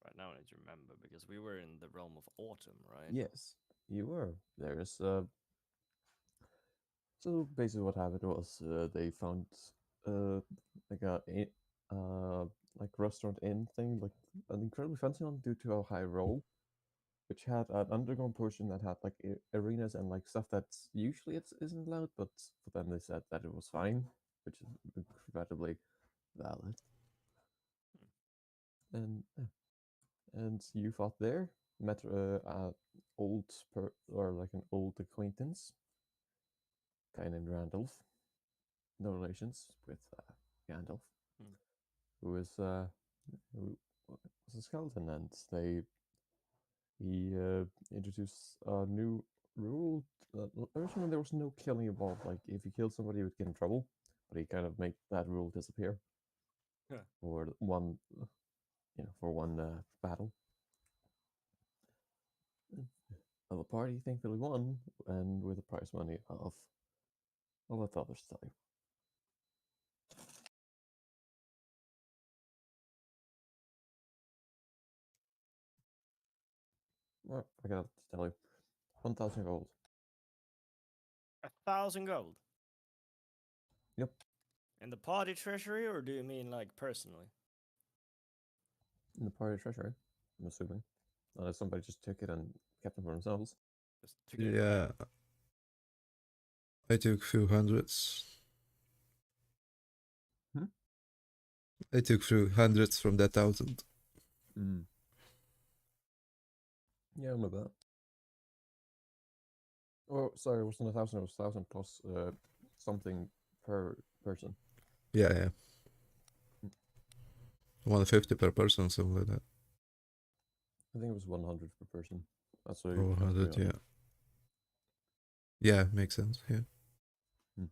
Right now, I need to remember because we were in the realm of autumn, right? Yes, you were. There's so basically what happened was they found uh like uh like restaurant inn thing, like an incredibly fancy one due to a high roll, which had an underground portion that had like arenas and like stuff that's usually it isn't allowed, but for them they said that it was fine, which is incredibly valid. And and you fought there, met old or like an old acquaintance, guy named Randolph, no relations with Gandalf, Hmm. who is who was a skeleton, and they he introduced a new rule. Originally, there was no killing involved. Like if you killed somebody, you would get in trouble. But he kind of made that rule disappear Huh. for one, for one battle. Well, the party thankfully won, and with the prize money of, I'll let the others tell you. Well, I gotta tell you, 1,000 gold. 1,000 gold Yep, in the party treasury, or do you mean like personally? in the party treasury. I'm assuming, unless somebody just took it and kept it for themselves. Just took it in the Yeah, bank. I took few hundreds. Hmm? I took few hundreds from that 1,000. Mm. Yeah, I'm about. Oh, sorry, it wasn't 1,000. It was 1,000 plus something per person. Yeah, yeah. 150 per person, something like that. I think it was 100 per person. That's what Or you 100, calculate yeah. Yeah, makes sense, yeah. Hmm.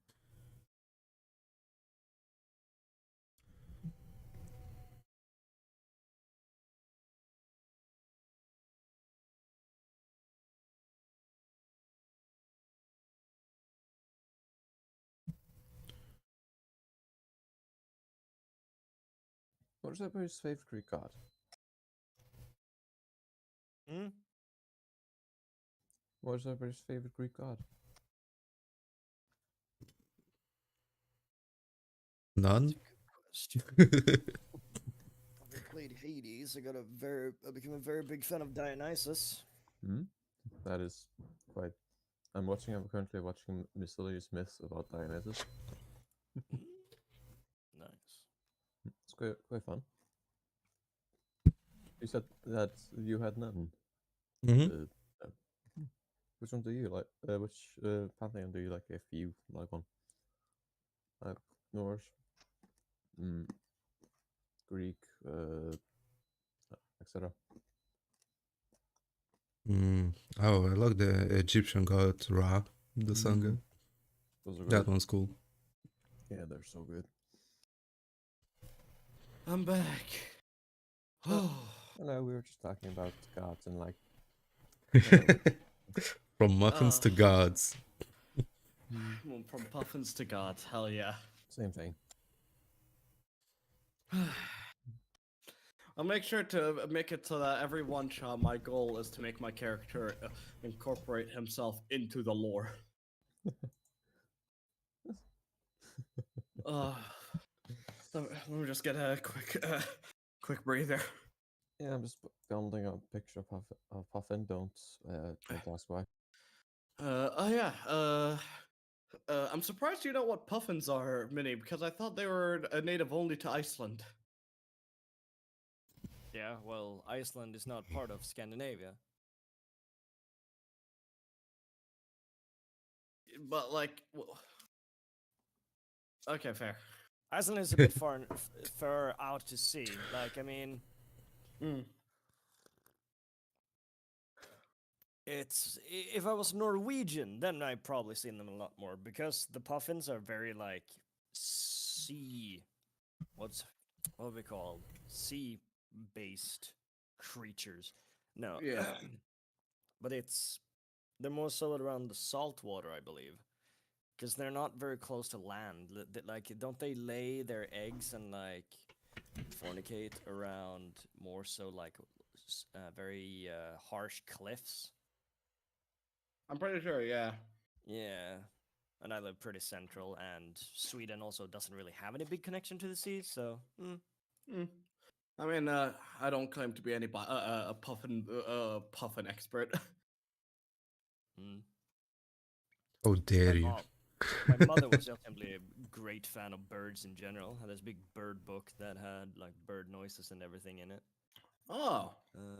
What is everybody's favorite Greek god? Hmm? What is everybody's favorite Greek god? None? Question. Having played Hades, I became a very big fan of Dionysus. Hmm? That is quite. I'm currently watching Miscellaneous Myths about Dionysus. Nice. It's quite fun. You said that you had none. Mm-hmm. Which one do you like? Which pantheon do you like? If you like one, Norse, Greek, etc. Oh, I like the Egyptian god Ra, the sun god. Those are That great. one's cool. Yeah, they're so good. I'm back. I know we were just talking about gods and like From muffins to gods. From puffins to gods, hell yeah. same thing. I'll make sure to make it so that every one shot, my goal is to make my character incorporate himself into the lore. Let me just get a quick breather. Yeah, I'm just building a picture of Puffin. Don't ask why. I'm surprised you know what puffins are, Minnie, because I thought they were a native only to Iceland. Yeah, well, Iceland is not part of Scandinavia. But like, okay, fair. Iceland is a bit far out to sea. Like, I mean, it's if I was Norwegian, then I'd probably seen them a lot more because the puffins are very like sea. What are we called? Sea-based creatures. No, Yeah. but they're more so around the salt water, I believe, because they're not very close to land. Like, don't they lay their eggs and like fornicate around more so like very harsh cliffs? I'm pretty sure, yeah. Yeah. And I live pretty central, and Sweden also doesn't really have any big connection to the sea, so. I mean, I don't claim to be any a puffin expert. How dare you? My mother was just simply a great fan of birds in general. Had this big bird book that had like bird noises and everything in it. Oh,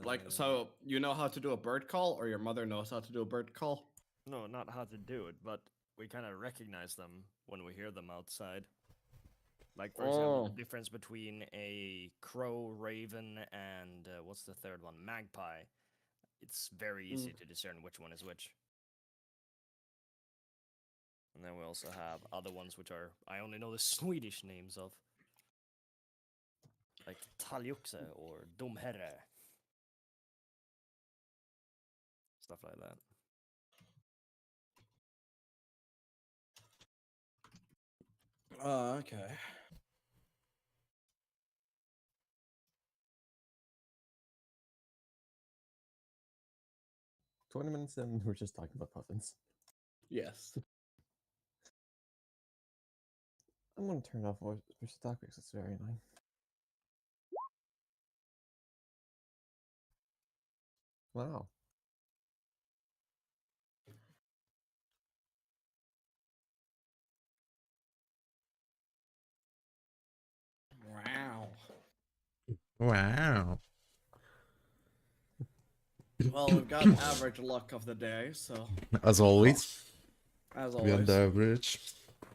like so you know how to do a bird call, or your mother knows how to do a bird call? No, not how to do it, but we kind of recognize them when we hear them outside. Like, for example, the difference between a crow, raven, and what's the third one? Magpie. It's very easy to discern which one is which. And then we also have other ones which are I only know the Swedish names of. Like Taljuxe or Domherre. Stuff like that. Okay. "20 minutes in, we're just talking about puffins." Yes. I'm gonna turn off voice talk because it's very annoying. Wow. Wow. Wow. Well, we've got average luck of the day, so As always, as we on always. the average.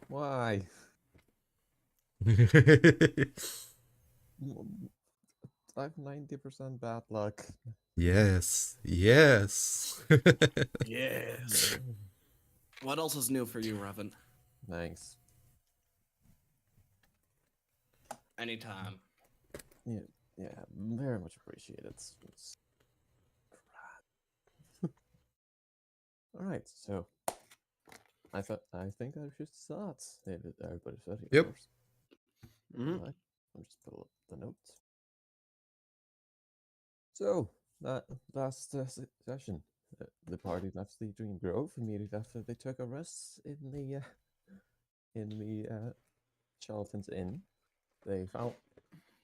Why? I have 90% bad luck. Yes. Yes. Yes. What else is new for you, Revan? Thanks. Anytime. Yeah, very much appreciated. All right, so I think I should start. Everybody's ready, of Yep. course. Mhm. All right, I'll just pull up the notes. So that last session, the party left the Dream Grove immediately after they took a rest in the Charlton's Inn. They found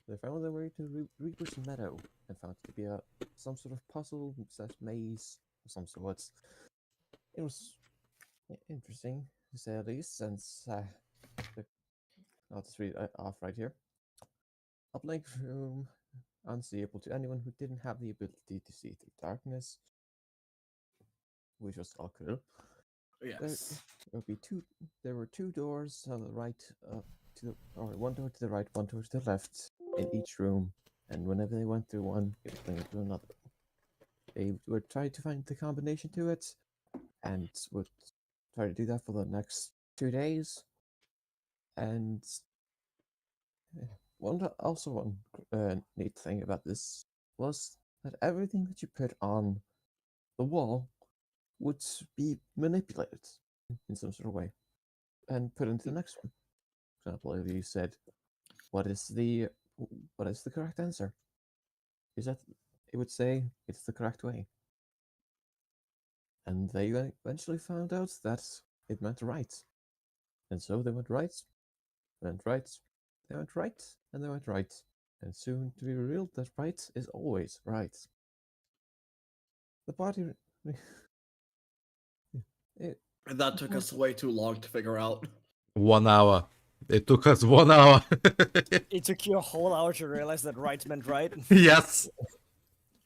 their way to Reaper's Meadow and found it to be some sort of puzzle / maze of some sorts. It was interesting to say the least, since I'll just read it off right here. A blank room, unseeable to anyone who didn't have the ability to see through darkness, which was all cool. Yes. There were two doors on the right, one door to the right, one door to the left in each room, and whenever they went through one, it would bring them to another. They would try to find the combination to it, and would try to do that for the next 2 days. And one neat thing about this was that everything that you put on the wall would be manipulated in some sort of way and put into the next one. For example, if you said, what is the correct answer? Is that it would say it's the correct way. And they eventually found out that it meant right. And so they went right, went right, they went right, and they went right. And soon to be revealed that right is always right. The party. And that took us way too long to figure out. 1 hour. It took us 1 hour. It took you a whole hour to realize that right meant right. Yes.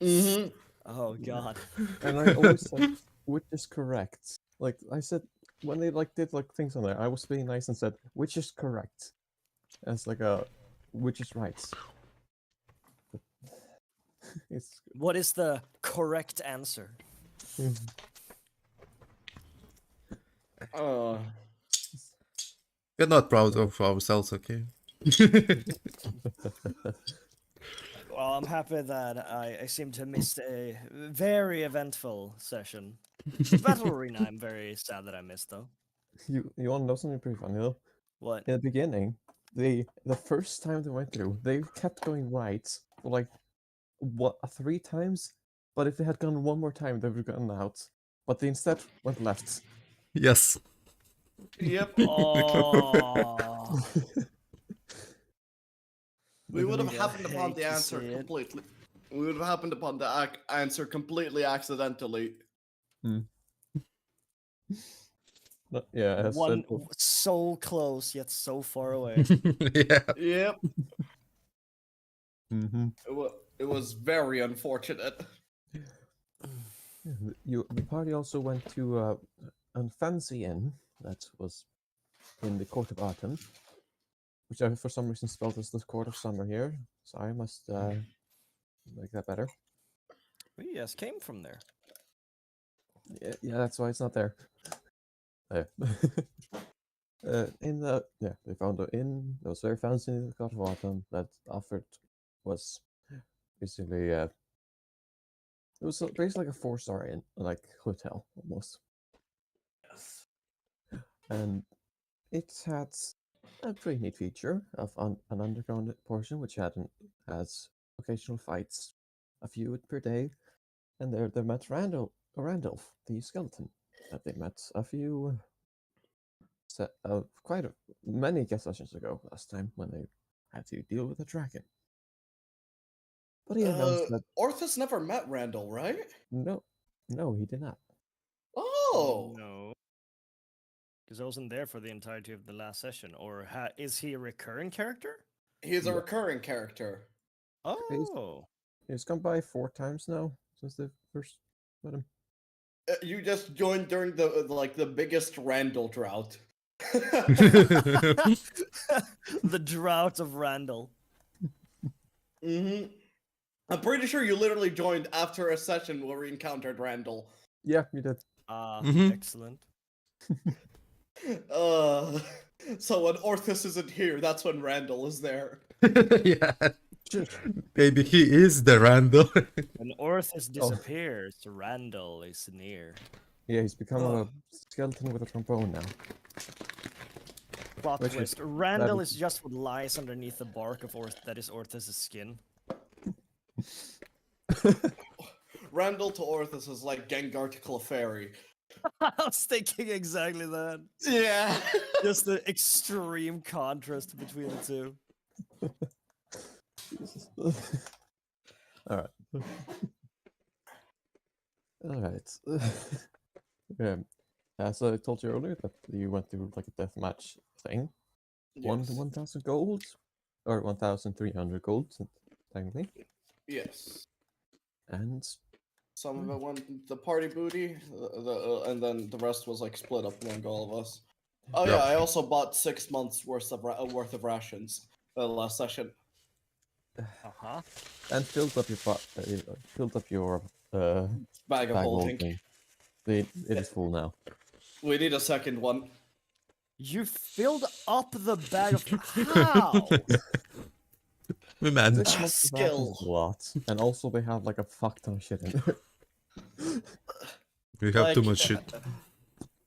Mm-hmm. Oh god. And I always said, which is correct. Like I said, when they did things on there, I was being nice and said, which is correct, as which is right. It's What is the correct answer? We're not proud of ourselves, okay? Well, I'm happy that I seem to have missed a very eventful session. The battle arena, I'm very sad that I missed, though. you want to know something pretty funny though? What? In the beginning, the first time they went through, they kept going right for like 3 times. But if they had gone one more time, they would have gotten out. But they instead went left. Yes. Yep. Oh, We would have I happened upon hate the to answer see it. completely. We would have happened upon the answer completely accidentally. Yeah, as one said, so close yet so far away. Yeah. Yep. mm-hmm. It was very unfortunate. The party also went to a fancy inn that was in the Court of Autumn, which I for some reason spelled as the Court of Summer here. So I must make that better. We just came from there. Yeah, that's why it's not there. There. They found an inn that was very fancy in the Court of Autumn that offered was basically it was basically like a 4-star inn, like hotel almost. Yes. And it had a pretty neat feature of an underground portion, which has occasional fights, a few per day, and there they met Randolph, the skeleton. That they met a few, many guest sessions ago last time when they had to deal with a dragon. But he announced that Orthus never met Randall, right? no, he did not. Oh. No. Because I wasn't there for the entirety of the last session. Or is he a recurring character? He's a Yeah. recurring character. Oh. He's come by 4 times now since they first met him. You just joined during the biggest Randall drought. The drought of Randall. Mm-hmm. I'm pretty sure you literally joined after a session where we encountered Randall. Yeah, you did. Mhm. Excellent. Uh, so when Orthus isn't here, that's when Randall is there. Yeah. Maybe he is the Randall. When Orthus Oh. disappears, Randall is near. Yeah, he's become Oh. a skeleton with a trombone now. Plot Which is twist. Randall is- is just what lies underneath the bark of that is Orthus' skin. Randall to Orthus is like Gengar to Clefairy. I was thinking exactly that. Yeah. Just the extreme contrast between the two. Jesus. Alright. Alright. Yeah. So I told you earlier that you went through like a deathmatch thing. Yes. 1,000 gold? Or 1,300 gold, technically. Yes. And Some of it went the party booty, and then the rest was like split up among all of us. Oh yeah, Yeah. I also bought 6 months worth of rations last session. Uh-huh. and filled up your filled up your Bag of bag holding. holding. It is full now. We need a second one. You filled up the bag of how? We managed. This month's rations Skill. is a lot, and also they have like a fuck ton of shit in there. We have too Like- much shit.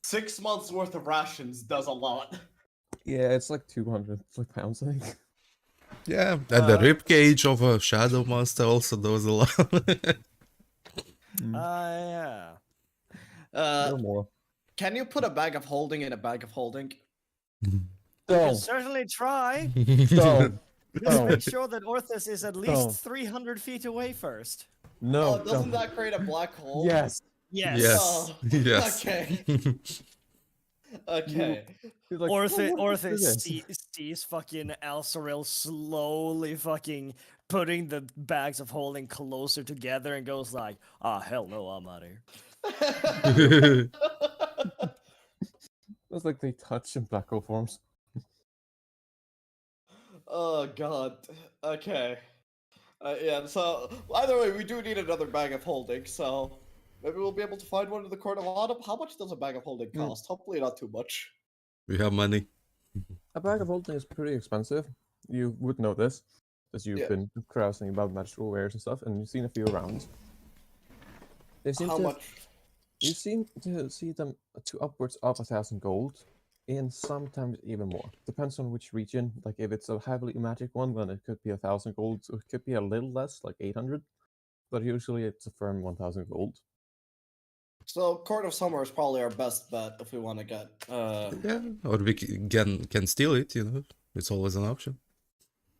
6 months worth of rations does a lot. Yeah, it's like 200 pounds, I think. Yeah, and the rib cage of a shadow monster also does a lot. Yeah. No more. Can you put a bag of holding in a bag of holding? You can Don't. certainly try. Don't. Just make Don't. sure that Orthus is at Don't. least 300 feet away first. No. Oh, doesn't don't. that create a black hole? Yes. Yes. Yes. Oh, Yes. okay. Okay. You're like, Orthus, "Oh, what is this?" sees fucking Alceril slowly fucking putting the bags of holding closer together and goes like, ah, hell no, I'm out of here. It's like they touch in black hole forms. Oh god. Okay. Yeah, so either way, we do need another bag of holding, so maybe we'll be able to find one in the Court of Autumn. How much does a bag of holding cost? Hopefully not too much. We have money. A bag of holding is pretty expensive. You would know this, as you've Yeah. been carousing about magical wares and stuff, and you've seen a few around. They seem How to, much? You seem to see them to upwards of 1,000 gold, and sometimes even more. Depends on which region. Like if it's a heavily magic one, then it could be 1,000 gold. Or it could be a little less, like 800. But usually it's a firm 1,000 gold. So Court of Summer is probably our best bet if we want to get. Yeah, or we can steal it. You know, it's always an option.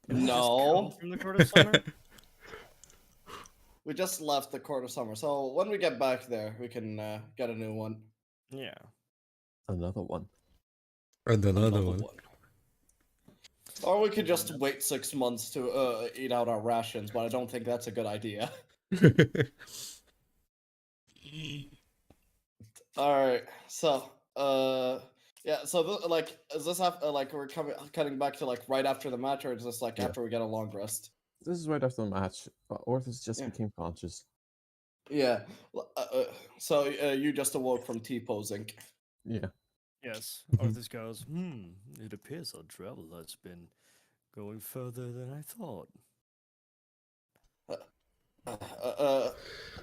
Did we just No. come from the Court of Summer? We just left the Court of Summer, so when we get back there, we can get a new one. Yeah. Another one. And another Another one. Or we could just wait 6 months to eat out our rations, but I don't think that's a good idea. All right, so yeah, so like, is this like we're cutting back to like right after the match, or is this like Yeah. after we get a long rest? This is right after the match. Orthus just Yeah. became conscious. Yeah. So you just awoke from T-posing. Yeah. Yes. Orthus goes, it appears our travel has been going further than I thought.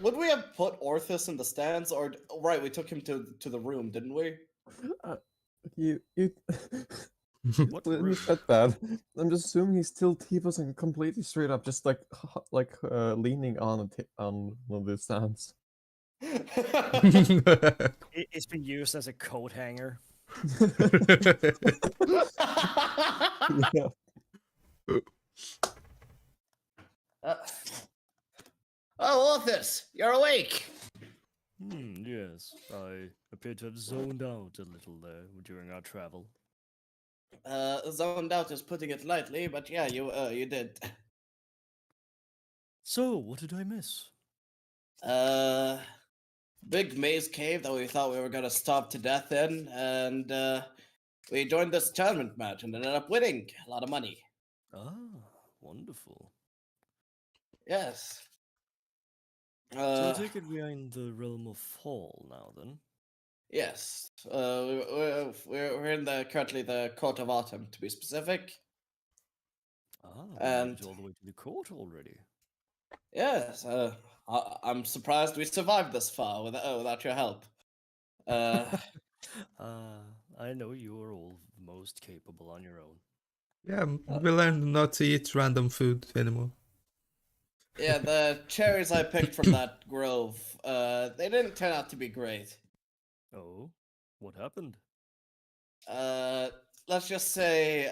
Would we have put Orthus in the stands, or right? We took him to the room, didn't we? You What when you room? said that, I'm just assuming he's still T-posing completely straight up, just like leaning on on one of the stands. It's been used as a coat hanger. Yeah. Oh, Orthus, you're awake. Yes. I appear to have zoned out a little there during our travel. Zoned out is putting it lightly, but yeah, you did. So, what did I miss? Big maze cave that we thought we were gonna starve to death in, and we joined this tournament match and ended up winning a lot of money. Ah, wonderful. Yes. So I take it we are in the realm of fall now, then. Yes. We're in the currently the Court of Autumn, to be specific. Ah, we And made it all the way to the court already. yes, I'm surprised we survived this far without your help. I know you are all most capable on your own. Yeah, we learned not to eat random food anymore. Yeah, the cherries I picked from that grove, they didn't turn out to be great. Oh, what happened? Let's just say,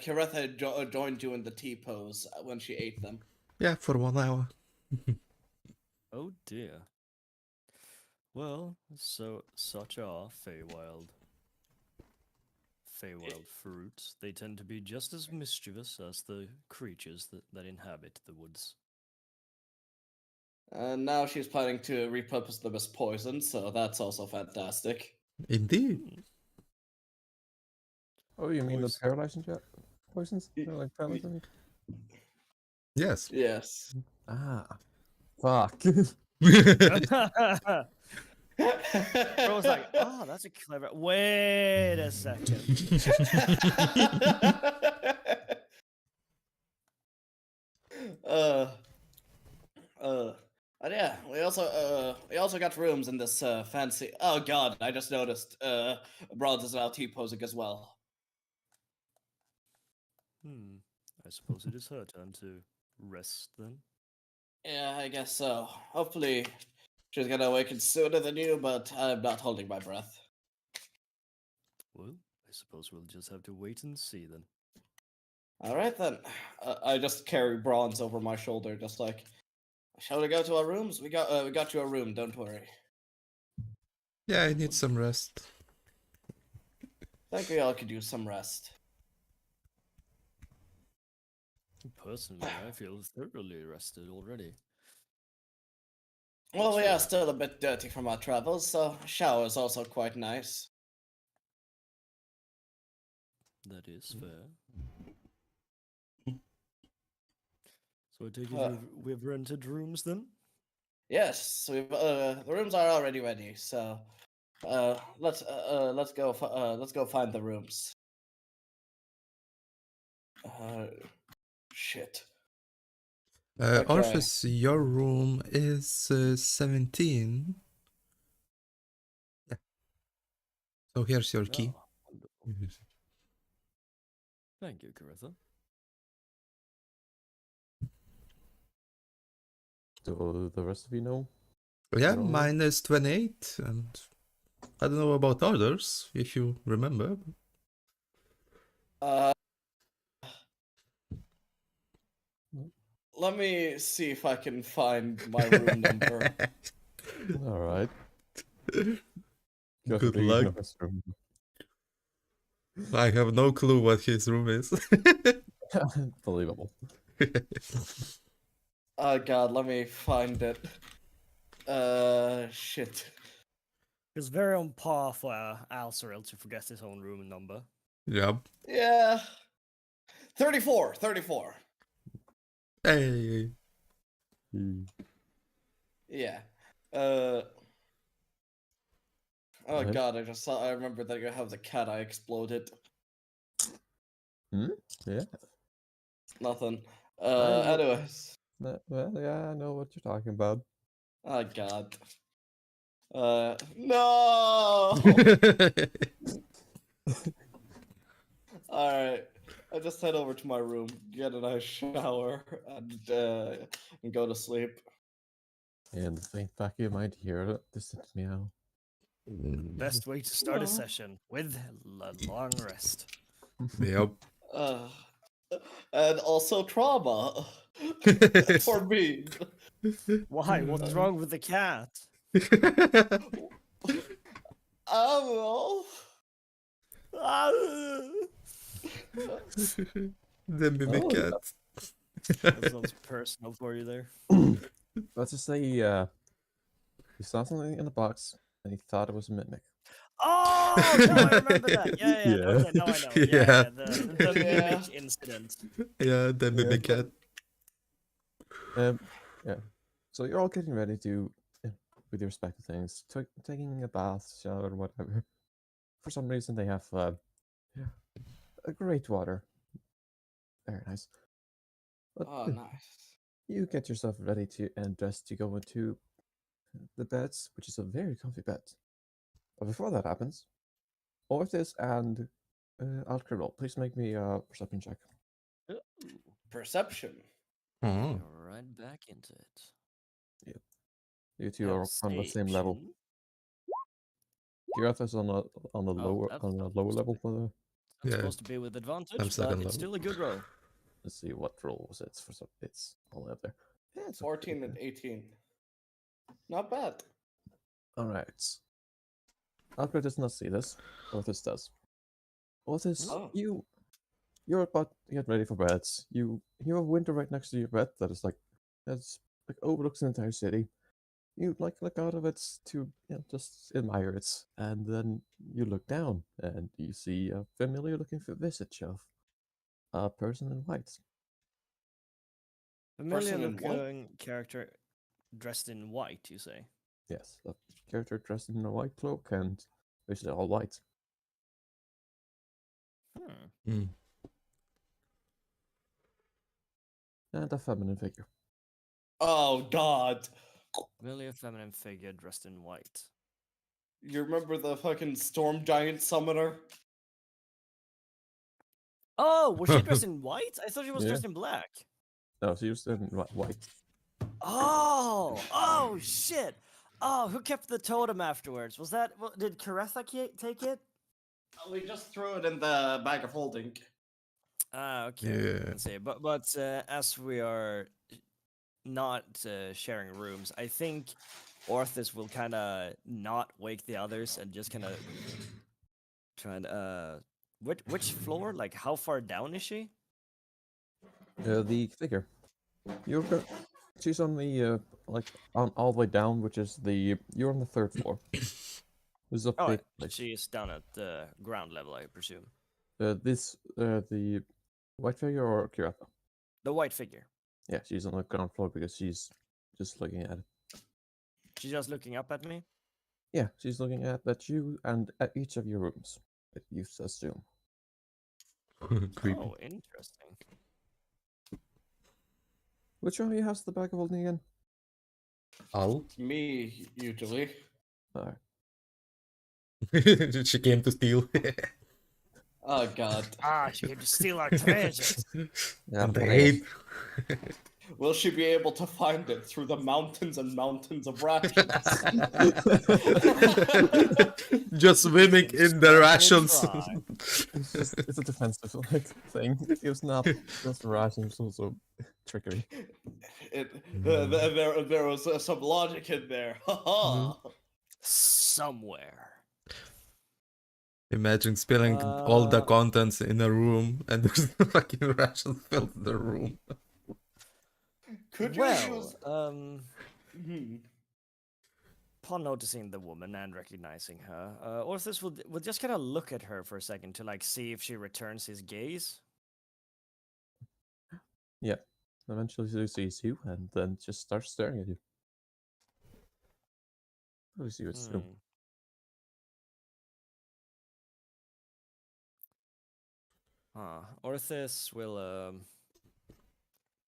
Karetha joined you in the T-pose when she ate them. Yeah, for 1 hour. Oh dear. Well, so such are Feywild. Feywild fruits. They tend to be just as mischievous as the creatures that inhabit the woods. And now she's planning to repurpose them as poison, so that's also fantastic. Indeed. Hmm. Oh, you mean the Poison. paralyzing poisons? Y- No, like paralyzing? Yes. Yes. Ah, fuck. Bro was like, oh, that's a clever. Wait a second. And yeah, we also got rooms in this fancy. Oh god, I just noticed. Bronze is now T-posing as well. I suppose it is her turn to rest then. Yeah, I guess so. Hopefully, she's gonna awaken sooner than you, but I'm not holding my breath. Well, I suppose we'll just have to wait and see then. All right then. I just carry Bronze over my shoulder, just like, shall we go to our rooms? We got you a room. Don't worry. Yeah, I need some rest. I think we all could use some rest. Personally, I feel thoroughly rested already. Well, we are still a bit dirty from our travels, so a shower is also quite nice. That is fair. So I take it we've rented rooms then? Yes, the rooms are already ready, so let's go find the rooms. Shit. Okay. Orpheus, your room is 17. Yeah. So here's your key. Ah, wonderful. Thank you, Karetha. Do the rest of you know? Yeah, Your own room? mine is 28, and I don't know about others, if you remember. Let me see if I can find my room number. All right. Good luck. Room. I have no clue what his room is. Believable. Oh god, let me find it. Shit. It's very on par for Alceril to forget his own room number. Yep. Yeah. 34. Hey. Yeah. Oh Right. god, I remember that I have the cat I exploded. Yeah. Nothing. know. Anyways. Well, yeah, I know what you're talking about. Oh god. No! Alright. I just head over to my room, get a nice shower, and go to sleep. And the faint back of your mind hear a distant meow. Best way to start a Aw. session with a long rest. Yep. And also trauma. For me. Why? What's wrong with the cat? Oh The mimic Oh, cat. That sounds personal for you there. Let's just say he saw something in the box and he thought it was a mimic. Oh, no, I remember that. Yeah. Yeah. Okay, now I know. Yeah. Yeah, the Yeah. mimic incident. Yeah, the mimic cat. Yeah. So you're all getting ready to, with your respective things, taking a bath, shower, whatever. For some reason, they have yeah, a great water. Very nice. But Oh, nice. you get yourself ready to and dressed to go into the beds, which is a very comfy bed. But before that happens, Orthis and Alcribble, please make me a perception check. Ooh, Perception. Oh. you're right back into it. You two are on the same level. Perception. Kirath is on the lower that's on not the lower supposed to level be. for the. That's Yeah. supposed to be with advantage, I'm but second it's level. still a good roll. Let's see what roll was it for some. It's all up there. Yeah, it's 14 and 18. Not bad. All right. Alfred does not see this. Orthis does. Orthis, Oh. you're about to get ready for bed. You hear a window right next to your bed that's like overlooks the entire city. You like look out of it to just admire it, and then you look down and you see a familiar looking visage of a person in white. Familiar Person in white? looking character dressed in white, you say? Yes, a character dressed in a white cloak and basically all white. Hmm. Mm. And a feminine figure. Oh, God. Familiar feminine figure dressed in white. You remember the fucking storm giant summoner? Oh, was she dressed in white? I thought she was Yeah. dressed in black. No, she was in white. Oh, shit. Oh, who kept the totem afterwards? Was that, did Karetha take it? We just threw it in the bag of holding. Ah, okay. Yeah. Let's see. But as we are not sharing rooms, I think Orthis will kind of not wake the others and just kind of try and which floor? Like how far down is she? The figure. She's on the like on all the way down, which is you're on the third floor. This is a Oh, big place. she is down at the ground level, I presume. The white figure or Kirata? The white figure. Yeah, she's on the ground floor because she's just looking at it. She's just looking up at me. Yeah, she's looking at you and at each of your rooms. You assume. Creepy. Oh, interesting. Which one of you has the bag of holding again? Al? Me, usually. Alright. She came to steal. Oh, God. Ah, she came to steal our treasures. Yeah, And the but hate. Will she be able to find it through the mountains and mountains of rations? Just swimming in the Certainly rations. try. it's a defensive like thing. It's not just rations, it's also trickery. There was some logic in there. Ha Somewhere. Imagine spilling all the Uh, contents in a room and there's fucking rations filled in the room. Could you Well, use? Hmm. upon noticing the woman and recognizing her, Orthus will just kind of look at her for a second to like see if she returns his gaze. Yeah. Eventually she sees you and then just starts staring at you. At least you assume. Hmm. Orthus will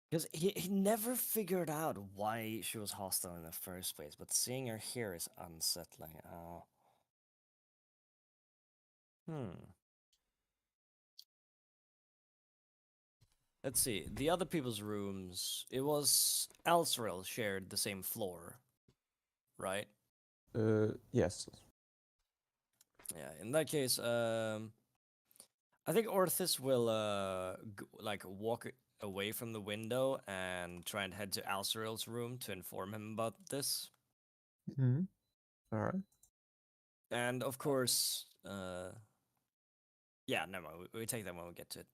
because he never figured out why she was hostile in the first place, but seeing her here is unsettling. Let's see. The other people's rooms, it was Alcerel shared the same floor, right? Yes. Yeah, in that case, I think Orthus will like walk away from the window and try and head to Alcerel's room to inform him about this. Mm-hmm. Alright. And of course, yeah, never mind. We take that when we get to it.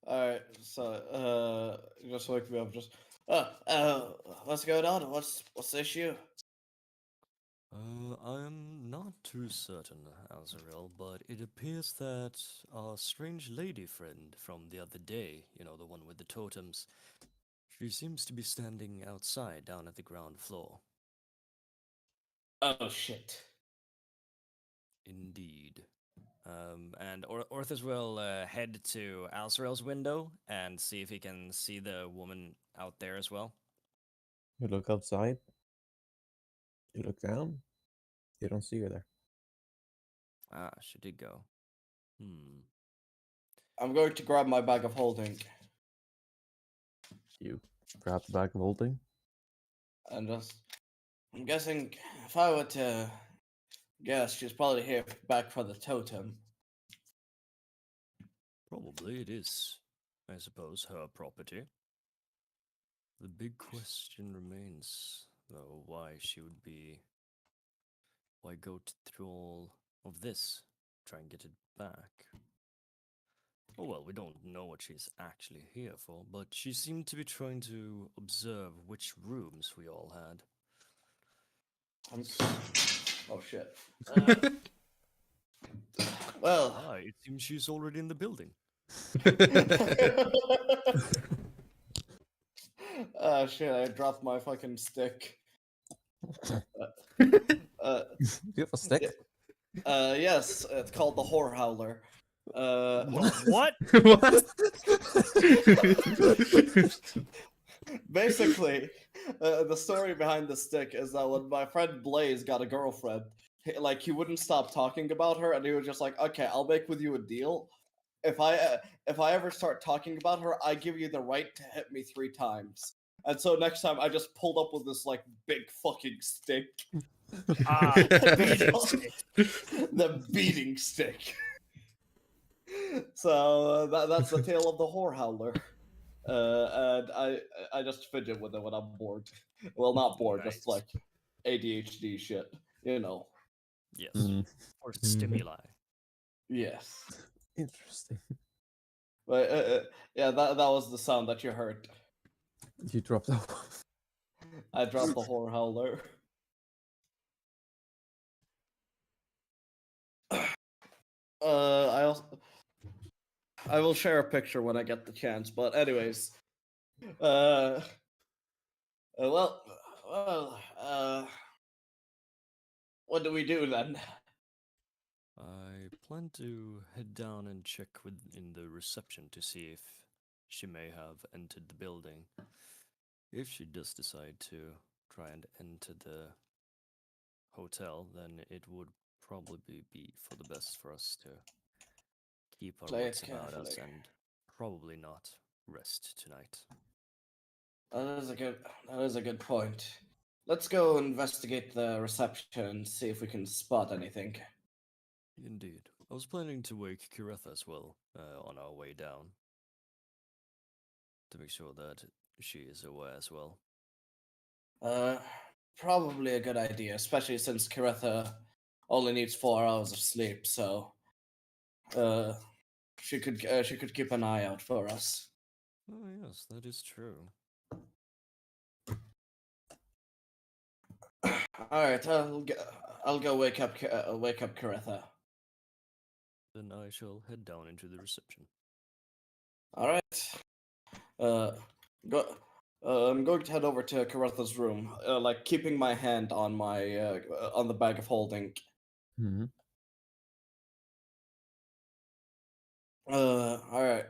Alright, so just wake me up. Just what's going on? What's the issue? I'm not too certain, Azrael, but it appears that our strange lady friend from the other day, you know, the one with the totems, She seems to be standing outside down at the ground floor. Oh shit. Indeed. And Orthus will head to Alcerel's window and see if he can see the woman out there as well. You look outside. You look down. You don't see her there. Ah, she did go. Hmm. I'm going to grab my bag of holding You grab the bag of holding. and just. I'm guessing if I were to guess, she's probably here back for the totem. Probably it is, I suppose, her property. The big question remains, though, why she would be. Why go through all of this? Try and get it back. Oh well, we don't know what she's actually here for, but she seemed to be trying to observe which rooms we all had. Oh shit. Well. Ah, it seems she's already in the building. Oh shit, I dropped my fucking stick. Do you have a stick? Yes, it's called the Whore Howler. What? What? Basically, the story behind the stick is that when my friend Blaze got a girlfriend, he wouldn't stop talking about her, and he was just like, "Okay, I'll make with you a deal. If I ever start talking about her, I give you the right to hit me 3 times." And so next time, I just pulled up with this like big fucking stick. Ah, beating stick. The beating stick. So that's the tale of the Whore Howler. And I just fidget with it when I'm bored. Well, not bored, Nice. just like ADHD shit. You know. Yes. Mm, Or stimuli. Yes. interesting. But yeah, that was the sound that you heard. You dropped off. I dropped the Whore Howler. I will share a picture when I get the chance. But anyways, well, what do we do then? I plan to head down and check in the reception to see if she may have entered the building. If she does decide to try and enter the hotel, then it would probably be for the best for us to keep our Play it wits about us carefully. and probably not rest tonight. That is a good point. Let's go investigate the reception and see if we can spot anything. Indeed. I was planning to wake Kiretha as well on our way down to make sure that she is aware as well. Probably a good idea, especially since Kiretha only needs 4 hours of sleep, so she could keep an eye out for us. Oh yes, that is true. All right, I'll go wake up Kiretha. Then I shall head down into the reception. All right. Go. I'm going to head over to Kiretha's room, like keeping my hand on my on the bag of holding. Hmm. All right.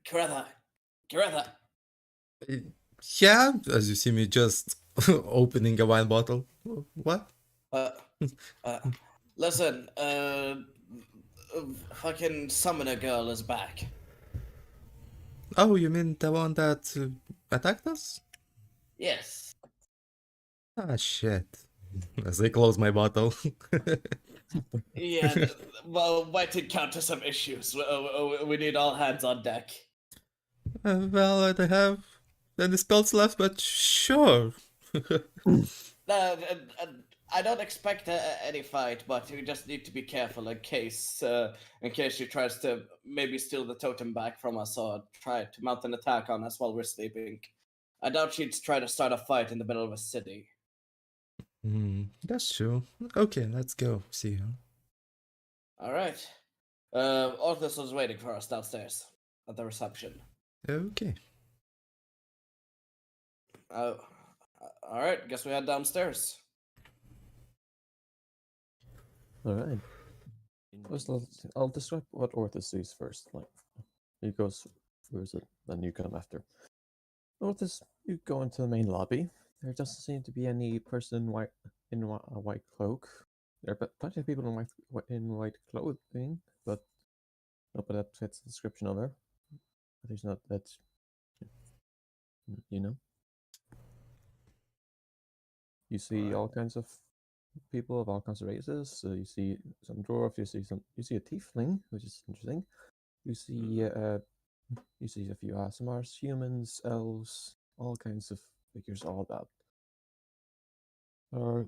Kiretha. Yeah, as you see me just opening a wine bottle. What? Uh, Listen. Fucking summoner girl is back. Oh, you mean the one that attacked us? Yes. Ah, shit. As I close my bottle. Yeah. Well, might encounter some issues. We need all hands on deck. Well, I don't have any spells left, but sure. I don't expect any fight, but we just need to be careful in case she tries to maybe steal the totem back from us or try to mount an attack on us while we're sleeping. I doubt she'd try to start a fight in the middle of a city. That's true. Okay, let's go. See you. All right. Orthus was waiting for us downstairs at the reception. Okay. All right. Guess we head downstairs. All right. First, I'll describe what Orthus sees first. Like, he goes, where is it? Then you come after. Orthus, you go into the main lobby. There doesn't seem to be any person a white cloak. There are plenty of people in white clothing, but nobody that fits the description of her. At least not that, you know. You see Alright. all kinds of people of all kinds of races. You see some dwarf. You see a tiefling, which is interesting. You see you see a few ASMRs, humans, elves, all kinds of figures all about. Or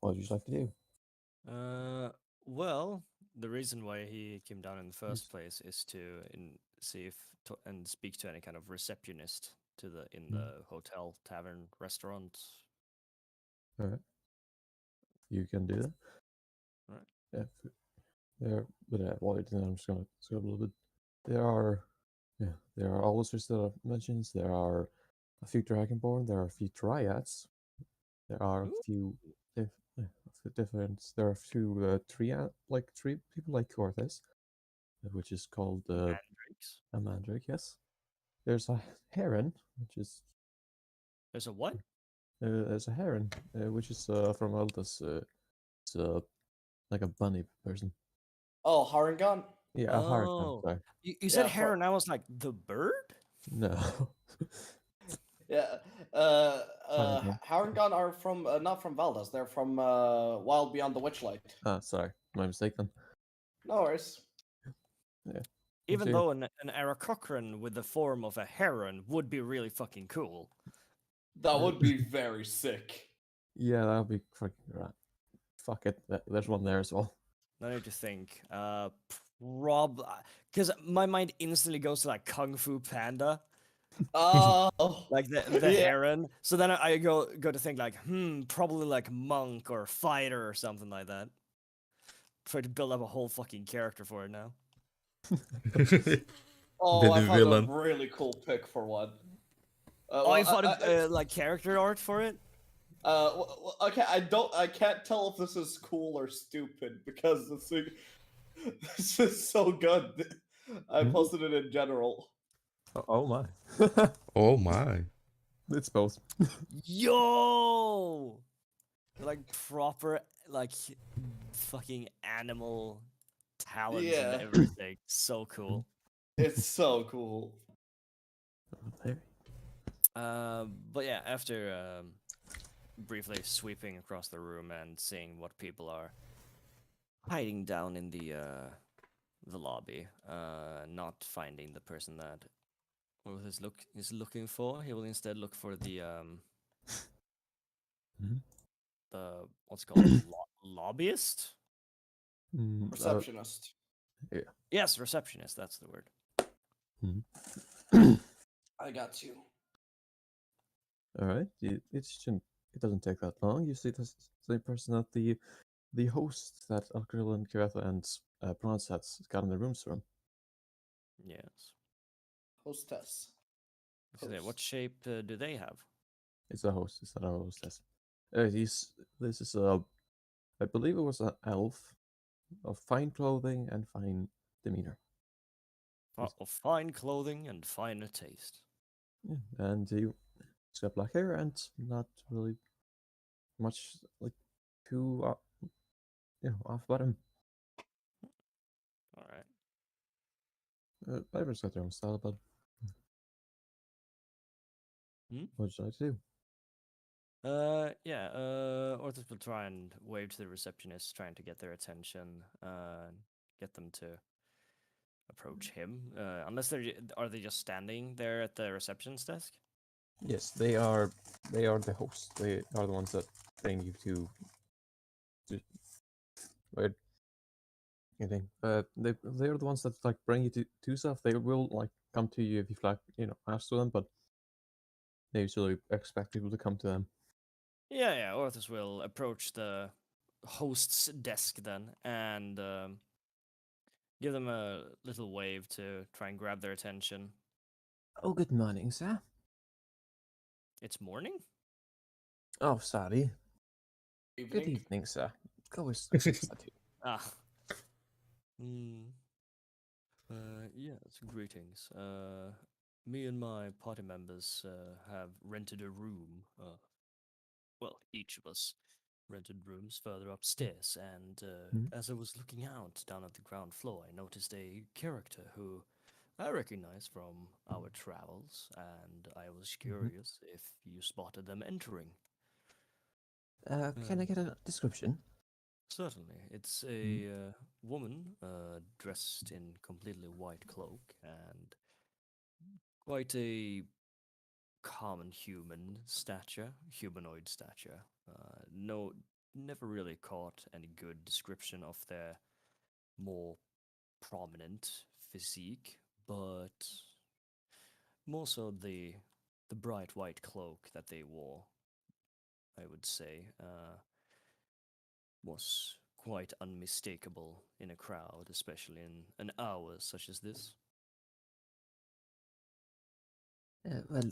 what would you like to do? Well, the reason why he came down in the first Yes. place is to see if and speak to any kind of receptionist to in Mm. the hotel, tavern, restaurant. All right, you can do that. Right. Yeah, there. But while you're doing that, I'm just gonna scroll a little bit. There are all those that I've mentioned. There are a few dragonborn. There are a few dryads. There are a Ooh. few different. There are a few tree people like Corthus, which is called Mandrakes. a mandrake. Yes. There's a heron, which is There's a what? there's a heron, which is from Aldous. It's like a bunny person. Oh, Harangon. Yeah, a hurricane. Oh, Sorry. you said Yeah, heron. I was like the bird. No. Yeah. Harangon. Harangon are from not from Valdas. They're from Wild Beyond the Witchlight. Ah, sorry, my mistake then. No worries. Yeah. Even So- though an Aarakocra with the form of a heron would be really fucking cool. That would be very sick. Yeah, that'll be fucking right. Fuck it. There's one there as well. I need to think. Because my mind instantly goes to like Kung Fu Panda, Oh, like the Yeah. heron. So then I go to think like, probably like monk or fighter or something like that. Try to build up a whole fucking character for it now. oh, I the found villain. a really cool pick for one. Oh, you thought of like character art for it? Okay, I can't tell if this is cool or stupid because this is so good. I Hmm? posted it in general. Oh my. Oh my. It's both. Yo, like proper like fucking animal talons Yeah. and everything. So cool. It's so cool. There. But yeah, after briefly sweeping across the room and seeing what people are hiding down in the lobby, not finding the person that is looking for, he will instead look for the Mhm. the what's it called lobbyist. Receptionist. Yes, receptionist. That's the word. I got you. All right. It shouldn't. It doesn't take that long. You see the same person that the host that Alkril and Kiretha and Bronze has got in the rooms from. Yes. Hostess. So yeah, what Host. shape do they have? It's a host. It's not a hostess. This is I believe it was an elf of fine clothing and fine demeanor. Of fine clothing and finer taste. Yeah, and he's got black hair and not really much like too off bottom. All right. Everyone's got their own style, but Hmm? what would you like to do? Yeah, Orthus will try and wave to the receptionist, trying to get their attention, get them to approach him. Unless are they just standing there at the receptionist desk? Yes, they are. They are the hosts. They are the ones that bring you to weird anything. They are the ones that like bring you to stuff. They will like come to you if you like ask for them, but they usually expect people to come to them. Yeah, Orthus will approach the host's desk then and give them a little wave to try and grab their attention. Oh, good morning, sir. It's morning? Oh, sorry. Good Evening. evening, sir. Go with that. Ah. Hmm. Yes, greetings. Me and my party members have rented a room. Well, each of us rented rooms further upstairs, and Mhm. as I was looking out down at the ground floor, I noticed a character who I recognize from our travels, and I was curious if you spotted them entering. Can I get a description? Certainly. It's Mhm. a woman dressed in completely white cloak and quite a common humanoid stature. No, never really caught any good description of their more prominent physique, but more so the bright white cloak that they wore, I would say, was quite unmistakable in a crowd, especially in an hour such as this. Well,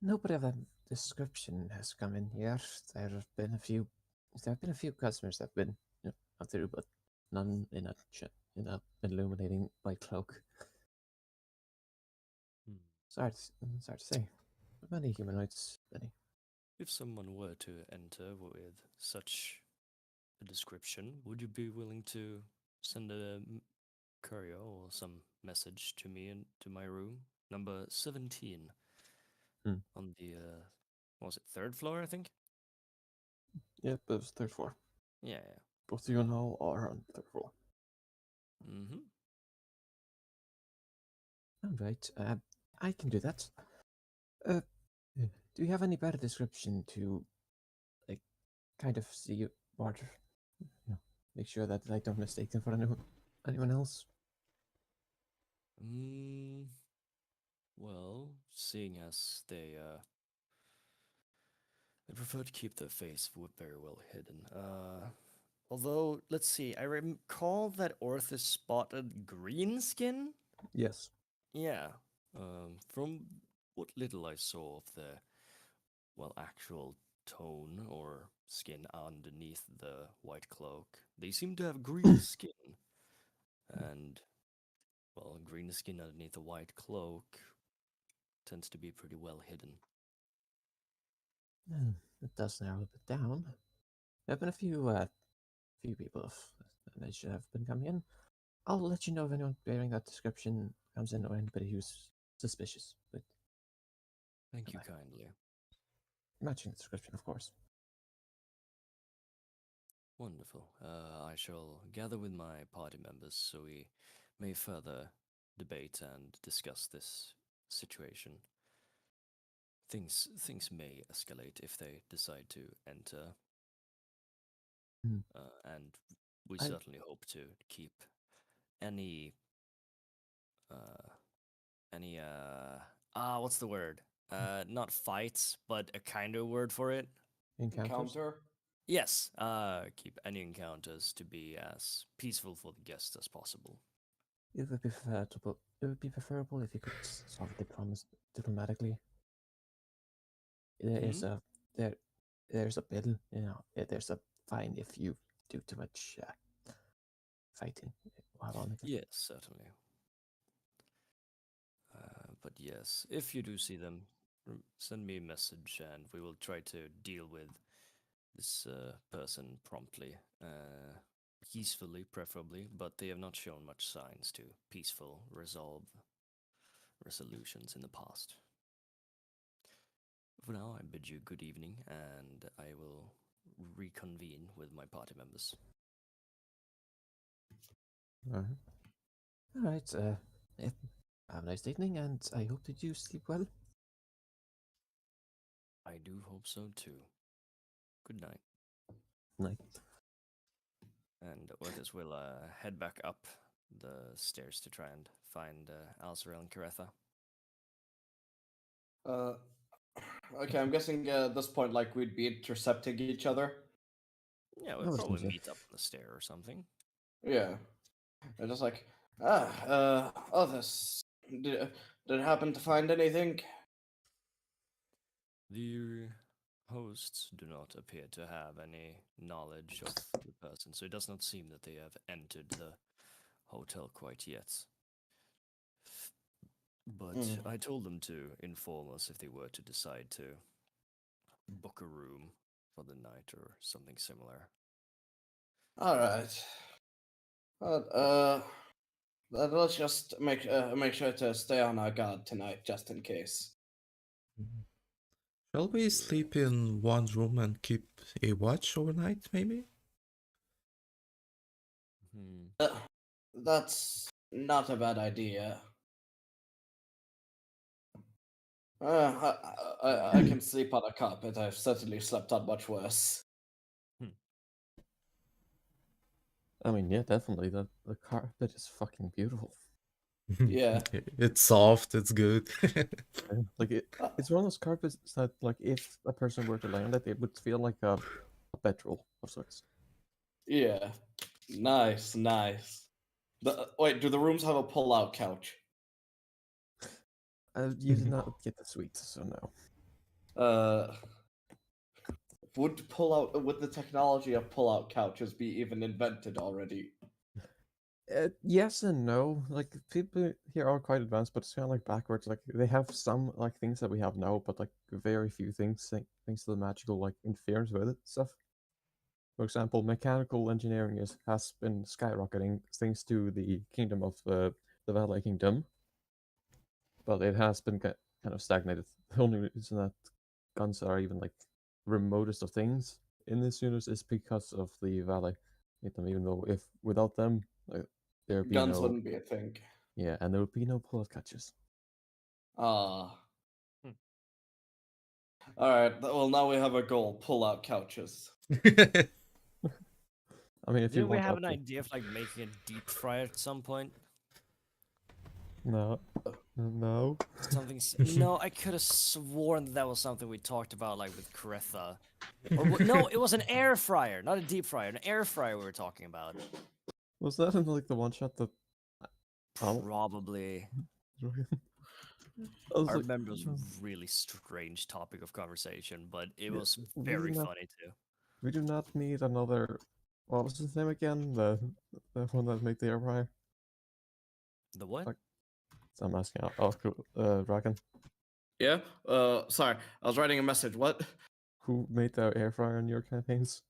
nobody of that description has come in here. There have been a few. There have been a few customers that have been up through, but none in a illuminating white cloak. Hmm. Sorry to say. But many humanoids, many. If someone were to enter with such a description, would you be willing to send a courier or some message to me and to my room, number 17, Hmm. on the what was it, third floor, I think? Yep, it was third floor. Yeah, yeah. Both you and all are on third floor. Mm-hmm. All right. I can do that. Uh, do you have any better description to, like, kind of see what, make sure that I don't mistake them for anyone else? Mm, well, seeing as they prefer to keep their face very well hidden. Although, let's see, I recall that Orthus spotted green skin. Yes. Yeah. From what little I saw of their, well, actual tone or skin underneath the white cloak, they seem to have green skin. And, well, green skin underneath a white cloak tends to be pretty well hidden. It does narrow it down. There have been a few people of nature have been coming in. I'll let you know if anyone bearing that description comes in or anybody who's suspicious. But Thank you uh, kindly. matching the description, of course. Wonderful. I shall gather with my party members so we may further debate and discuss this situation. Things may escalate if they decide to enter, Mm. and we I certainly hope to keep any uh, what's the word? Not fights, but a kind of word for it. encounters. Encounter. Yes, keep any encounters to be as peaceful for the guests as possible. It would be preferable if you could solve the problems diplomatically. There is Mhm. a there there's a bill, there's a fine if you do too much fighting while on it. Yes, certainly. But yes, if you do see them, send me a message and we will try to deal with this person promptly. Peacefully, preferably, but they have not shown much signs to peaceful resolutions in the past. For now, I bid you good evening, and I will reconvene with my party members. All right. Have a nice evening, and I hope that you sleep well. I do hope so too. Good night. Night. And Orthus will head back up the stairs to try and find Alzarel and Caretha. Uh, okay, I'm guessing at this point, like, we'd be intercepting each other. Yeah, I we'll was probably gonna say, meet up on the stair or something. Yeah. And just like, oh, this. did happen to find anything? The hosts do not appear to have any knowledge of the person, so it does not seem that they have entered the hotel quite yet. But I told them to inform us if they were to decide to book a room for the night or something similar. All right. But let's just make sure to stay on our guard tonight, just in case. Shall we sleep in one room and keep a watch overnight, maybe? That's not a bad idea. I can sleep on a carpet. I've certainly slept on much worse. I mean, yeah, definitely. The carpet is fucking beautiful. Yeah. It's soft, it's good. Yeah, like it's one of those carpets that, like, if a person were to lay on it, it would feel like a bedroll of sorts. Yeah. Nice. Wait, do the rooms have a pull-out couch? You did not get the suite, so no. Would the technology of pull-out couches be even invented already? Yes and no. Like, people here are quite advanced, but it's kind of like backwards. Like, they have some like things that we have now, but like very few things thanks to the magical like interference with it stuff. For example, mechanical engineering has been skyrocketing thanks to the kingdom of the Valley Kingdom, but it has been kind of stagnated. The only reason that guns are even like remotest of things in this universe is because of the Valley Kingdom. Even though if without them, there would be Guns no wouldn't be a thing. yeah, and there would be no bullet catches. Ah. All right. Well, now we have a goal: pull-out couches. I mean, if you Didn't we want have that an idea of like making a deep fryer at some point? no, no. Something. No, I could have sworn that was something we talked about, like with Caretha. Or no, it was an air fryer, not a deep fryer. An air fryer we were talking about. Was that in like the one shot that? Probably. I was I like, remember it was a really strange topic of conversation, but it Yeah, was we very not- funny too. we do not need another. What was his name again? The one that made the air fryer. The what? Fuck. So I'm asking. Oh, cool. Dragon. Yeah. Sorry, I was writing a message. What? Who made the air fryer in your campaigns?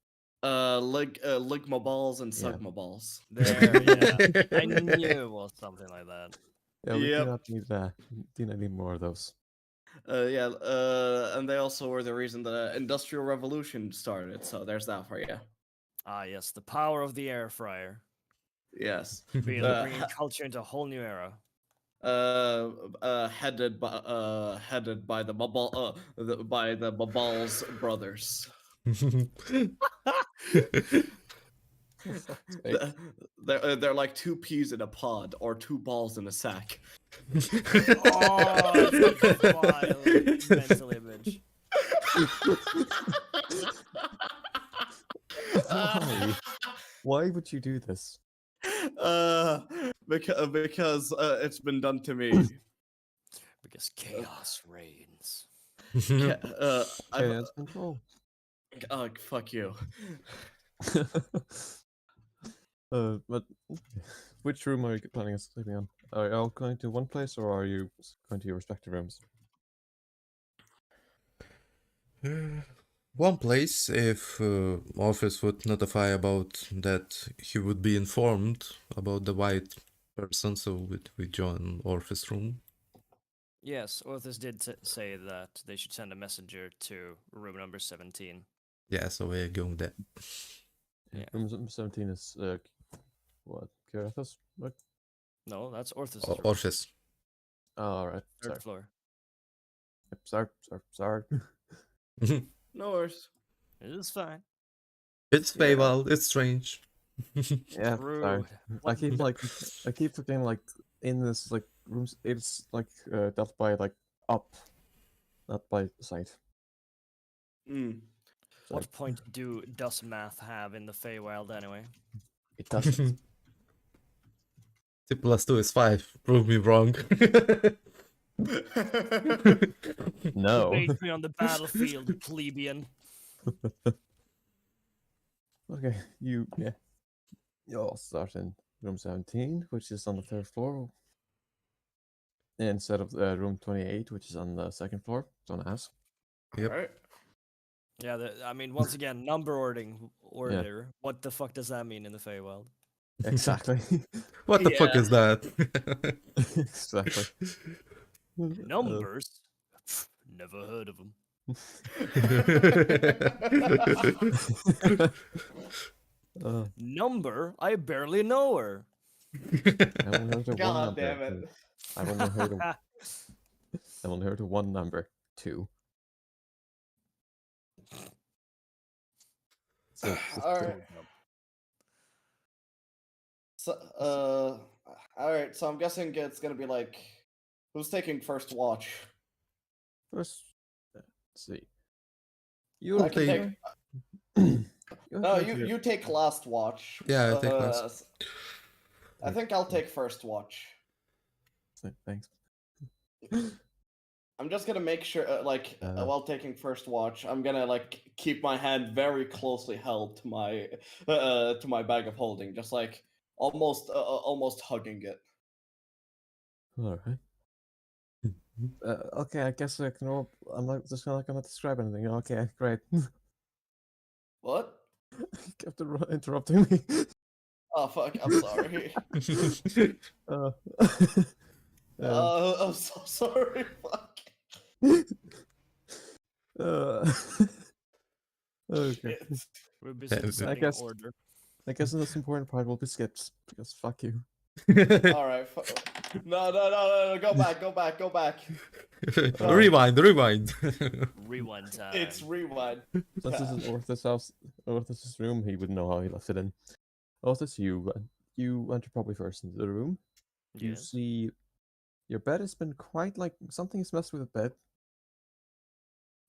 Ligma balls and Yeah. Sugma balls. There, yeah. I knew it was something like that. Yeah, we do Yep. not need that. Do not need more of those. Yeah. And they also were the reason the Industrial Revolution started. So there's that for you. Ah, yes, the power of the air fryer. Yes. Bringing culture into a whole new era. Headed by the Babal's brothers. They're like two peas in a pod or two balls in a sack. Oh, that's a wild mental image. Why? Why would you do this? Because it's been done to me. Because chaos reigns. Chaos control. Fuck you. But which room are you planning on sleeping on? Are you all going to one place, or are you going to your respective rooms? One place, if Orpheus would notify about that, he would be informed about the white person, so we join Orpheus' room. Yes, Orthus did say that they should send a messenger to room number 17. Yeah, so we're going there. Yeah. Room 17 is what? Kirathas? What? No, that's Orthus' room. Orpheus. Oh, alright. Third floor. Sorry. No worries. It is fine. It's Yeah. Feywild, it's strange. Yeah, sorry. Rude. I keep forgetting, like, in this, like, rooms, it's, like, dealt by, like, up, not by side. Mm. What point does math have in the Feywild anyway? It doesn't. 2 + 2 is 5. Prove me wrong. No. Await me on the battlefield, plebeian. Okay, you all start in room 17, which is on the 3rd floor, instead of room 28, which is on the 2nd floor. Don't ask. Yep. Alright. Yeah, I mean, once again, number order. What the fuck does that mean in the Feywild? Exactly. What the fuck Yeah. is that? Exactly. Numbers? Never heard of them. Number? I barely know her. I only heard of one God number. damn it. I've only heard of I've only heard of one number, 2. So just Alright. So, alright, so I'm guessing it's gonna be like, who's taking first watch? first, let's see. I can take. You No, have you your- you take last watch. Yeah, I take last. I think I'll take first watch. Thanks. I'm just gonna make sure, while taking first watch, I'm gonna like keep my hand very closely held to my bag of holding, just like almost hugging it. All right. Okay, I guess I can. I'm not just not gonna describe anything. Okay, great. What? You kept interrupting me. Oh fuck! I'm sorry. Uh, I'm so sorry. Fuck. Okay. Shit. We're busy I setting guess- order. I guess the most important part will be skipped because fuck you. All right. No. Go back. Rewind. Rewind time. It's rewind. Since this is Orthus' house, Orthus' room, he would know how he left it in. Orthus, you enter probably first into the room. You Yes. see your bed has been quite like something has messed with the bed,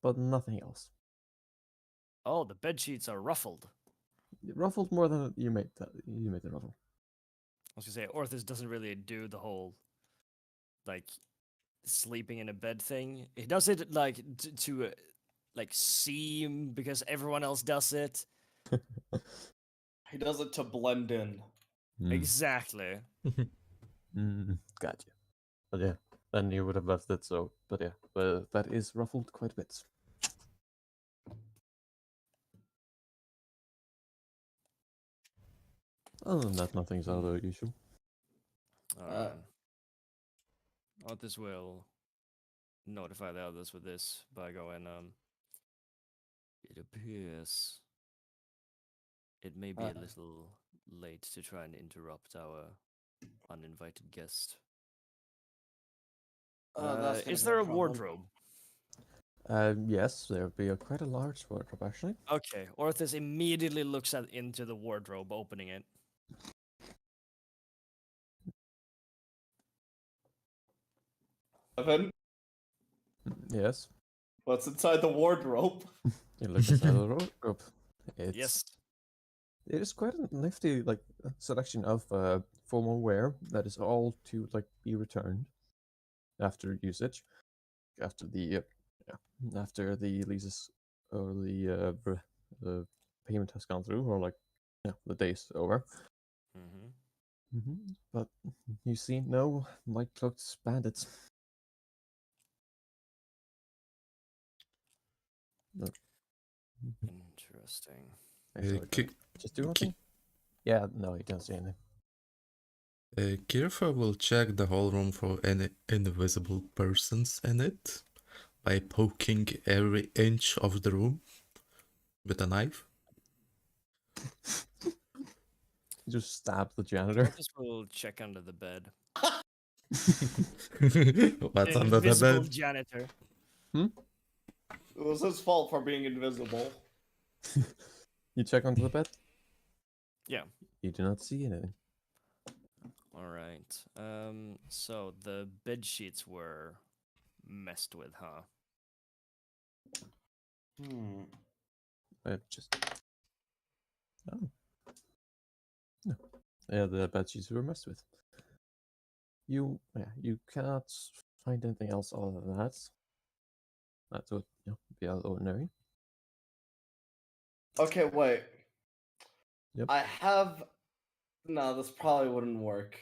but nothing else. Oh, the bed sheets are ruffled. It ruffled more than you made the ruffle. I was gonna say, Orthus doesn't really do the whole, like, sleeping in a bed thing. He does it, like, to like, seem because everyone else does it. He does it to blend in. Exactly. Gotcha. But yeah, then you would have left it so. But yeah, but that is ruffled quite a bit. Other than that, nothing's out of the usual. Alright. Orthus will notify the others with this by going, it appears it may be a little late to try and interrupt our uninvited guest. That's gonna Is be there a problem. wardrobe? Yes, there would be quite a large wardrobe actually. Okay, Orthus immediately looks into the wardrobe, opening it. Evan, Yes, what's inside the wardrobe? you look inside the wardrobe. Yes. It is quite a nifty like selection of formal wear that is all to like be returned after usage, after the after the leases or the payment has gone through, or like the day's over. But you see no white cloaked bandits. No. Interesting. Actually, just do one thing. Yeah, no, he doesn't see anything. Kirfa will check the whole room for any invisible persons in it by poking every inch of the room with a knife. He just stabs the janitor. Orthus will check under the bed. What's under the Invisible bed? janitor. It was his fault for being invisible. You check under the bed. Yeah. You do not see anything. All right. So the bed sheets were messed with, huh? Just oh no, yeah, the bed sheets were messed with. You cannot find anything else other than that. That would be out of the ordinary. Okay, wait. Yep. I have. No, this probably wouldn't work.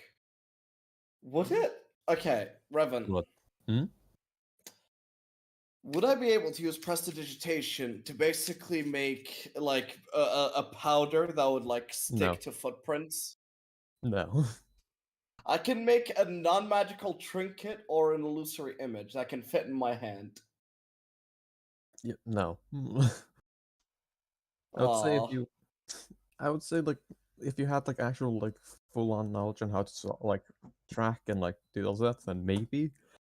Would it? Okay, Revan. What? Hmm? Would I be able to use prestidigitation to basically make like a powder that would like stick No. to footprints? No. I can make a non-magical trinket or an illusory image that can fit in my hand. No. I would say Aw. I would say like if you had like actual like full on knowledge on how to like track and like do all that, then maybe.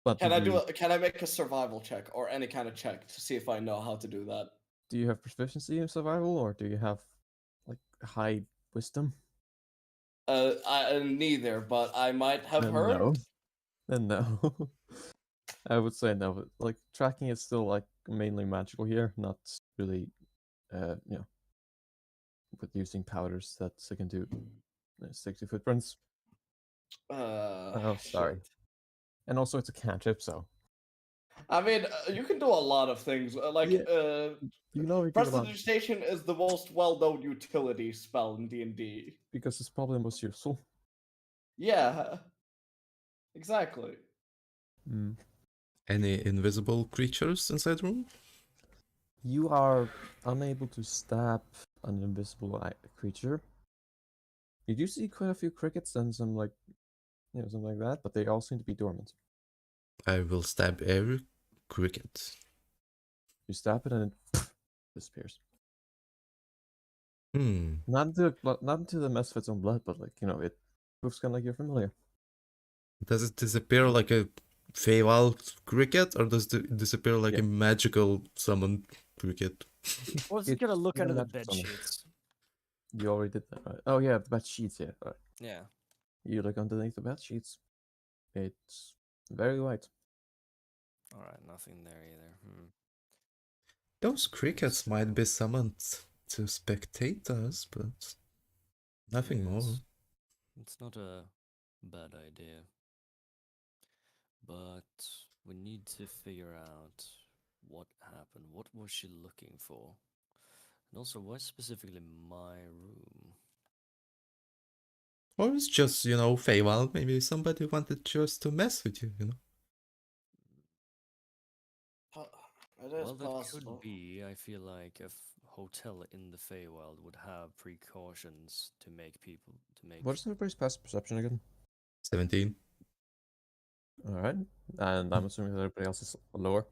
But Can I do a, can I make a survival check or any kind of check to see if I know how to do that? Do you have proficiency in survival, or do you have like high wisdom? Neither, but I might have Then heard. no. Then no. I would say no. But, like tracking is still like mainly magical here, not really, with using powders that can do stick to footprints. Oh, sorry. Shit. And also, it's a cantrip, so I mean, you can do a lot of things. Yeah. you know we can do a lot Prestidigitation is the most well-known utility spell in D&D. because it's probably the most useful. Yeah, exactly. Mm. Any invisible creatures inside the room? You are unable to stab an invisible creature. You do see quite a few crickets and some like, something like that, but they all seem to be dormant. I will stab every cricket. You stab it and it disappears. Hmm. Not into the mess of its own blood, but like it moves kind of like you're familiar. Does it disappear like a Feywild cricket, or does it disappear like Yeah. a magical summoned cricket? Well, It's gonna look not under the magic bed summon. sheets. You already did that, right? Oh yeah, the bed sheets. Yeah, right. Yeah. You look underneath the bed sheets. It's very white. All right, nothing there either. Those crickets might be summoned to spectate us, but nothing more. It's not a bad idea. But we need to figure out what happened. What was she looking for? And also, why specifically my room? Or it's just, Feywild. Maybe somebody wanted just to mess with you, It is Well, that possible. could be. I feel like a hotel in the Feywild would have precautions to make people What's everybody's passive perception again? 17. All right, and I'm assuming that everybody else is lower.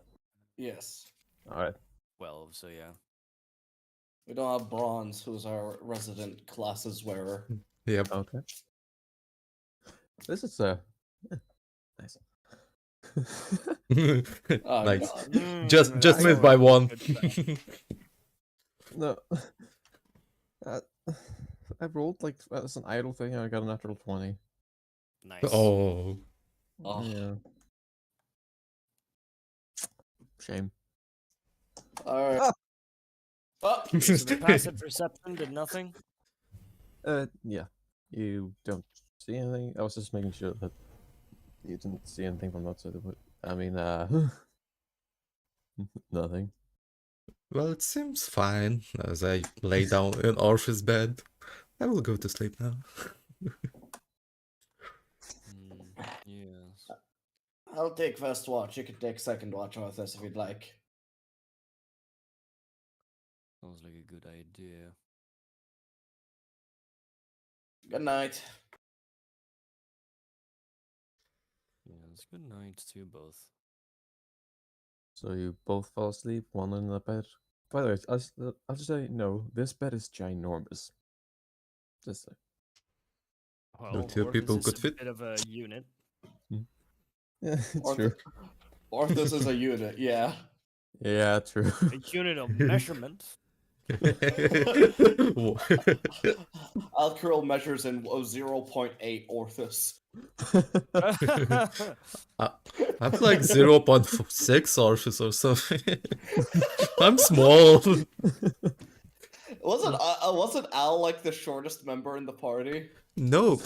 Yes. All right. 12. So yeah. We don't have Bronze, who's our resident classes wearer. Yep. Okay. This is nice. Oh, Nice. God. Just that's missed by always one. good stuff. No. I rolled like as an idle thing, and I got a natural 20. Nice. Oh. Oh. Yeah. Shame. All right. Ah! Oh. So the passive perception did nothing. Yeah. You don't see anything. I was just making sure that you didn't see anything from outside the wood. I mean, nothing. Well, it seems fine as I lay down in Orpheus' bed. I will go to sleep now. Yes. I'll take first watch. You can take second watch with us if you'd like. Sounds like a good idea. Good night. Yes, good night to you both. So you both fall asleep, one in the bed. By the way, I'll just say no. This bed is ginormous. Just say. Well, two Orpheus people is could a fit. bit of a unit. Yeah, it's Or true. Or this is a unit, yeah. Yeah, true. A unit of measurement. Alcuril measures in 0.8 Orthus. I'm like 0.6 Orpheus or something. I'm small. Wasn't Al like the shortest member in the party? No,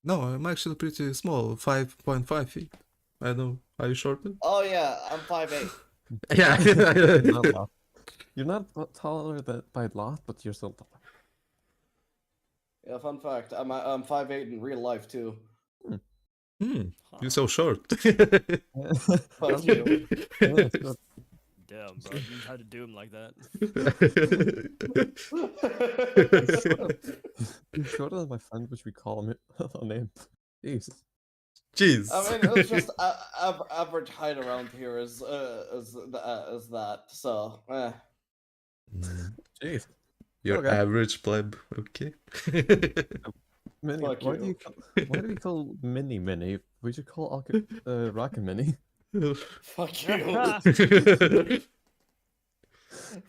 no, I'm actually pretty small, 5.5 feet. I know. Are you shorter? Oh yeah, I'm 5'8". Yeah. Not a lot. You're not taller by a lot, but you're still taller. Yeah, fun fact. I'm 5'8" in real life too. Hmm. Huh. You're so short. Fuck you. Yeah, that's good. Damn, bro, I didn't have to do him like that. You're shorter than my friend, which we call him on him. Jeez. Jeez. I mean, it's just average height around here is that. So, Mm, Jeez. Your Okay. average pleb. Okay. Mini. Fuck Why do you. why do we call Mini Mini? We should call Rocket Mini. Fuck you.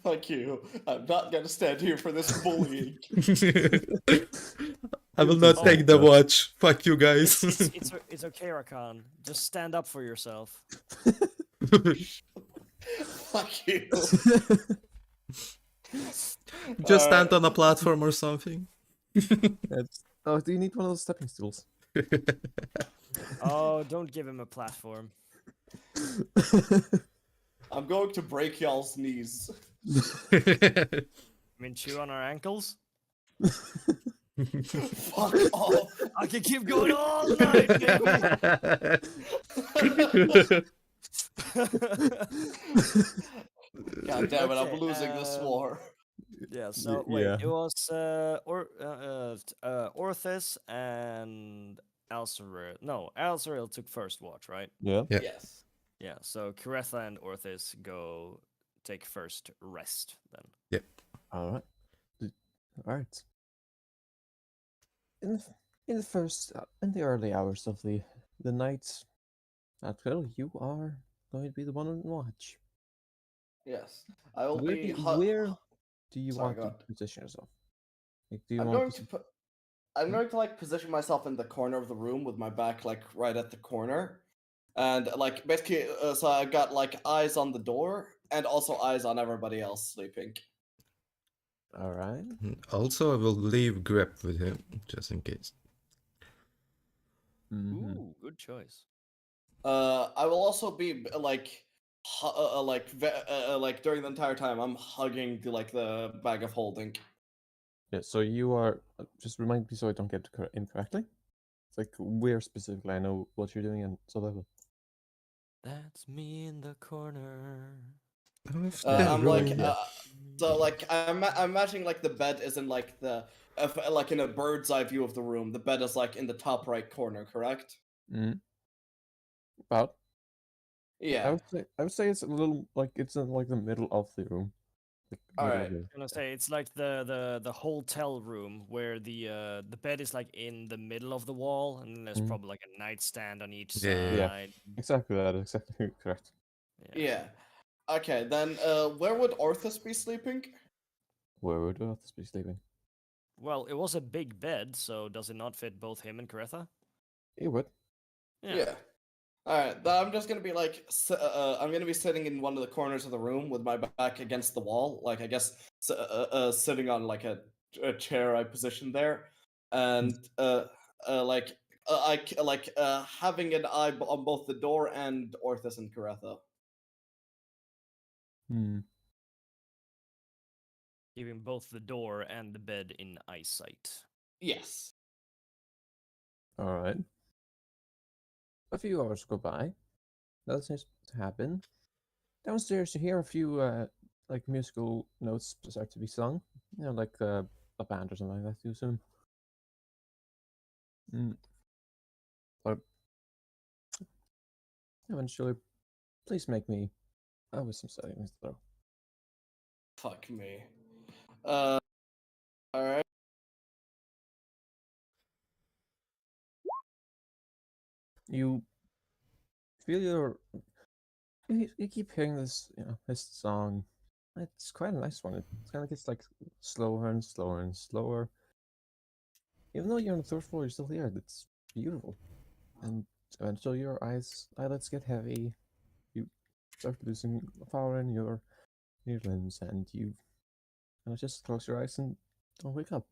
Fuck you. I'm not gonna stand here for this bullying. I will not take the Oh, watch. Fuck you guys. It's okay, Rakan. Just stand up for yourself. Fuck you. Just stand on a platform or something. Oh, do you need one of those stepping stools? Oh, don't give him a platform. I'm going to break y'all's knees. I mean, chew on our ankles. Fuck off. I can keep going all night, baby. God damn it, I'm Okay, losing this war. Yeah. So wait, yeah. it was Orthis and Alceril. No, Alceril took first watch, right? Yeah. Yeah. Yes. Yeah. So Caretha and Orthis go take first rest then. All right. All right. In the first in the early hours of the night, Atwell, you are going to be the one on watch. Yes. I will Where be. where do you Sorry, want go to on. position yourself? Like, do you I'm want going to put. I'm going to like position myself in the corner of the room with my back like right at the corner, and like basically, so I got like eyes on the door and also eyes on everybody else sleeping. All right. Also, I will leave Grep with him, just in case. Mhm. Ooh, good choice. I will also be like, like during the entire time I'm hugging the bag of holding. Yeah. So you are. Just remind me so I don't get it incorrectly. It's like where specifically I know what you're doing and so that. That's me in the corner. Of Yeah, the I'm really, like, yeah. so like I'm imagining like the bed is in like like in a bird's eye view of the room. The bed is like in the top right corner, correct? Mm. About. Yeah. I would say it's a little like it's in like the middle of the room. Like, All middle right. of the- I'm gonna say it's like the hotel room where the bed is like in the middle of the wall, and then there's Mhm. probably like a nightstand on each Yeah, yeah, side. yeah. Exactly that. Exactly correct. Yeah. Okay, then where would Orthus be sleeping? Where would Othis be sleeping? Well, it was a big bed, so does it not fit both him and Caretha? He would. Yeah. All right. Then I'm just gonna be like, I'm gonna be sitting in one of the corners of the room with my back against the wall, like I guess sitting on like a chair I positioned there, and like having an eye on both the door and Orthus and Caretha. Hmm. Keeping both the door and the bed in eyesight. Yes. All right. A few hours go by. That seems to happen. Downstairs, you hear a few like musical notes start to be sung. You know, like a band or something like that. You assume. Mm. But eventually, please make me. With some settings though. Fuck me. All right. You feel you keep hearing this, you know, this song. It's quite a nice one. It kind of gets like slower and slower and slower. Even though you're on the third floor, you still hear it. It's beautiful. And eventually your eyelids get heavy. You start losing power in your limbs, and you kind of just close your eyes and don't wake up.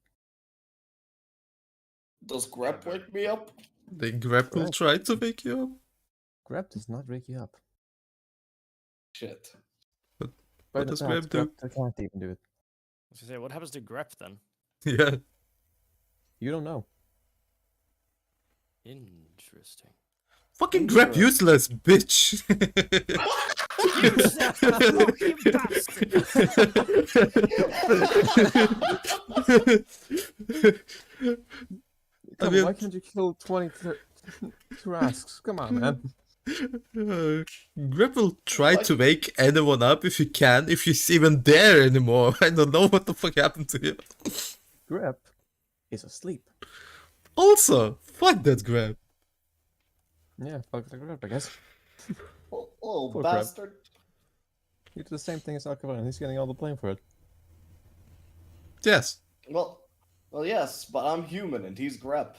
Does Grep wake me up? The Grep will Right. try to wake you up. Grab does not wake you up. Shit. What does Grab do? Grab can't even do it. I was gonna say, what happens to Grep then? Yeah. You don't know. Interesting. Fucking Grab useless, bitch. You fucking bastard! Come on, why can't you kill 20 Turasks? Come on, man. Grip will try to wake anyone up if he can, if he's even there anymore. I don't know what the fuck happened to him. Grip is asleep. Also, fuck that Grab. Yeah, fuck the Grip, I guess. Oh, Poor bastard. You do the same thing as Alcavan, and he's getting all the blame for it. Yes. Well, yes, but I'm human and he's Grep.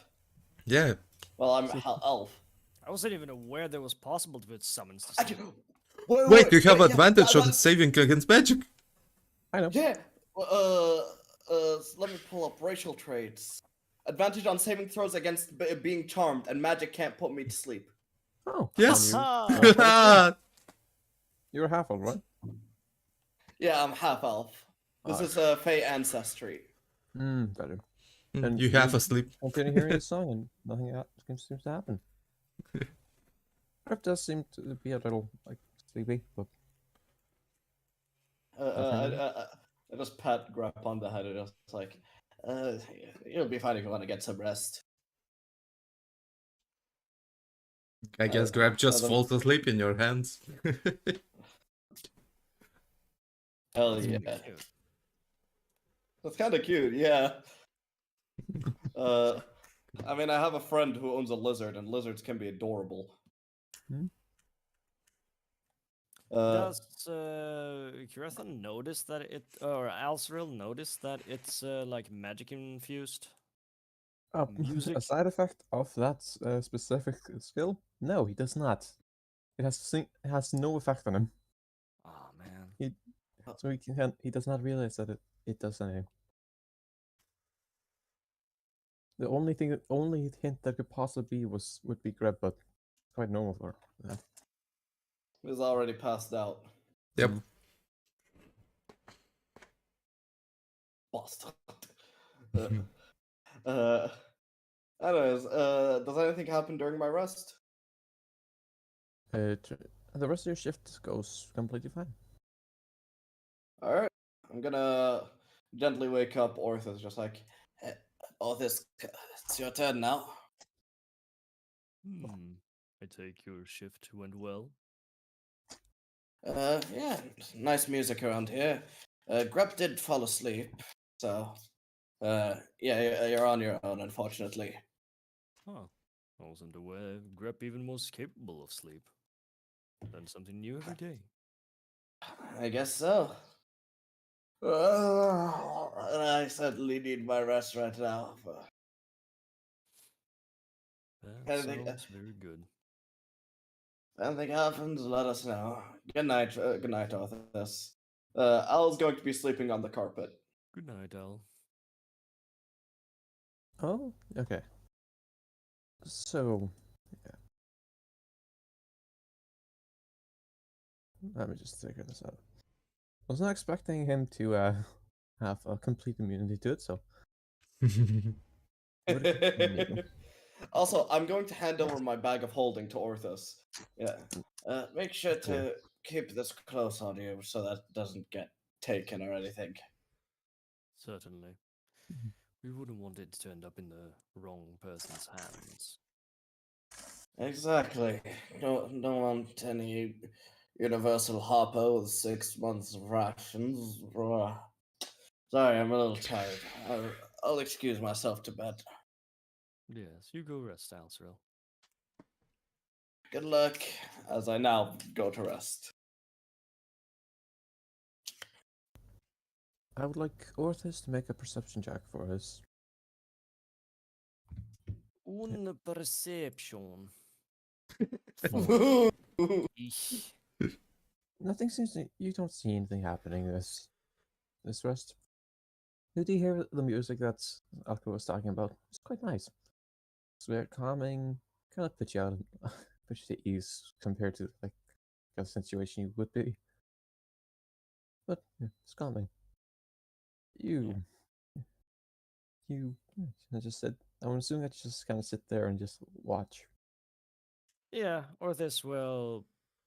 Yeah. Well, I'm elf. I wasn't even aware that it was possible to put summons to I sleep. can... Wait, you have yeah, advantage on saving against magic. I know. Yeah. Let me pull up racial traits. Advantage on saving throws against being charmed, and magic can't put me to sleep. Oh. Yes. Ah, You're half elf, right? Yeah, I'm half elf. This is Fey ancestry. Better. And You half asleep. Continue hearing the song, and nothing seems to happen. Grip does seem to be a little like sleepy, but I just pat Grep on the head and just like, you'll be fine if you want to get some rest. I guess Grab just falls asleep in your hands. Hell yeah. cute. That's kind of cute, yeah. I mean, I have a friend who owns a lizard, and lizards can be adorable. Does Kirethan notice that it, or Alsril notice that it's like magic infused? Music? a side effect of that specific skill? No, he does not. It has no effect on him. Oh man. So he does not realize that it does anything. The only hint that could possibly be would be Greb, but quite normal for that. He's already passed out. Yep. Bastard. Anyways, does anything happen during my rest? The rest of your shift goes completely fine. Alright. I'm gonna gently wake up Orthus, just like, Orthus, it's your turn now. I take your shift went well. Yeah, nice music around here. Grep did fall asleep, so, yeah, you're on your own, unfortunately. Huh. I wasn't aware Grep even was capable of sleep. Learn something new every day. I guess so. And I certainly need my rest right now. That Anything- sounds very good. If anything happens, let us know. Good night, Arthas. Al's going to be sleeping on the carpet. Good night, Al. Oh, okay. So, yeah. Let me just figure this out. I was not expecting him to have a complete immunity to it, so. Also, I'm going to hand over my bag of holding to Orthus. Yeah. Make sure to keep this close on you so that it doesn't get taken or anything. Certainly. We wouldn't want it to end up in the wrong person's hands. Exactly. Don't want any universal hopper with 6 months of rations. Sorry, I'm a little tired. I'll excuse myself to bed. Yes, you go rest, Alsril. Good luck, as I now go to rest. I would like Orthus to make a perception check for us. Un perception. Eesh. Nothing seems to. You don't see anything happening this rest. Did you hear the music that Alka was talking about? It's quite nice. It's very calming. Kind of puts you out push to ease compared to like a situation you would be. But yeah, it's calming. You, I just said. I'm assuming that you just kind of sit there and just watch. Yeah, Orthis will,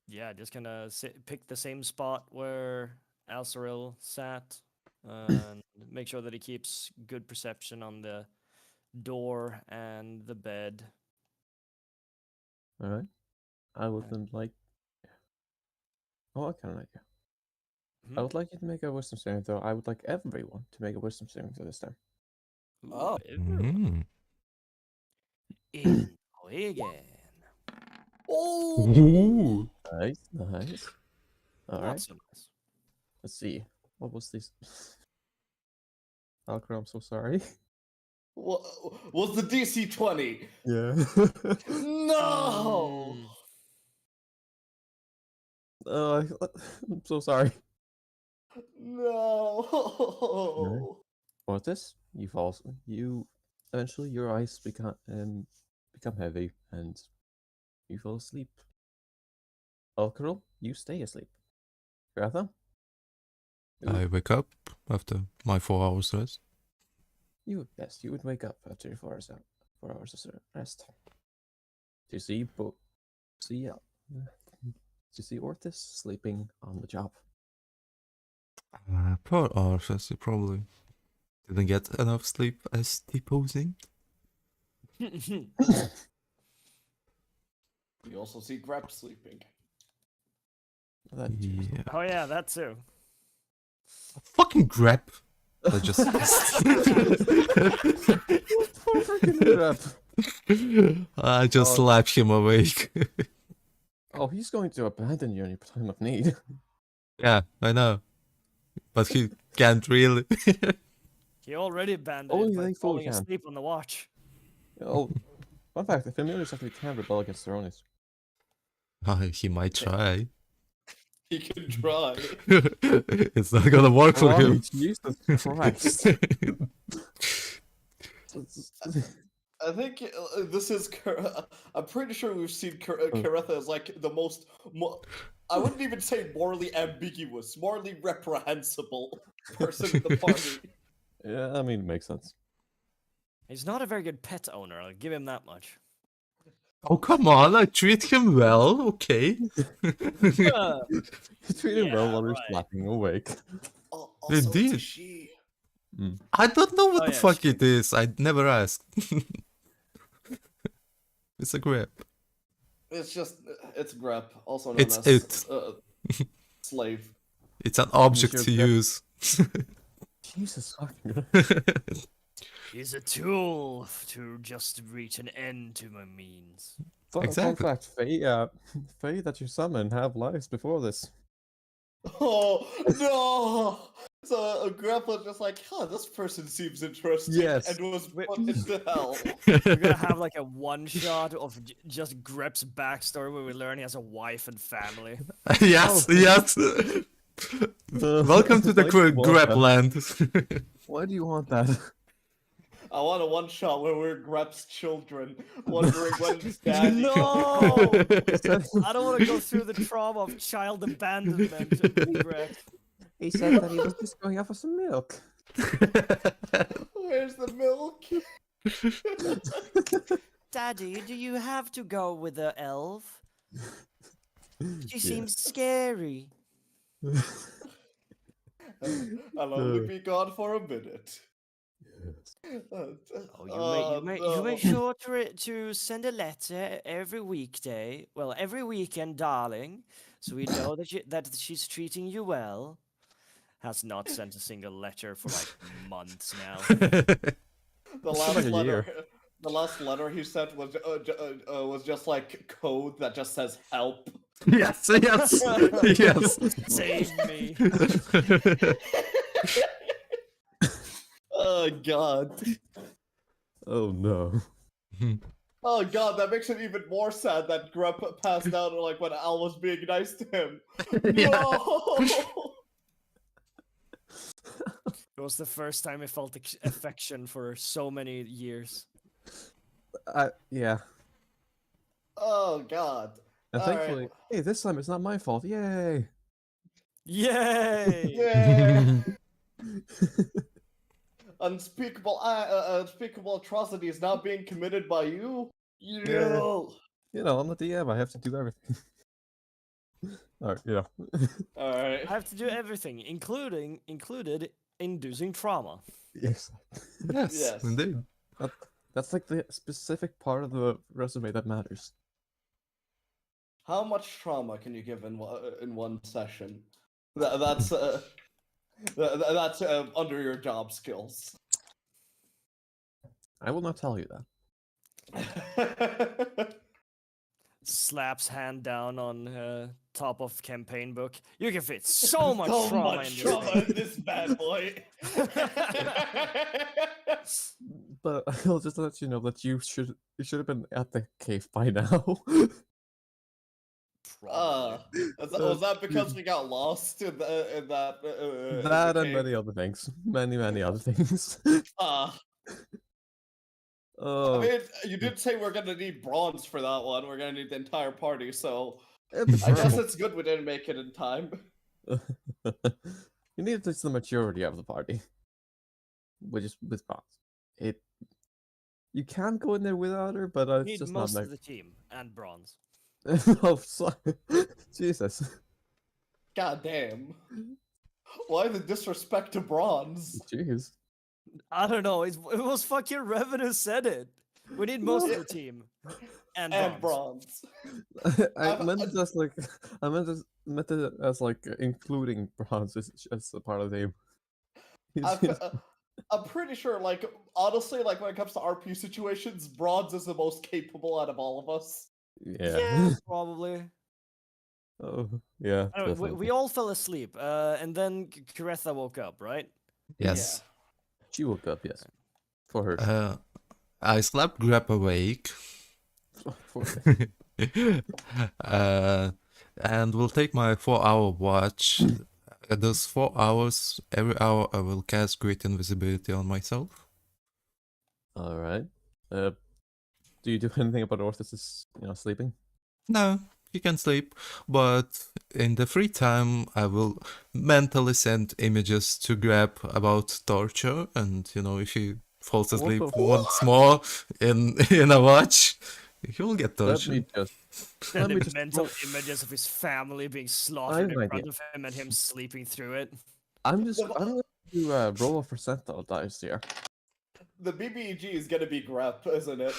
just kind of pick the same spot where Alceril sat, and make sure that he keeps good perception on the door and the bed. All right. I would then like. Oh, I kind of like you. I would like you to make a wisdom saving throw. I would like everyone to make a wisdom saving throw this time. Ooh, Oh. everyone. Mm. In again. Oh, Ooh. Nice, nice. All Not right. so nice. Let's see. What was this? Alcor, I'm so sorry. was the DC 20? Yeah. No. Mm. I'm so sorry. No. What this? You fall. You eventually your eyes become heavy and you fall asleep. Alcor, you stay asleep. Gratha? I wake up after my 4 hours rest. You would wake up after your 4 hours of rest. To see to see Orthis sleeping on the job. Poor Arthas, he probably didn't get enough sleep as deposing. You also see Grep sleeping. That Yeah. Oh yeah, that too. Fucking grab. I just. I just Oh. slapped him awake. Oh, he's going to abandon you in your time of need. Yeah, I know. But he can't really. He already abandoned Oh, it yeah, by he fully falling can. asleep on the watch. Oh, fun fact: the familiars actually can rebel against their owners. He might try. He can try. It's not gonna work for Right, him. Jesus Christ! I think this is. I'm pretty sure we've seen Karetha as like the most. I wouldn't even say morally ambiguous, morally reprehensible person in the party. Yeah, I mean, it makes sense. He's not a very good pet owner, I'll give him that much. Oh, come on, I treat him well, okay. You treat him well while you're right. slapping awake. Also, it's a Indeed. she. I don't know what Oh, the yeah, fuck she- it is. I never asked. It's a grip. It's just it's Grep, also known It's as slave. It's an object your to grip. use. Jesus fucking. He's a tool to just reach an end to my means. Fun Exactly. fact: Fae that you summon have lives before this. Oh no! So Grep was just like, huh, this person seems interesting, Yes. and was put into hell. We're gonna have like a one shot of just Grep's backstory where we learn he has a wife and family. Yes, Oh. yes. Welcome to the Why do you want grep that? land. Why do you want that? I want a one shot where we're Grep's children, wondering when his daddy. No! I don't want to go through the trauma of child abandonment and regret. He said that he was just going out for some milk. Where's the milk? Daddy, do you have to go with the elf? She Yeah. seems scary. I'll only be gone for a minute. Oh, you make sure to send a letter every weekday. Well, every weekend, darling, so we know that she's treating you well. Has not sent a single letter for like months now. The last like a letter. year. The last letter he sent was just like code that just says help. Yes, yes, yes. Save me. Oh god. Oh no. Oh god, that makes it even more sad that Grump passed out like when Al was being nice to him. Yeah. No. It was the first time I felt affection for so many years. Yeah. Oh God. And All right. thankfully, hey, this time it's not my fault. Yay! Yay! Yeah. Unspeakable atrocities now being committed by you. Yeah. You. You know, I'm the DM. I have to do everything. Alright, yeah. All right. I have to do everything, included inducing trauma. Yes. Yes, Yes. indeed. That's like the specific part of the resume that matters. How much trauma can you give in one session? That's that's under your job skills. I will not tell you that. Slaps hand down on top of campaign book. You can fit so much So trauma much in this trauma thing. in this bad boy. But I'll just let you know that you should have been at the cave by now. Probably. Was that because we got lost in that? In the That and cave? many other things. Many other things. I Oh, mean, you did say we're gonna need bronze for that one. We're gonna need the entire party, so I guess preferable. it's good we didn't make it in time. You need at least the maturity of the party, which is with bronze. You can go in there without her, but it's Need just most not of the team and bronze. Oh, sorry. Jesus. God damn. Why the disrespect to bronze? Jeez. I don't know. It was fucking Revenue said it. We need most of the team and bronze. And bronze. I meant it as like meant it as like including bronze as a part of the game. I'm pretty sure, like, honestly, like, when it comes to RP situations, bronze is the most capable out of all of us. Yeah. Probably. Oh, yeah. Anyway, Definitely. we all fell asleep, and then Karetha woke up, right? Yes. She woke up, yes. For her. I slept grab awake. For her. And will take my 4-hour watch. Those 4 hours, every hour I will cast Great Invisibility on myself. Alright. Do you do anything about Orthus's, sleeping? No, he can sleep, but in the free time I will mentally send images to grab about torture, and if he falls asleep What the once more in a watch, he will get Let tortured. me just. Send me him just mental roll- images of his family being I slaughtered have in an front idea. of him and him sleeping through it. I'm going to roll a percentile dice here. The BBEG is gonna be grep, isn't it?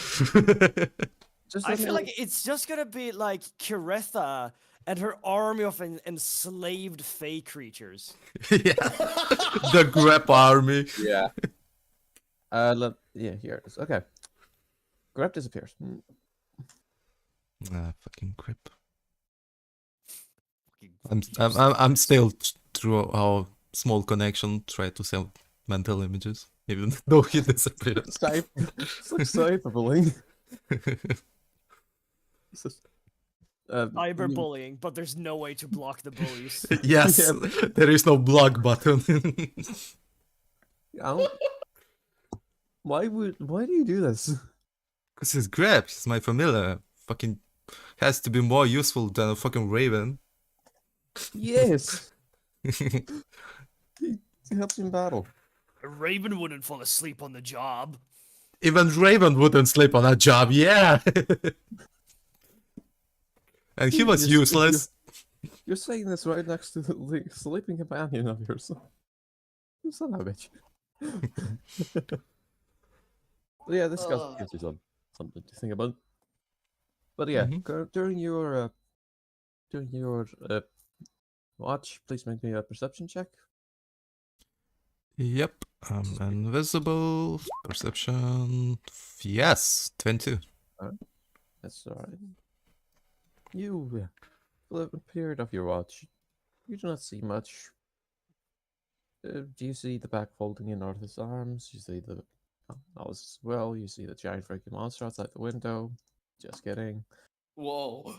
Just I let me feel roll- like it's just gonna be like Karetha and her army of enslaved fey creatures. Yeah, the grab army. Yeah. Here it is. Okay. Grep disappears. Fucking grip. Fucking I'm still through our small connection try to send mental images, even though he disappeared. It's like cyberbullying. It's just, cyberbullying, but there's no way to block the bullies. Yes, Yeah. there is no block button. Why do you do this? Because he's grab, he's my familiar. Fucking has to be more useful than a fucking raven. Yes. He helps in battle. A raven wouldn't fall asleep on the job. Even raven wouldn't sleep on a job, yeah. And he was useless. You're saying this right next to the sleeping companion of yours. You son of a bitch. But yeah, this gives you something to think about. But yeah, during your watch, please make me a perception check. Yep, I'm invisible. Perception. Yes, 22. That's alright. You, for the period of your watch, you do not see much. Do you see the back folding in Arthur's arms? You see the nose as well. You see the giant freaking monster outside the window. Just kidding. Whoa.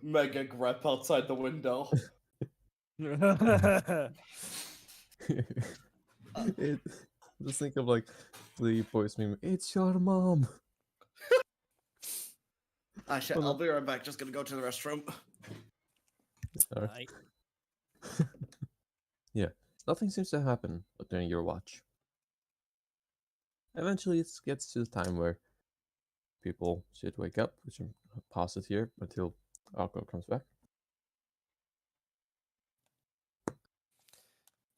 Mega grep outside the window. Just think of like the voice meme. It's your mom. Shit, Oh, no. I'll be right back. Just gonna go to the restroom. Alright. I, Yeah, nothing seems to happen during your watch. Eventually, it gets to the time where people should wake up, which I'm pause it here until Alco comes back.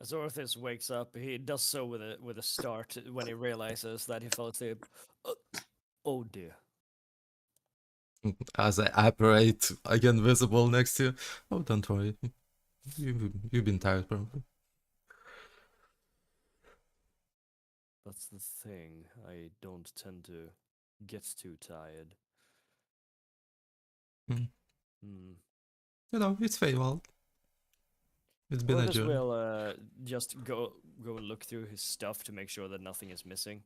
as Orthus wakes up, he does so with a start when he realizes that he fell asleep. Oh dear. As I apparate again visible next to you. Oh, don't worry. You've been tired probably. That's the thing. I don't tend to get too tired. Hmm. Hmm. You know, it's Feywild. It's been a Orthus journey. will just go and look through his stuff to make sure that nothing is missing.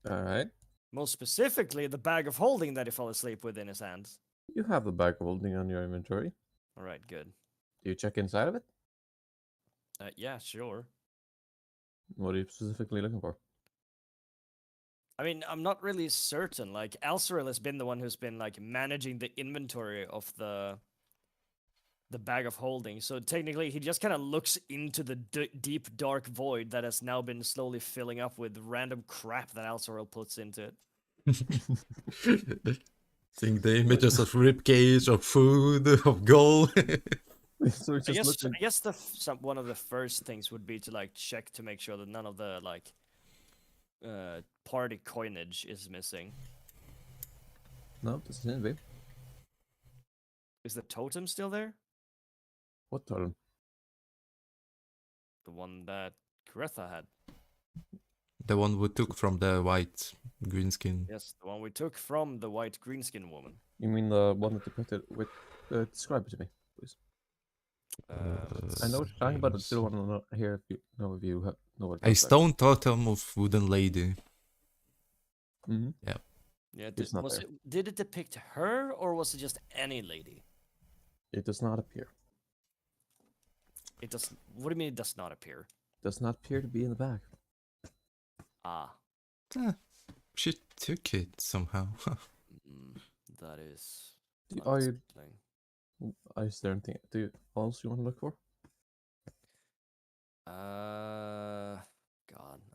Alright. Most specifically, the bag of holding that he fell asleep with in his hands. You have the bag of holding on your inventory. All right, good. Do you check inside of it? Yeah, sure. What are you specifically looking for? I mean, I'm not really certain. Like, Alceril has been the one who's been like managing the inventory of the bag of holding. So technically, he just kind of looks into the deep, dark void that has now been slowly filling up with random crap that Alceril puts into it. Seeing the images of ribcage, of food, of gold. So it's just looking. I guess one of the first things would be to like check to make sure that none of the like party coinage is missing. No, this isn't it. Is the totem still there? What totem? The one that Karetha had. The one we took from the white greenskin. Yes, the one we took from the white greenskin woman. You mean the one that depicted with? Describe it to me, please. I know what you're talking about. I still want to know, hear if you know know what. A stone totem of wooden lady. Mm-hmm. Yeah, It's not there. did it depict her or was it just any lady? It does not appear. It does. What do you mean it does not appear? Does not appear to be in the bag. Ah, She took it somehow. that is. Are you? unsettling. Is there anything else you want to look for? God.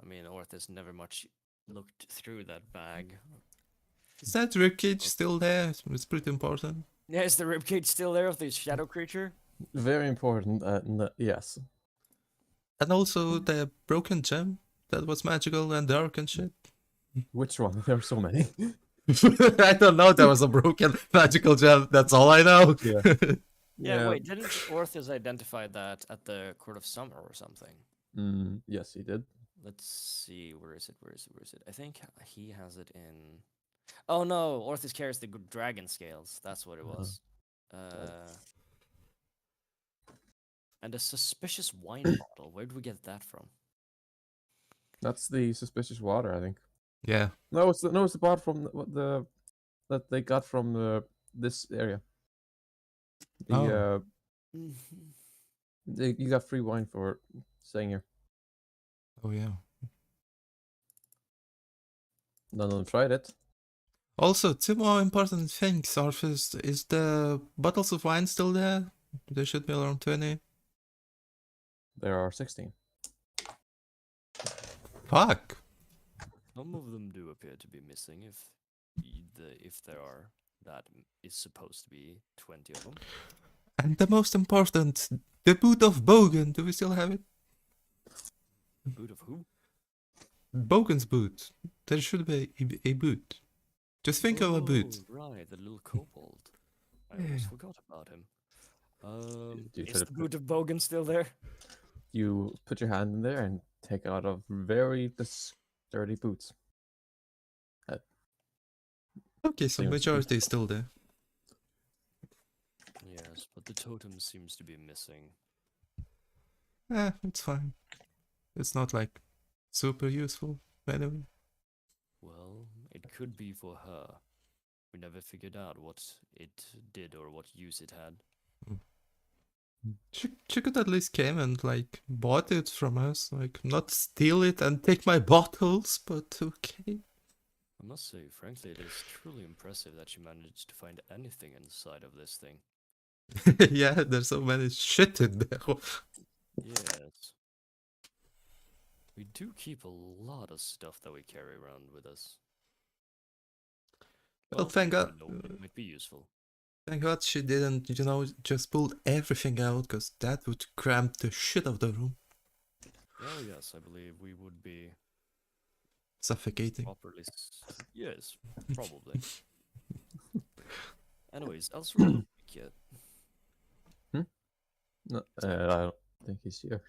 I mean, Orthus never much looked through that bag. Is that ribcage still there? It's pretty important. Yeah, is the ribcage still there of the shadow creature? Very important. Yes. And also the broken gem that was magical and dark and shit. Which one? There are so many. I don't know. There was a broken magical gem. That's all I know. Yeah. Yeah, wait, didn't Orthus identify that at the Court of Summer or something? Yes, he did. Let's see, where is it? I think he has it in... Oh no, Orthus carries the dragon scales. That's what it was. And a suspicious wine bottle. Where did we get that from? That's the suspicious water, I think. Yeah. No, it's the bottle from the that they got from this area. You got free wine for staying here. Oh yeah. None of them tried it. Also, two more important things, Orpheus. Is the bottles of wine still there? There should be around 20. There are 16. Fuck. Some of them do appear to be missing if there are. That is supposed to be 20 of them. And the most important, the boot of Bogan. Do we still have it? The boot of who? Bogan's boot. There should be a boot. Just think of a boot. Right, the little kobold. I almost forgot about him. You Is should the have boot of Bogan still there? You put your hand in there and take out a very sturdy boots. Okay, so Seems to be- majority is still there. Yes, but the totem seems to be missing. It's fine. It's not like super useful anyway. Well, it could be for her. We never figured out what it did or what use it had. She could at least came and like bought it from us, like not steal it and take my bottles, but okay. I must say, frankly, it is truly impressive that you managed to find anything inside of this thing. Yeah, there's so many shit in there. Yes. We do keep a lot of stuff that we carry around with us. Well, thank never God. know, it might be useful. Thank God she didn't, just pull everything out, because that would cramp the shit of the room. Oh yes, I believe we would be Suffocating. properly. Yes, probably. Anyways, elsewhere in the week yet. No, So- I don't think he's here.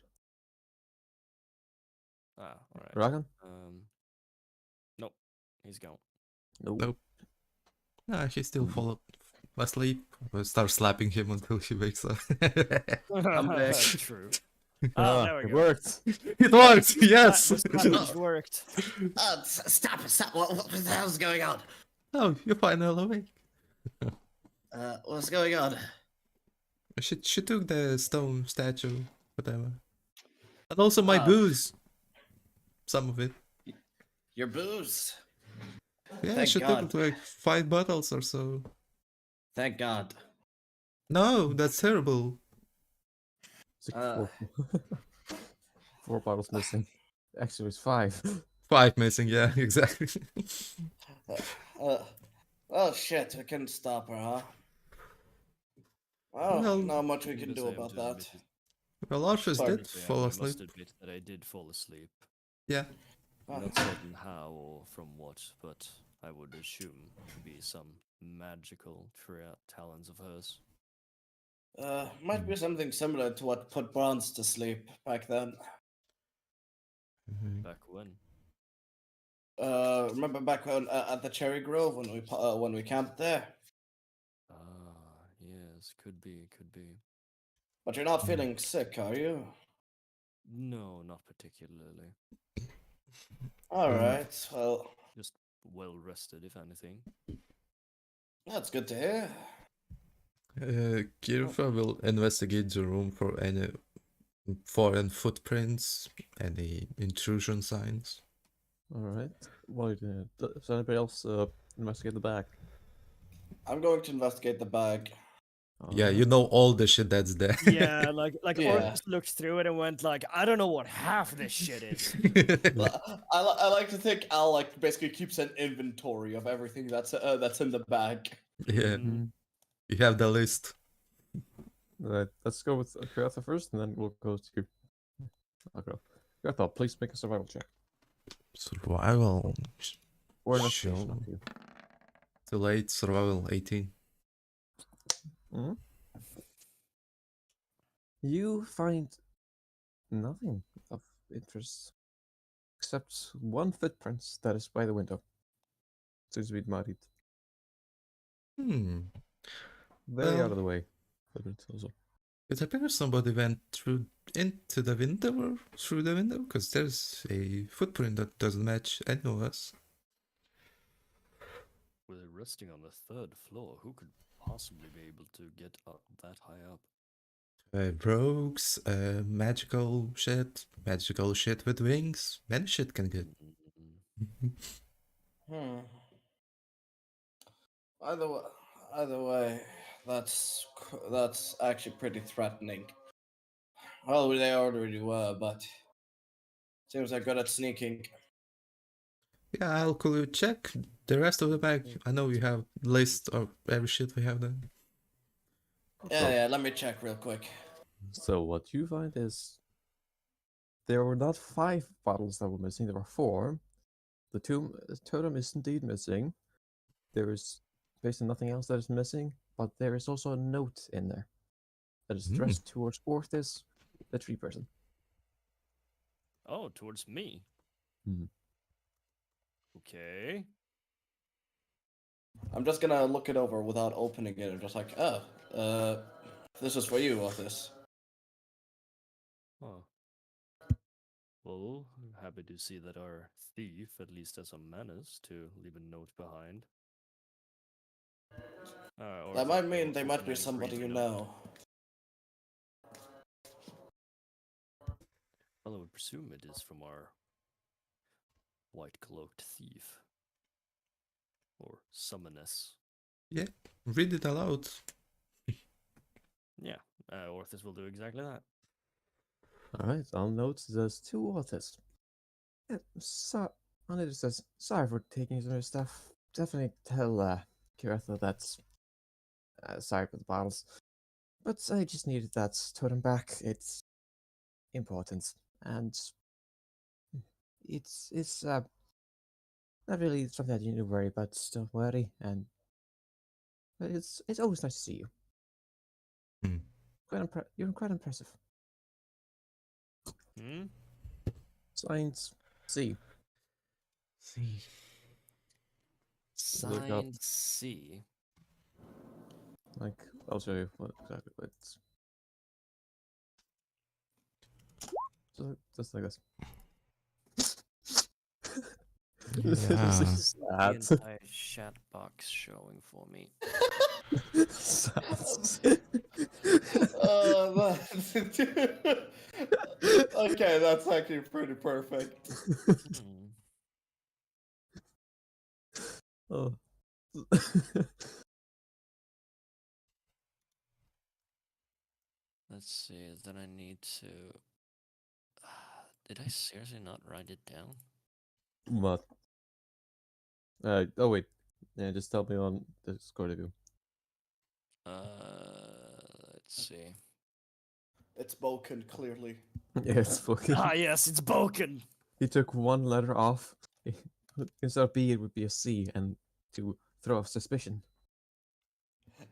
Ah, alright. Dragon? Nope, he's gone. Nope. Nope. Nah, he still fall asleep. We'll start slapping him until he wakes up. I'm back. True. Ah, there we it go. worked. It worked! Yes! The strategy worked. Stop! What the hell's going on? Oh, you're finally awake. What's going on? She took the stone statue, whatever. And also my Oh. booze. Some of it. Your booze. Yeah, Thank she God. took like 5 bottles or so. Thank God. No, that's terrible. It's like Uh. 4 bottles missing. Actually, it's 5. 5 missing, yeah, exactly. Oh shit! I couldn't stop her, huh? Well, Well, not much we can Yes, do I am about to that. admit it. Well, Arthurs Sorry. did So, yeah, fall I asleep. must admit that I did fall asleep. Yeah. I'm not certain how or from what, but I would assume to be some magical talents of hers. Might be something similar to what put Bronze to sleep back then. Mhm. Back when? Remember back when at the Cherry Grove when we camped there? Ah, yes, could be, could be. But you're not feeling sick, are you? No, not particularly. All right. Well, Just well rested, if anything. that's good to hear. Kirva will investigate the room for any foreign footprints, any intrusion signs. Alright. Well, does anybody else investigate the bag? I'm going to investigate the bag. Yeah, Alright. you know all the shit that's there. Yeah, like Yeah. Orcus looked through it and went like, I don't know what half this shit is. I like to think Al like basically keeps an inventory of everything that's in the bag. Yeah, Mhm. you have the list. Alright, let's go with Greta first, and then we'll go to Agro. Greta, please make a survival check. Survival. Or investigation, Sure. up to you. Too late, survival 18. Mhm. You find nothing of interest except one footprint that is by the window. Seems to be muddied. Hmm. Very out of Well- the way. Footprint also. It appears somebody went into the window or through the window, because there's a footprint that doesn't match any of us. With it resting on the third floor, who could possibly be able to get up that high up? Rogues, magical shit with wings. Many shit can get. Mm, Either way, that's actually pretty threatening. Well, they already were, but seems they're good at sneaking. Yeah, I'll call you check the rest of the bag. I know you have list of every shit we have there. Yeah, let me check real quick. So what you find is there were not 5 bottles that were missing, there were 4. The totem is indeed missing. There is basically nothing else that is missing, but there is also a note in there that is addressed towards Orthis, the tree person. Oh, towards me. Mhm. Okay. I'm just gonna look it over without opening it. I'm just like, this is for you, Otis. Oh. Well, I'm happy to see that our thief at least has some manners to leave a note behind. Or That is might it mean the they might be open-ended somebody you green know. note? Well, I would presume it is from our white-cloaked thief. or summoness. Yeah, read it aloud. Yeah, Orthus will do exactly that. Alright, I'll note there's two authors. Yeah, so, on it says, sorry for taking your stuff. Definitely tell Kiretha that's sorry for the bottles. But I just needed that totem back. It's important. And it's not really something that you need to worry about. Don't worry. And but it's always nice to see you. Hmm. You're quite impressive. Hmm? Signed C. See. Look up. Signed C. Like I'll show you what exactly it's. So just like this. This Yeah. is The sad. entire chat box showing for me. Sad. Okay, that's actually pretty perfect. Hmm. Oh. Let's see. Then I need to. Did I seriously not write it down? What? Oh wait. Yeah, just tell me on the Discord if you. Let's see. It's Boken, clearly. Yeah, it's fucking. Ah, yes, it's Boken. He took one letter off. Instead of B, it would be a C, and to throw off suspicion.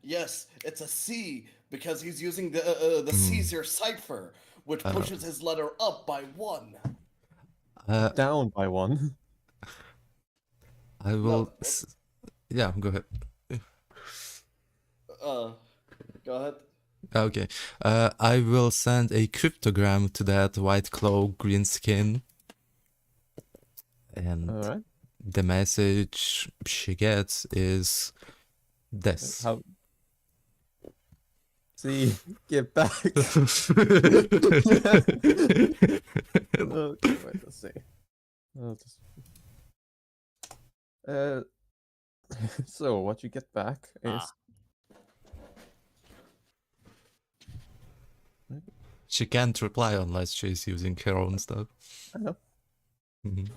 Yes, it's a C because he's using the Hmm. Caesar cipher, which Oh. pushes his letter up by one. Down by one. I will. No. Yeah, go ahead. Go ahead. Okay. I will send a cryptogram to that white cloak, green skin. And Alright. the message she gets is this. How? See, get back. Okay, wait, let's see. I'll just... so what you get back is She can't reply unless she's using her own stuff. I know. Mhm.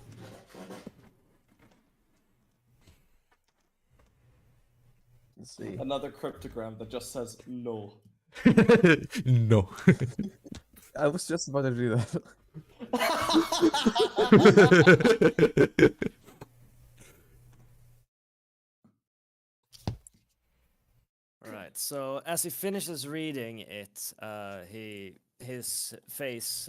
Let's see. Another cryptogram that just says no. No. I was just about to do that. Right. So as he finishes reading it, his face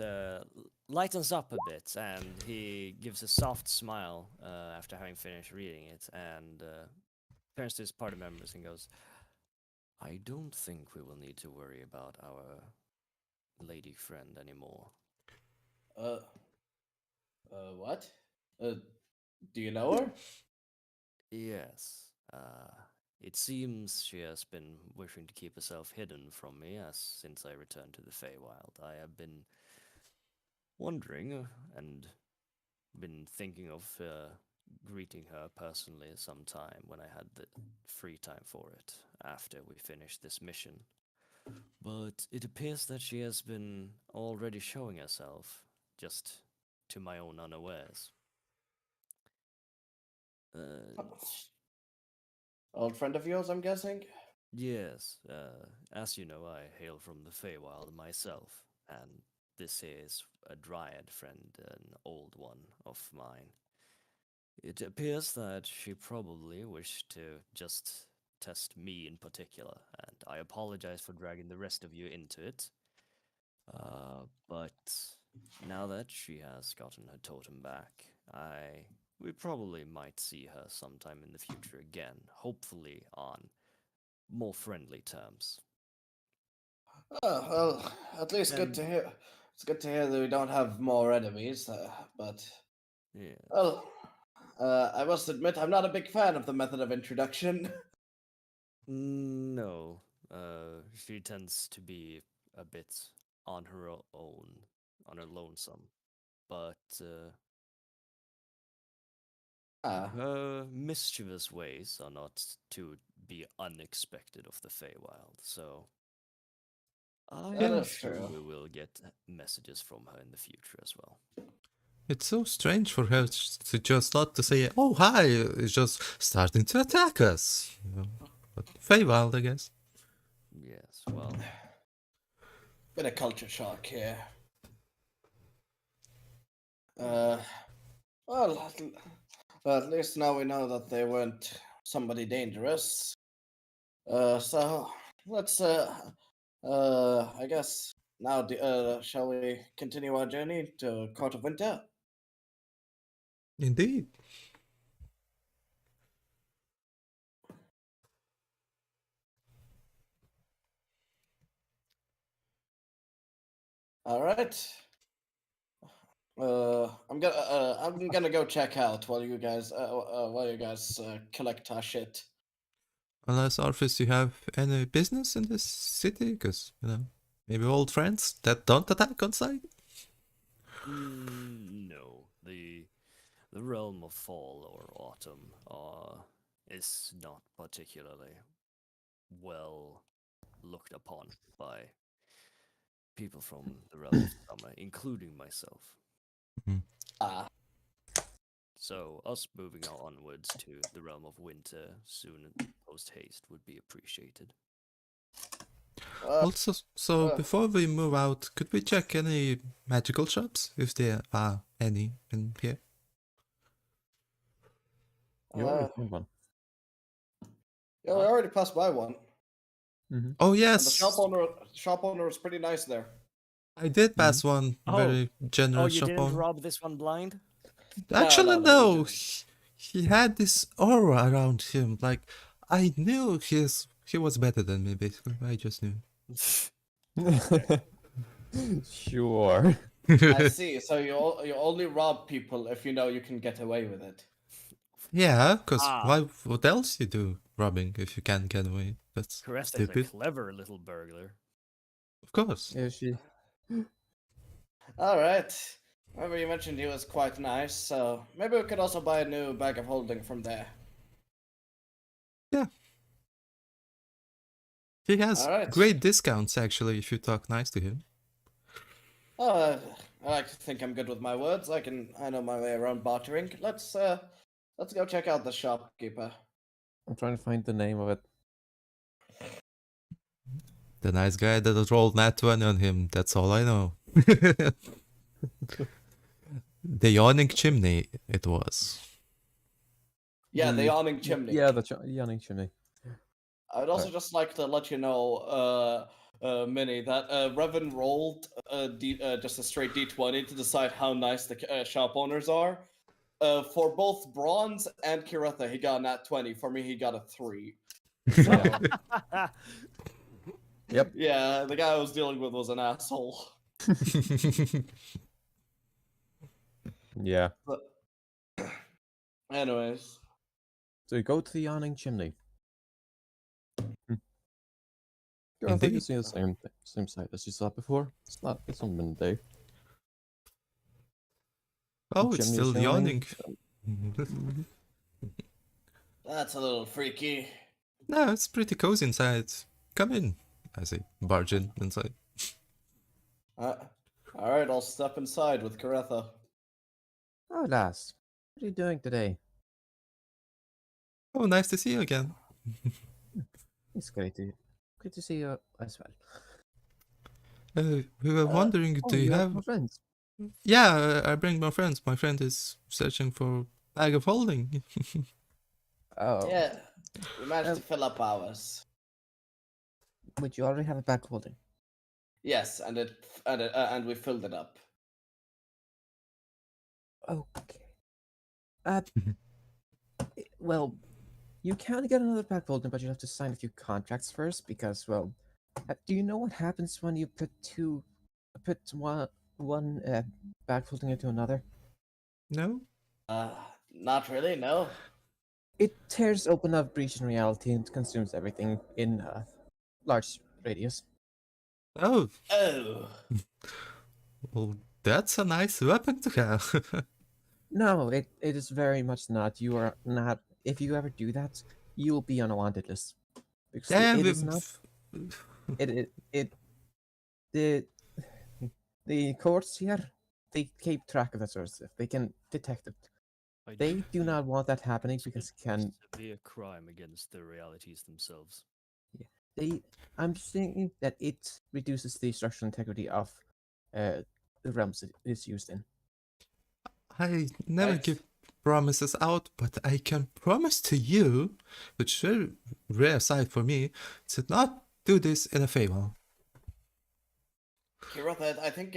lightens up a bit, and he gives a soft smile after having finished reading it, and turns to his party members and goes, "I don't think we will need to worry about our lady friend anymore." What? Do you know her? Yes. It seems she has been wishing to keep herself hidden from me as since I returned to the Feywild. I have been wondering and been thinking of greeting her personally sometime when I had the free time for it after we finished this mission. But it appears that she has been already showing herself, just to my own unawares. Old friend of yours, I'm guessing? Yes, as you know, I hail from the Feywild myself, and this is a dryad friend, an old one of mine. It appears that she probably wished to just test me in particular, and I apologize for dragging the rest of you into it. But now that she has gotten her totem back, we probably might see her sometime in the future again, hopefully on more friendly terms. Oh, well, at least good And- to hear. It's good to hear that we don't have more enemies, but, Yeah. well, I must admit I'm not a big fan of the method of introduction. No, she tends to be a bit on her own, on her lonesome. But Mischievous ways are not to be unexpected of the Feywild, so I That is assume true. we will get messages from her in the future as well. It's so strange for her to just not to say, "Oh hi," it's just starting to attack us. You know? But Feywild, I guess. Yes, well, Bit of culture shock here. Well, at least now we know that they weren't somebody dangerous. So let's I guess now shall we continue our journey to Court of Winter? Indeed. All right. I'm gonna go check out while you guys collect our shit. Unless, Arthas, you have any business in this city? Because, you know, maybe old friends that don't attack on sight? no, the realm of fall or autumn is not particularly well looked upon by people from the realm of summer, including myself. Ah, So us moving onwards to the realm of winter soon post haste would be appreciated. Also, so uh. before we move out, could we check any magical shops, if there are any in here? You Uh, already found one. yeah, we already passed by one, Oh and the yes, shop owner was pretty nice there. I did pass one Oh. very generous Oh, you shop didn't owner. rob this one blind? Actually, no, no. we He had this aura around him. Like, I knew he was better than me, basically. I just knew. Sure. I see. So you only rob people if you know you can get away with it. Yeah, because Ah. what else you do robbing if you can't get away? That's Caress is a stupid. clever little burglar. Of course. Yeah, she. All right. Remember you mentioned he was quite nice, so maybe we could also buy a new bag of holding from there. Yeah. He has Alright. great discounts, actually, if you talk nice to him. I like to think I'm good with my words. I know my way around bartering. Let's go check out the shopkeeper. I'm trying to find the name of it. The nice guy that rolled nat 20 on him, that's all I know. The yawning chimney, it was. Yeah, the awning chimney. Yeah, the yawning chimney. I would also just like to let you know, Minnie, that Revan rolled just a straight D20 to decide how nice the shop owners are. For both Bronze and Kiretha, he got a nat 20. For me, he got a 3. So, Yep. yeah, the guy I was dealing with was an asshole. Yeah. But, anyways. So you go to the yawning chimney. I think Indeed. you see the same site as you saw before. It's not been a day. Oh, it's Chimney is still yawning. That's a little freaky. No, it's pretty cozy inside. Come in. I say, barge in inside. Alright, I'll step inside with Karetha. Oh, lass. What are you doing today? Oh, nice to see you again. It's great to see you as well. We were wondering, Oh, do you have... more friends? Yeah, I bring my friends. My friend is searching for bag of holding. Oh. Yeah, we managed to fill up ours. But you already have a bag holding. Yes, and we filled it up. Okay. Well, you can get another bag holding, but you have to sign a few contracts first because, well, do you know what happens when you put one bag holding into another? No? Not really, no. It tears open a breach in reality and consumes everything in a large radius. Oh, Oh. well, that's a nice weapon to have. No, it is very much not. You are not. If you ever do that, you will be on a wanted list because Yeah, it is not. It the the courts here, they keep track of that sort of stuff. They can detect it. I They do do think not want that happening it's because it a can. severe crime against the realities themselves. They. I'm just thinking that it reduces the structural integrity of the realms it is used in. I never Right. give promises out, but I can promise to you, which is a very rare sight for me, to not do this in a favor. Kirotha, I think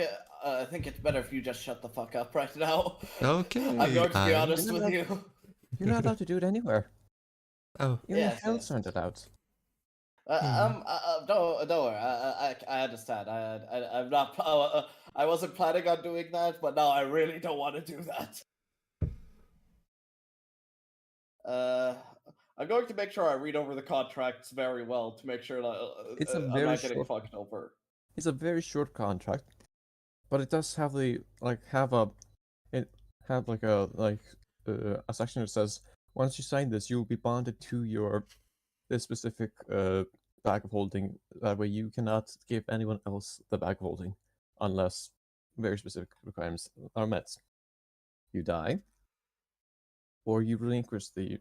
it's better if you just shut the fuck up right now. Okay, I'm going to be I. honest with not- you. You're not allowed to do it anywhere. Oh, Even Yes, hell yes. aren't allowed. Don't worry. I understand. I'm not. I wasn't planning on doing that, but now I really don't want to do that. Uh, I'm going to make sure I read over the contracts very well to make sure that It's a I'm very not getting short. fucked over. It's a very short contract, but it does have the have a it have a section that says once you sign this, you'll be bonded to your this specific bag of holding. That way, you cannot give anyone else the bag of holding unless very specific requirements are met. You die, or you relinquish the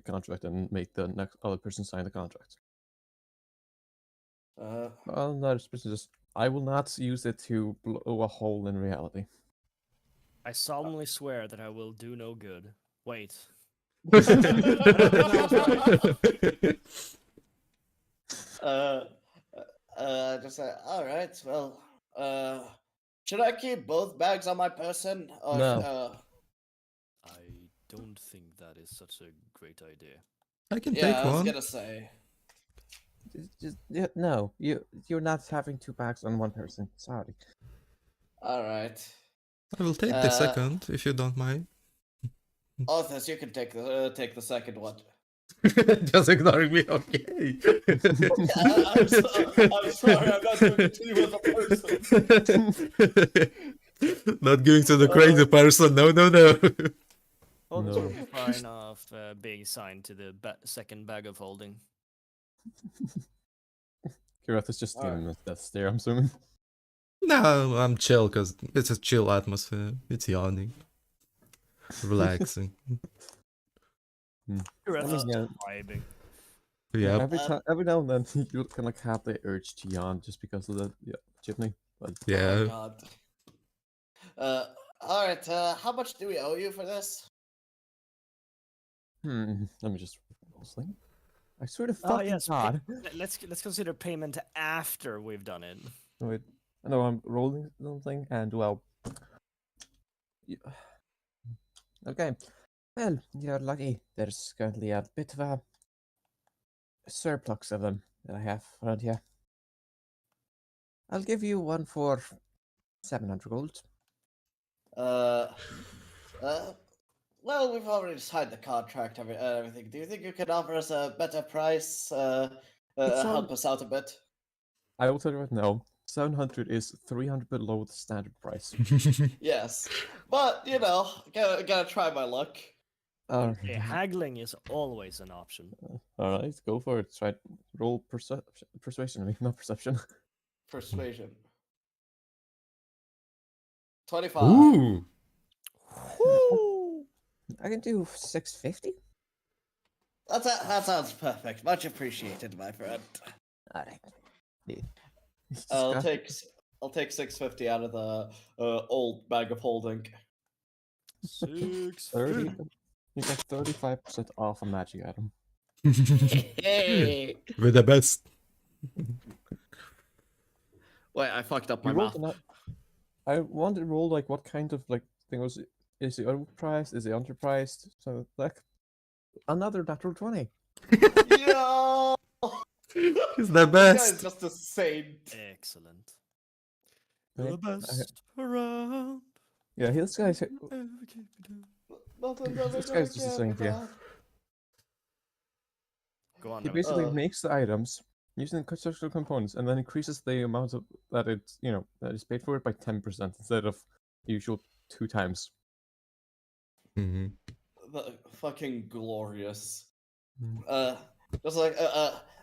contract and make the next other person sign the contract. Another person just I will not use it to blow a hole in reality. I solemnly swear that I will do no good. Wait. uh, just say, all right. Well, should I keep both bags on my person, or No. I don't think that is such a great idea. I can yeah, take I was one. gonna say. No, you're not having two bags on one person. Sorry. All right. I will take the second if you don't mind. Arthas, you can take the second one. Just ignoring me, okay. I'm sorry, I'm not doing it to you as a person. Not going to the crazy person, no, no, no. Well, this No. will be fine of being signed to the second bag of holding. Kirath is just Alright. giving him a death stare, I'm assuming. No, I'm chill because it's a chill atmosphere. It's yawning, relaxing. You're I mean, yeah, vibing. Yeah, every now and then you can have the urge to yawn just because of the chimney. But Oh yeah. god. All right. How much do we owe you for this? let me just think. I swear to Oh fucking yes. god. Let's consider payment after we've done it. Wait, I know I'm rolling something, and well, okay. Well, you're lucky. There's currently a bit of a surplus of them that I have around here. I'll give you one for 700 gold. Uh, well, we've already signed the contract. Everything. Do you think you can offer us a better price? It's all- Help us out a bit. I will tell you right now, 700 is 300 below the standard price. Yes, but you know, gotta try my luck. Hey, haggling is always an option. All right, go for it. Try roll persuasion, I mean, not perception. Persuasion. 25. Ooh. I can do 650. That sounds perfect. Much appreciated, my friend. All right. I'll take 650 out of the old bag of holding. 30. You get 35% off a magic item. Hey. We're the best. Wait, I fucked up my You rolled math. I want to roll what kind of thing was it? Is it overpriced? Is it underpriced? So another natural 20. Yo! He's the This guy's best. just a saint. Excellent. Okay, The best around. Yeah, this guy's Nothing This guy's just a saint, yeah. Go on. He Noah. basically makes the items using construction components and then increases the amount of that it's that is paid for it by 10% instead of usual 2 times. Mhm. Fucking glorious. Mm. Just like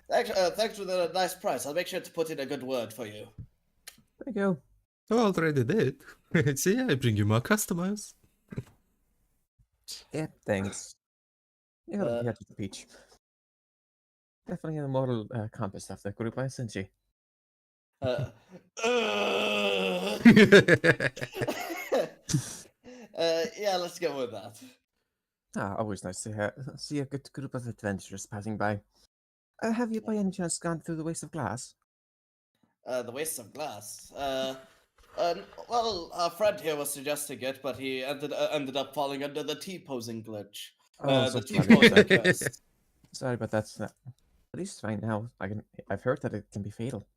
thanks for the nice price. I'll make sure to put in a good word for you. Thank you. I already did. See, I bring you more customers. Yeah, thanks. You got Uh, a head with the peach. Definitely a model compass of the group, isn't she? uh, yeah, let's go with that. Ah, always nice to see a good group of adventurers passing by. Have you by any chance gone through the waste of glass? The waste of glass. Well, a friend here was suggesting it, but he ended up falling under the T-posing glitch. Oh, so The sorry about T-posing that. curse. Sorry, but that's not. At least right now, I've heard that it can be fatal.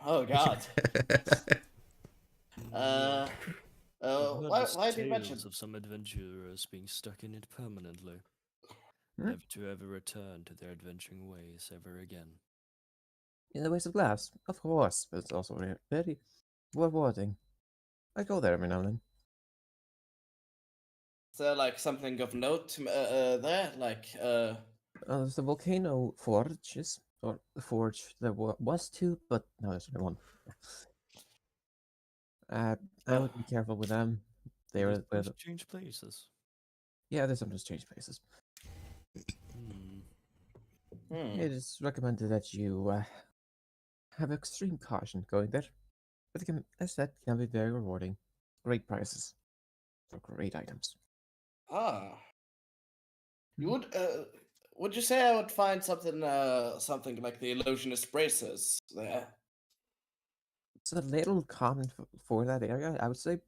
Oh God. Yeah. I've heard Why do you mention? tales of some adventurers being stuck in it permanently, Hmm? never to ever return to their adventuring ways ever again. In the waste of glass, of course, but it's also very rewarding. I go there every now and then. Is there like something of note there? Like There's the volcano forges, or the forge there was two, but now there's only one. I would be careful with them. They They were, supposed to change places. yeah, they sometimes change places. Hmm. It is recommended that you have extreme caution going there, but it can, as said, can be very rewarding. Great prices for great items. ah. You Mhm. would you say I would find something like the illusionist braces there? It's a little common for that area. I would say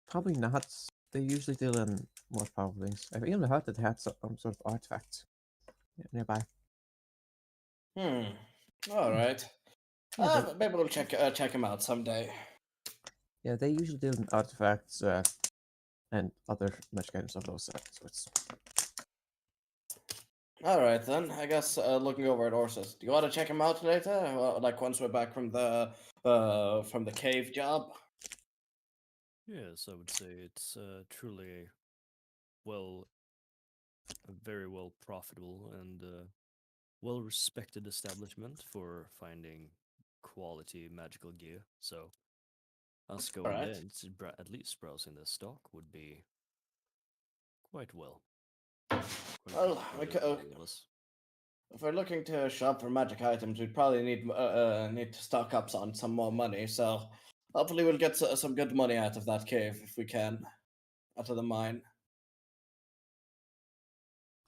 probably not. They usually deal in more powerful things. I've even heard that they had some sort of artifact nearby. Hmm. All Hmm. right. Yeah, Maybe we'll check him out someday. yeah, they usually deal in artifacts and other magic items of those sorts. All right then. I guess looking over at Orsus. Do you want to check him out later? Like once we're back from the cave job. Yes, I would say it's truly well, a very well profitable and well respected establishment for finding quality magical gear. So us All going there right. and at least browsing their stock would be quite well. Well, Quite all of us. if we're looking to shop for magic items, we'd probably need to stock up on some more money. So hopefully we'll get some good money out of that cave if we can, out of the mine.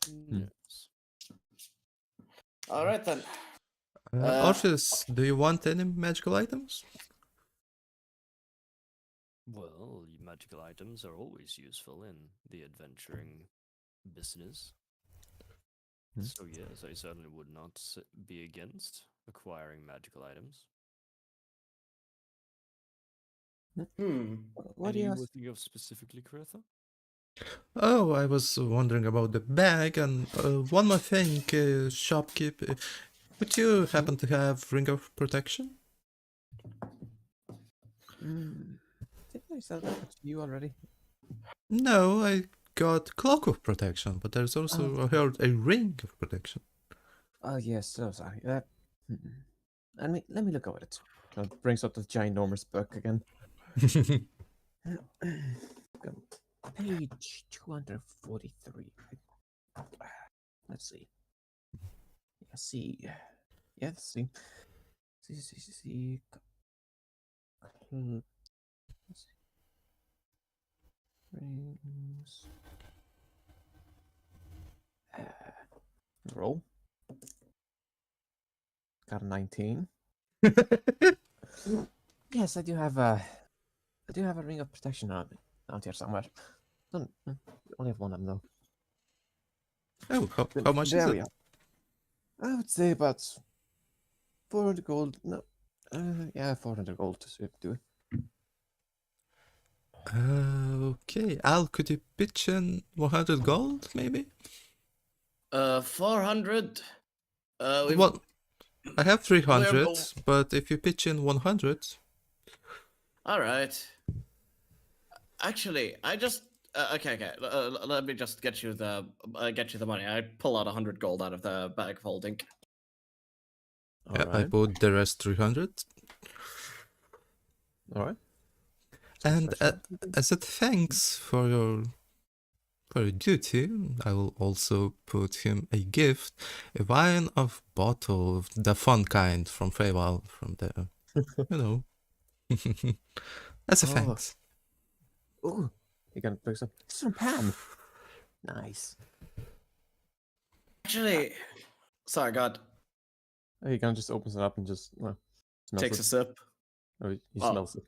Hmm. Yes. All right then. Orpheus, do you want any magical items? Well, magical items are always useful in the adventuring business. Hmm. So yes, I certainly would not be against acquiring magical items. What do Any you you ask? were thinking of specifically, Caretha? Oh, I was wondering about the bag, and one more thing, shopkeep. Would you happen to have Ring of Protection? Didn't I sell that to you already? No, I got Cloak of Protection, but there's Oh, also, I heard, a Ring of Protection. oh yes, so sorry. Let me look over it. Brings up the ginormous book again. Page 243. Let's see. Yeah, see. Yeah, let's see. See. Let's see. Rings. Roll. Got a 19. Yes, I do have a ring of protection on out here somewhere. Only have one of them though. Oh, how much is There it? we are. I would say about 400 gold. No, yeah, 400 gold to do it. Okay, Al, could you pitch in 100 gold, maybe? 400. Well, I have 300, We're- but if you pitch in 100, All right. Actually, I just okay. Let me just get you the money. I pull out 100 gold out of the bag of holding. Yeah, I Alright. put the rest 300. Alright. And Special. as a thanks for your duty, I will also put him a gift, a wine of bottle of the fun kind from Feywild, from the, you know, as a Oh. thanks. Ooh. He can pick some. This is from Pam. Nice. Actually, sorry, God. He kind of just opens it up and just smells Takes it. a sip. Oh, he Oh, smells it.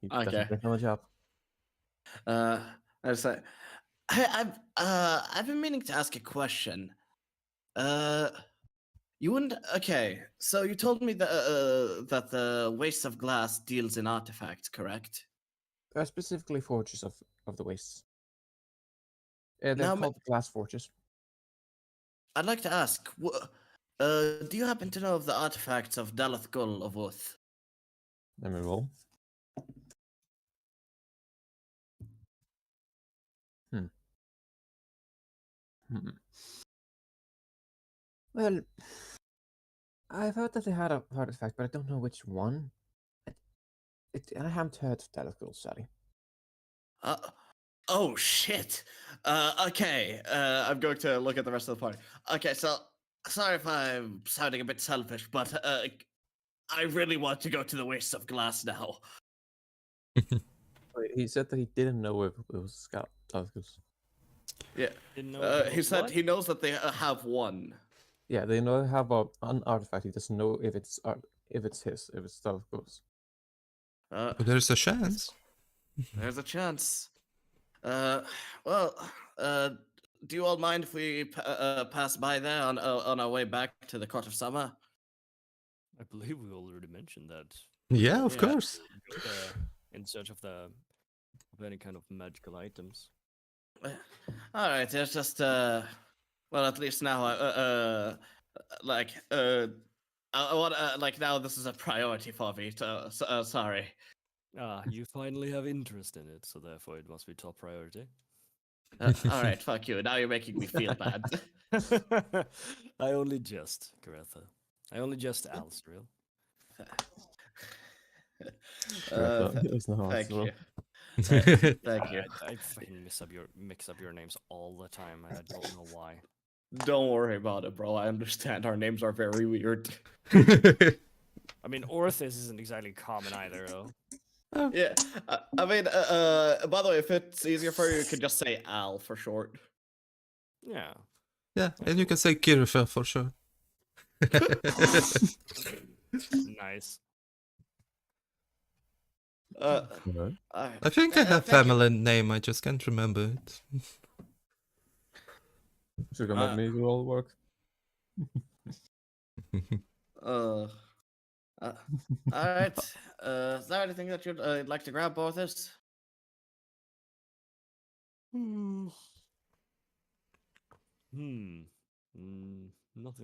He okay. doesn't drink on the job. I just say, I've been meaning to ask a question. You wouldn't. Okay, so you told me that the waste of glass deals in artifacts, correct? Specifically forges of the wastes. They're Now, called glass forges. I'd like to ask, do you happen to know of the artifacts of Daleth Gull of Uth? Let me roll. Hmm. Well, I've heard that they had a artifact, but I don't know which one. I haven't heard of that girl, Sally. Oh shit. Okay. I'm going to look at the rest of the party. Okay, so sorry if I'm sounding a bit selfish, but I really want to go to the waste of glass now. He said that he didn't know if it was Scout Talcus. Yeah. Didn't know if it He was said what? he knows that they have one. Yeah, they know they have an artifact. He doesn't know if it's his, if it's Talcus. But there's a chance. There's a chance. Well, do you all mind if we pass by there on our way back to the Court of Summer? I believe we already mentioned that. Yeah, of Yeah. course. Go in search of any kind of magical items. All right, there's just well, at least now I want like now this is a priority for me. So, sorry. You finally have interest in it, so therefore it must be top priority. All right, fuck you. Now you're making me feel bad. I only jest, Garetha. I only jest, Alstriel. It's not Thank Alstriel. you. Thank you. I fucking mix up your names all the time, and I don't know why. Don't worry about it, bro. I understand our names are very weird. I mean, Orthis isn't exactly common either, though. Yeah, I mean, by the way, if it's easier for you, you could just say Al for short. Yeah. Yeah, and you can say Kirifa for sure. Nice. I think I have thank you. family name, I just can't remember it. Should come at me do all the work. All right. Is there anything that you'd like to grab, Porthos? Nothing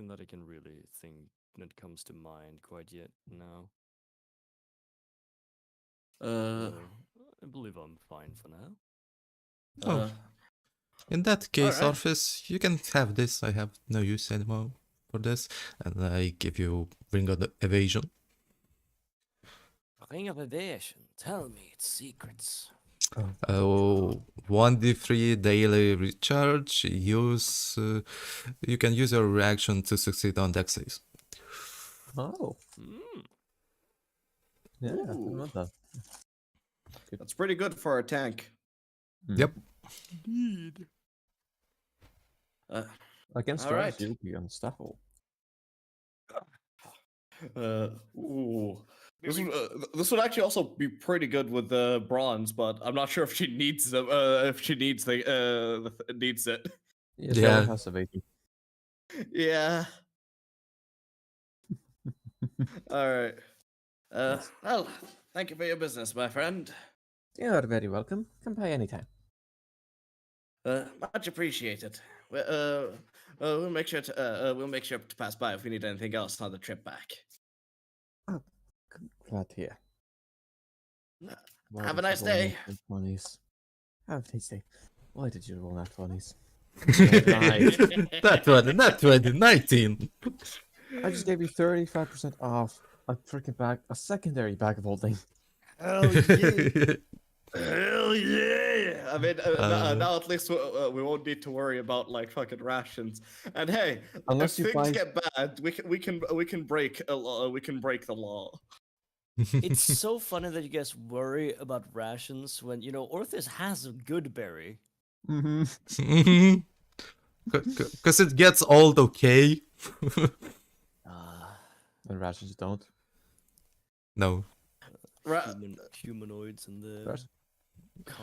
that I can really think that comes to mind quite yet. No. I believe I'm fine for now. Oh. In that case, alright. Orpheus, you can have this. I have no use anymore for this. And I give you Ring of the Evasion. Ring of Evasion. Tell me its secrets. 1d3 daily recharge. Use. You can use your reaction to succeed on dex saves. Oh. Yeah, I didn't know that. That's pretty good for a tank. Yep. Indeed. Against all us, right. you'll be unstoppable. Ooh. This would actually also be pretty good with the bronze, but I'm not sure if she needs them. If she needs needs it. Yes, Yeah. yeah. Has evasion. Yeah. All right. Well, thank you for your business, my friend. You are very welcome. Come by anytime. Much appreciated. We'll make sure to pass by if we need anything else on the trip back. Glad to hear. Have a nice day. Have tasty. Why did you roll that funnies? Not 2019. I just gave you 35% off a freaking bag, a secondary bag of holding. Hell yeah! Hell yeah! I mean, Uh, now at least we won't need to worry about like fucking rations. And hey, Unless if you things buy- get bad, we can break we can break the law. It's so funny that you guys worry about rations when you know Orthus has a good berry. Mm-hmm. Because it gets old okay. Ah, And rations don't. No. Ra- humanoids and the Ration-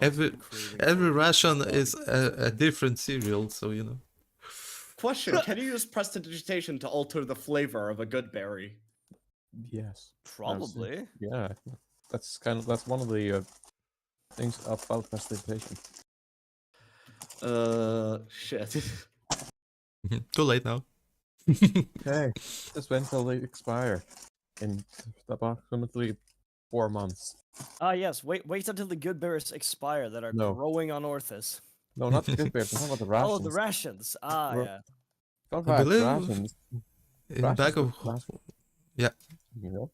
Every constant craving every for ration blood. is a different cereal, so you know. Question: can you use prestidigitation to alter the flavor of a good berry? Yes. Probably. Yeah. That's one of the things about prestidigitation. Shit. Too late now. Okay. Just wait until they expire in approximately 4 months. Ah, yes. Wait until the good berries expire that are No. growing on Orthus. No, not the good bears. I'm talking about the rations. Oh, the rations. Ah, Ro- yeah. Talk I about believe rations. in Rations bag of would last, yeah, you know?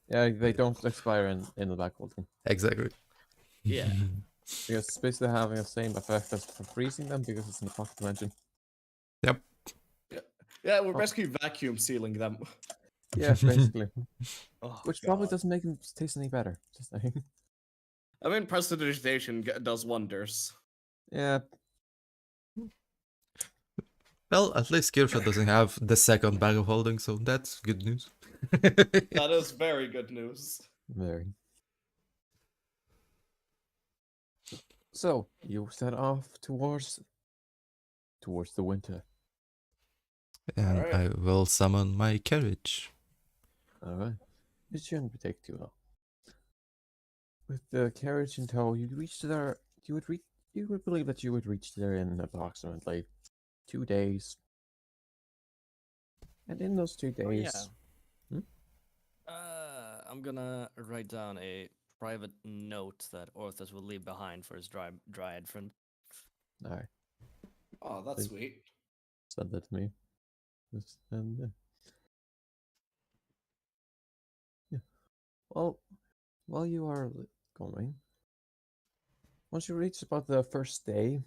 Yeah, they don't expire in the back holding. exactly. Yeah. Because it's basically having the same effect as for freezing them because it's in the pocket dimension. Yep. Yeah, we're basically vacuum sealing them. Yes, basically. Oh, Which probably God. doesn't make them taste any better. Just saying. I mean, prestidigitation does wonders. Yeah, Well, at least Kirsha doesn't have the second bag of holding, so that's good news. That is very good news. very. So you set off towards the winter. And Alright. I will summon my carriage. All right. It shouldn't take too long. With the carriage in tow, you reach there. You would believe that you would reach there in approximately 2 days. And in those 2 Oh, yeah. days, I'm gonna write down a private note that Orthus will leave behind for his dryad friend. all right, Oh, that's sweet. send that to me. Just, yeah. Yeah. Well, while you are going, once you reach about the first day,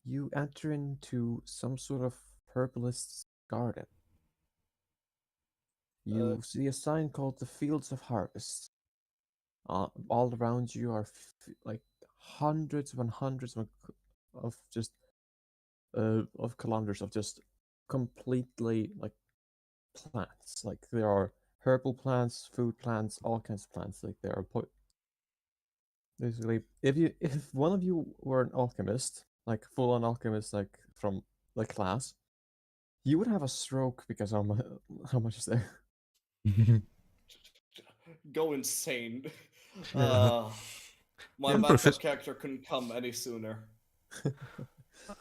you enter into some sort of herbalist's garden. You see a sign called the Fields of Harvest. All around you are like hundreds and hundreds of just of kilometers of just completely like plants. Like there are herbal plants, food plants, all kinds of plants. Like there are basically if one of you were an alchemist, like full on alchemist, like from the class, you would have a stroke because how much is there? Go insane. Yeah. My I'm backup profi- character couldn't come any sooner.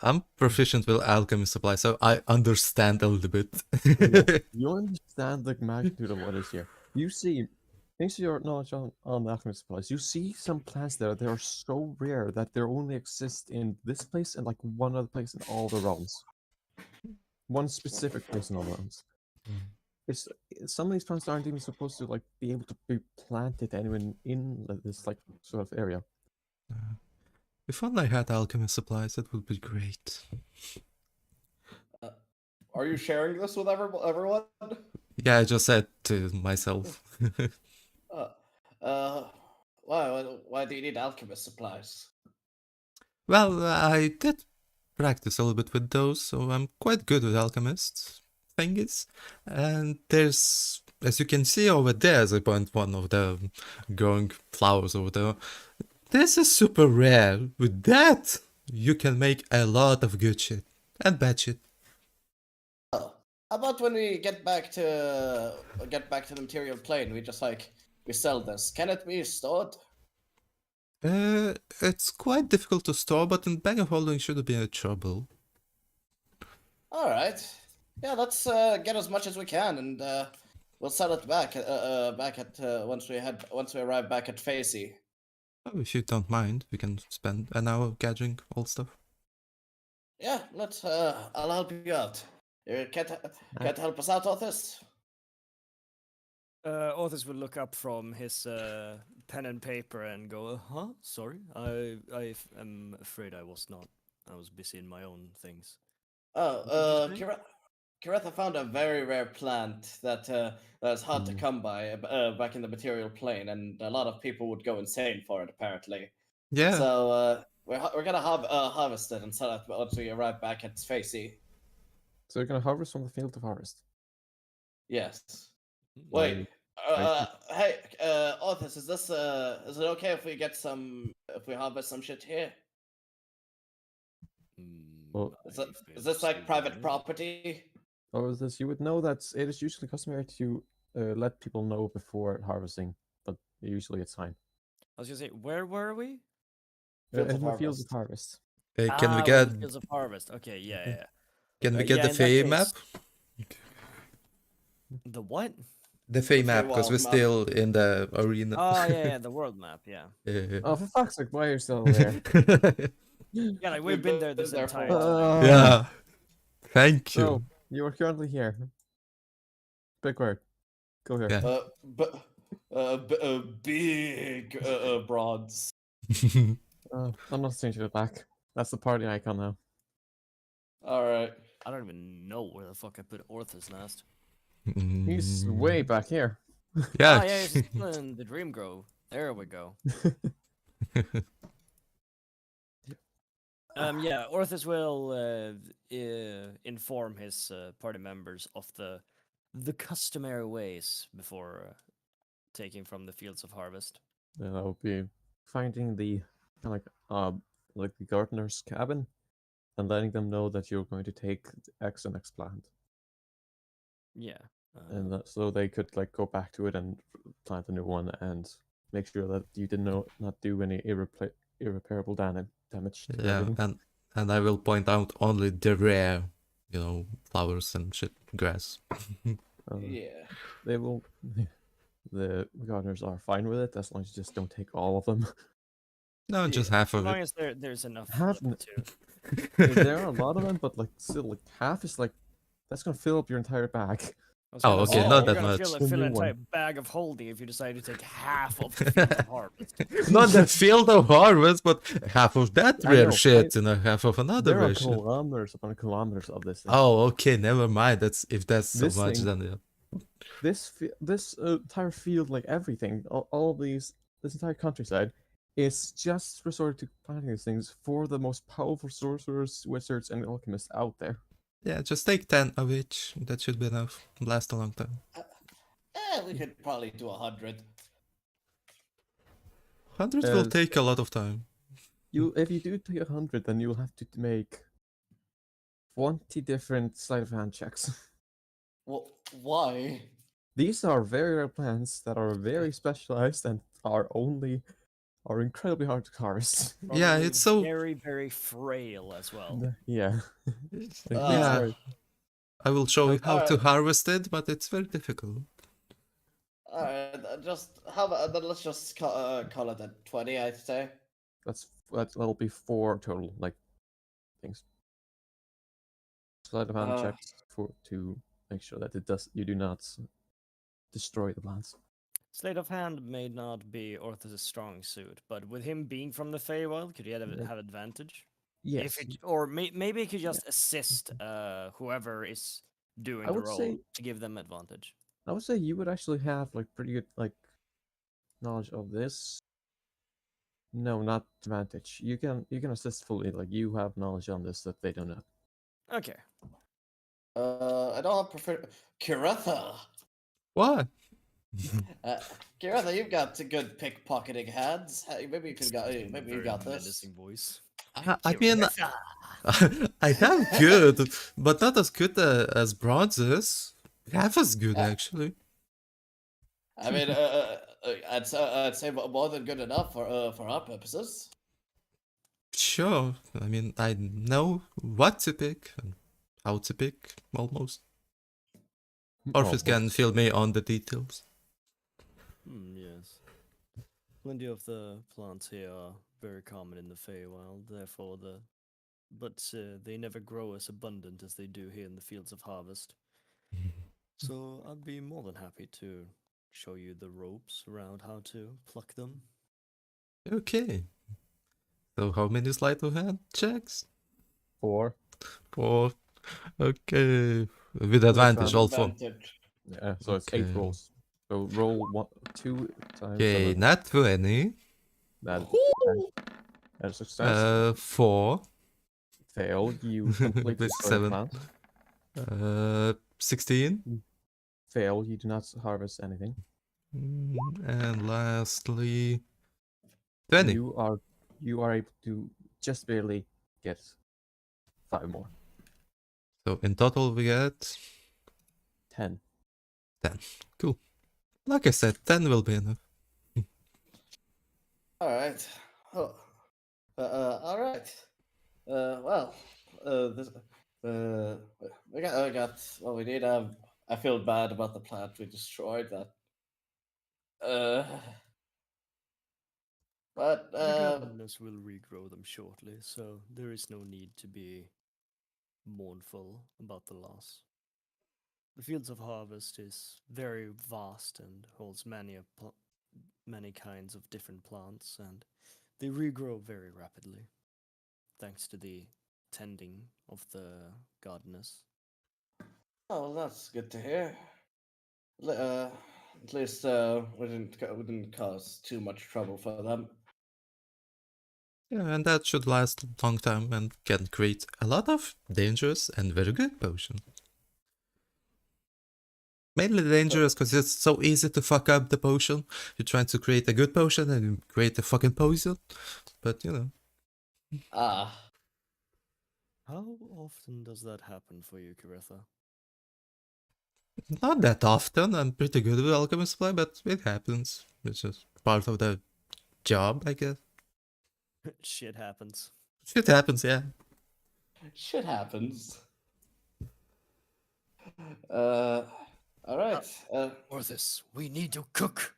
I'm proficient with alchemy supply, so I understand a little bit. Yeah, you understand the magnitude of what is here. You see, thanks to your knowledge on alchemy supplies, you see some plants there that are so rare that they only exist in this place and like one other place in all the realms. One specific place in all the realms. It's some of these plants aren't even supposed to like be able to be planted anywhere in this like sort of area. If only I had alchemy supplies, that would be great. Are you sharing this with everyone? Yeah, I just said to myself. Uh, why do you need alchemist supplies? Well, I did practice a little bit with those, so I'm quite good with alchemist thingies. And there's, as you can see over there, as I point one of the growing flowers over there, this is super rare. With that, you can make a lot of good shit and bad shit. Oh, how about when we get back to the material plane, we sell this. Can it be stored? It's quite difficult to store, but in bag of holding shouldn't be a trouble. All right. Yeah, let's get as much as we can, and we'll sell it back. Once we arrive back at Facey. Oh, if you don't mind, we can spend an hour gathering all stuff. Yeah, let's. I'll help you out. You can't help us out, Othis? Othis will look up from his pen and paper and go, huh? Sorry, am afraid I was not. I was busy in my own things. Oh, did you say? Kiretha found a very rare plant that's hard to come by back in the material plane, and a lot of people would go insane for it, apparently. Yeah. So we're gonna harvest it and sell it once we arrive back at Spacey. So you're gonna harvest from the field of harvest. Yes. Why- Wait. Hey, Othis, is it okay if we get if we harvest some shit here? Well, Is this like private property? Or is this? You would know that it is usually customary to let people know before harvesting, but usually it's fine. I was gonna say, where were we? Fields of In the fields of harvest. harvest. Can we with get the Fields of Harvest? Okay, yeah. can we yeah, get the in that Fey case- map? The what? The Fey The map, because Feywild we're map. still in the arena. Oh yeah, the world map. Yeah. Yeah. Oh, for fuck's sake, why are you still there? Yeah, like we've been there this been there for a entire while. time. Yeah. Thank you. So you are currently here. Big word. Go here. Yeah. Big broads. I'm not changing it back. That's the party icon now. All right. I don't even know where the fuck I put Orthus last. He's way back here. Yeah. Oh yeah, he's still in the Dream Grove. There we go. Yeah, Orthus will inform his party members of the customary ways before taking from the Fields of Harvest. Then I'll be finding the kind of like the gardener's cabin and letting them know that you're going to take X and X plant, Yeah. and so they could like go back to it and plant a new one and make sure that you did not do any irreparable damage. To Yeah, everything. and I will point out only the rare, flowers and shit, grass. Yeah. They will. The gardeners are fine with it as long as you just don't take all of them. No, just half As of long it. as there's enough Half left too. There are a lot of them, but like still, like half is like that's gonna fill up your entire bag. I was Oh, gonna okay, say, not you're that gonna much. Fill, The fill new an entire one. bag of holding if you decide to take half of the Fields of Harvest. Not the field of harvest, but half of that I rare know, shit and a half of another There are rare shit. kilometers upon kilometers of this thing. Oh, okay, never mind. If that's so This much, thing- then yeah. This entire field, like everything, all this entire countryside, is just resorted to planting these things for the most powerful sorcerers, wizards, and alchemists out there. Yeah, just take 10 of each. That should be enough. Last a long time. We could probably do 100. 100 will Uh, take a lot of time. If you do take 100, then you'll have to make 20 different sleight of hand checks. Well, why? These are very rare plants that are very specialized and are incredibly hard to harvest. Yeah, Probably it's so. very, very frail as well. Yeah. Yeah, I will show you how to Alright. harvest it, but it's very difficult. All right. Then let's just call it at 20. I'd say. That'll be 4 total things. Sleight of hand Uh. checks to make sure that you do not destroy the plants. Sleight of hand may not be Orthus' strong suit, but with him being from the Feywild, could he have advantage? Yes. Maybe he could just assist whoever is doing I the would role say- to give them advantage. I would say you would actually have pretty good knowledge of this. No, not advantage. You can assist fully. You have knowledge on this that they do not. Okay. I don't prefer Kiretha. What? Kiretha, you've got good pickpocketing hands. Maybe you could maybe you Very got this. menacing voice. I mean, Kiretha! I have good, but not as good as Bronze's. Half as good, actually. I mean, I'd say more than good enough for our purposes. Sure. I mean, I know what to pick and how to pick, almost. Orpheus can fill me on the details. Yes. Plenty of the plants here are very common in the Feywild, therefore but they never grow as abundant as they do here in the Fields of Harvest. So I'd be more than happy to show you the ropes around how to pluck them. Okay. So how many sleight of hand checks? 4. 4. Okay. With advantage, all 4. Advantage. Yeah, so it's 8 Okay. rolls. So roll 2 times Okay, 7. not 20. That Woo! and success. 4. Fail. You complete the With story 7. plant. 16. Fail. You do not harvest anything. And lastly, 20. You are able to just barely get 5 more. So in total we get 10. 10. Cool. Like I said, 10 will be enough. All right. Oh. All right. Well. This. I got what we need. I feel bad about the plant we destroyed. That. But The goddess will regrow them shortly, so there is no need to be mournful about the loss. The Fields of Harvest is very vast and holds many kinds of different plants, and they regrow very rapidly, thanks to the tending of the goddess. oh, that's good to hear. At least we didn't cause too much trouble for them. Yeah, and that should last a long time and can create a lot of dangerous and very good potions. Mainly dangerous because it's so easy to fuck up the potion. You're trying to create a good potion and you create a fucking poison. But you know. Ah. How often does that happen for you, Kiretha? Not that often. I'm pretty good with alchemy supply, but it happens. It's just part of the job, I guess. Shit happens. Shit happens, yeah. Shit happens. All right. Orthus, we need to cook.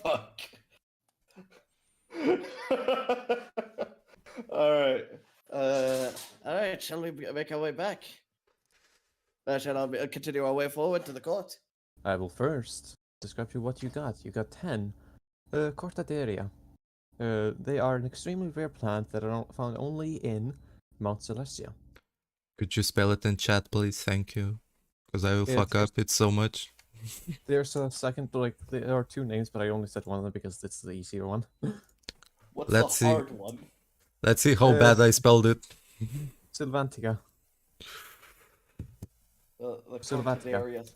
Fuck. All right. All right. Shall we make our way back? Shall I continue our way forward to the court? I will first describe to you what you got. You got 10 Cortaderia. They are an extremely rare plant that are found only in Mount Celestia. Could you spell it in chat, please? Thank you. Because I will Yeah, fuck up it so much. There's a second, like, there are 2 names, but I only said one of them because it's the easier one. What's Let's the see. hard one? Let's see how bad I spelled it. Sylvantica. The Sylvatica. Cortaderia.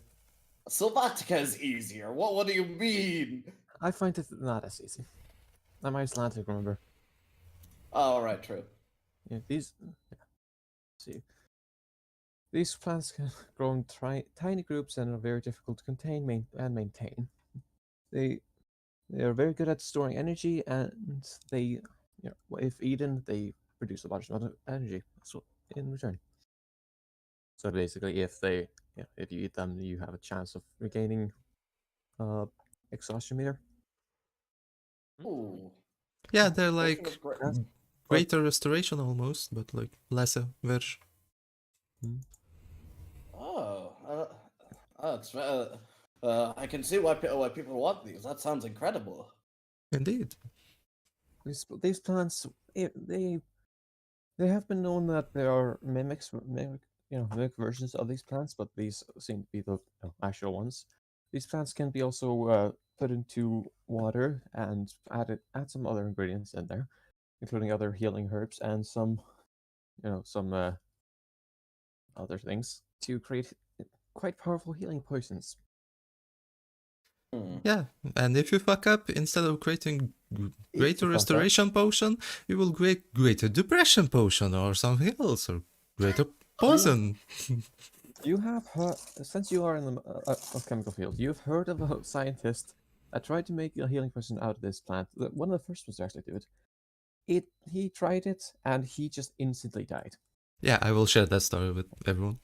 Sylvatica is easier. What do you mean? I find it not as easy. I'm Icelandic, remember? Oh, all right, true. Yeah, these. Yeah. See. These plants can grow in tiny groups and are very difficult to contain and maintain. They are very good at storing energy, and they, if eaten, they produce a large amount of energy in return. So basically, if you eat them, you have a chance of regaining exhaustion meter. Ooh. Yeah, they're Potion like of gra- That's- greater restoration almost, but like lesser version. Oh, it's I can see why people want these. That sounds incredible. Indeed. These plants, they have been known that there are mimic versions of these plants, but these seem to be the actual ones. These plants can be also put into water and add some other ingredients in there, including other healing herbs and some other things to create quite powerful healing potions. Yeah, and if you fuck up, instead of creating you greater fuck up. restoration potion, you will create greater depression potion or something else, or greater poison. You have heard, since you are in the chemical field, you've heard of a scientist that tried to make a healing potion out of this plant. One of the first ones to actually do it. He tried it and he just instantly died. Yeah, I will share that story with everyone.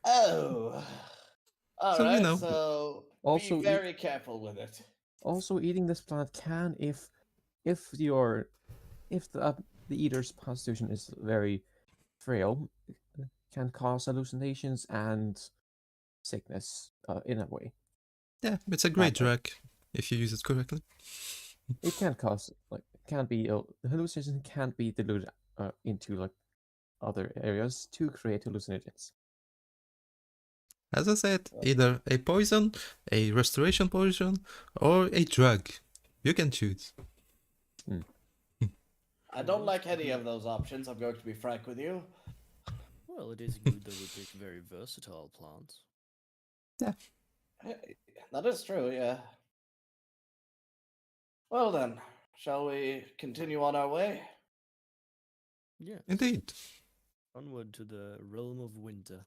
Oh. All So, right. you know. So Also, Be very careful with it. also eating this plant can, if the eater's constitution is very frail, can cause hallucinations and sickness in a way. Yeah, it's a great way. drug if you use it correctly. It can cause the hallucination can't be diluted into like other areas to create hallucinogens. As I said, either a poison, a restoration potion, or a drug. You can choose. I don't like any of those options. I'm going to be frank with you. Well, it is good that we pick very versatile plants. That is true, yeah. Well then, shall we continue on our way? Yes. Indeed. Onward to the realm of winter.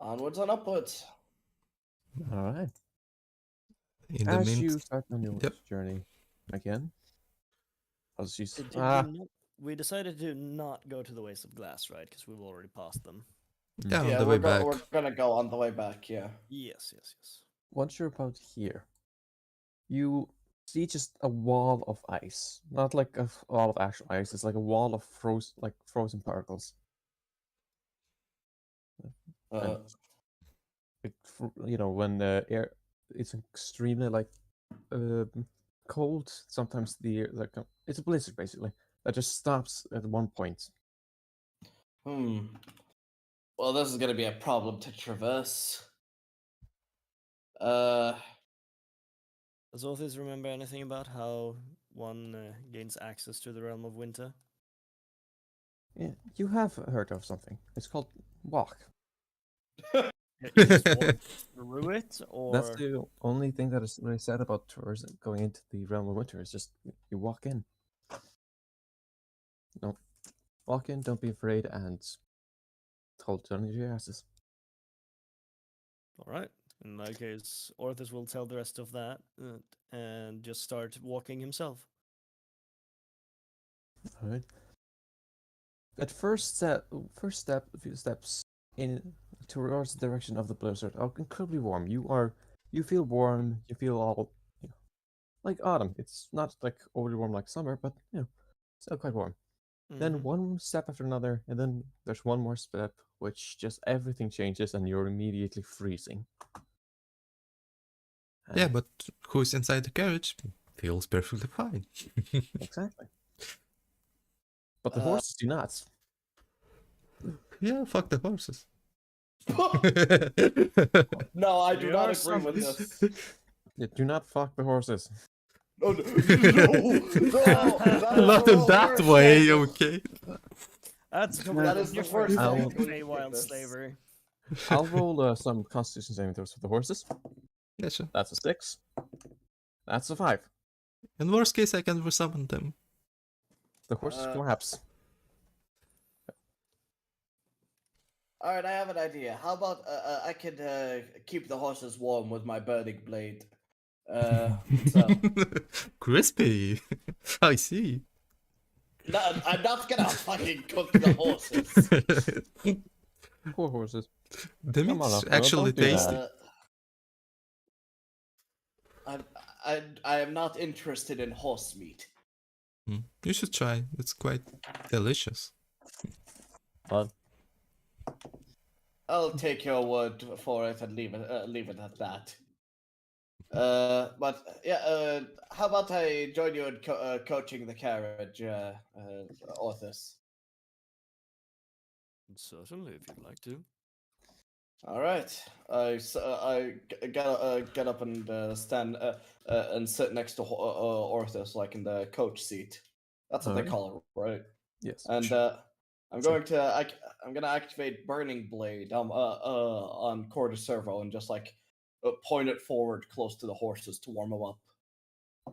Onwards and upwards. All right. In the As you mint. start on your Yep. journey again, as you We decided to not go to the Waste of Glass, right? Because we've already passed them. Yeah, on Yeah, the way we're, back. we're gonna go on the way back, yeah. Yes, yes, yes. once you're about here, you see just a wall of ice. Not like a wall of actual ice. It's like a wall of frozen particles. Uh, When the air it's extremely cold, sometimes the air it's a blizzard basically that just stops at one point. Well, this is gonna be a problem to traverse. Does Orthis remember anything about how one gains access to the realm of winter? Yeah, you have heard of something. It's called walk. You just walk through it, or That's the only thing that is really said about tours going into the realm of winter. Is just you walk in. No, walk in. Don't be afraid, and hold on to your asses. all right. In that case, Orthis will tell the rest of that and just start walking himself. All right. At first step, a few steps in towards the direction of the blizzard are incredibly warm. You feel warm. You feel all like autumn. It's not like overly warm like summer, but still quite warm. Then one step after another, and then there's one more step, which just everything changes, and you're immediately freezing. Yeah, but who's inside the carriage feels perfectly fine. Exactly. But the horses do not. Yeah, fuck the horses. No, I do There not are agree some- with this. Yeah, do not fuck the horses. Oh, no, no, Not in that way, okay. That's That is the first thing thing we wild witnessed. slavery. I'll roll some Constitution saving throws for the horses. Yeah, sure. That's a 6. That's a 5. In worst case, I can resummon them. The horses collapse. All right, I have an idea. How about I could keep the horses warm with my burning blade? So Crispy. I see. no, I'm not gonna fucking cook the horses. Poor horses. The Come on, meat's Alfredo, actually don't do that. tasty. I am not interested in horse meat. You should try. It's quite delicious. But I'll take your word for it and leave it at that. But yeah, how about I join you in coaching the carriage, Orthus? Certainly, if you'd like to. All right. I get up and stand and sit next to Orthus, like in the coach seat. That's what they Alright. call it, right? yes. And I'm going to I'm gonna activate Burning Blade on Corda Servo and just like point it forward close to the horses to warm them up.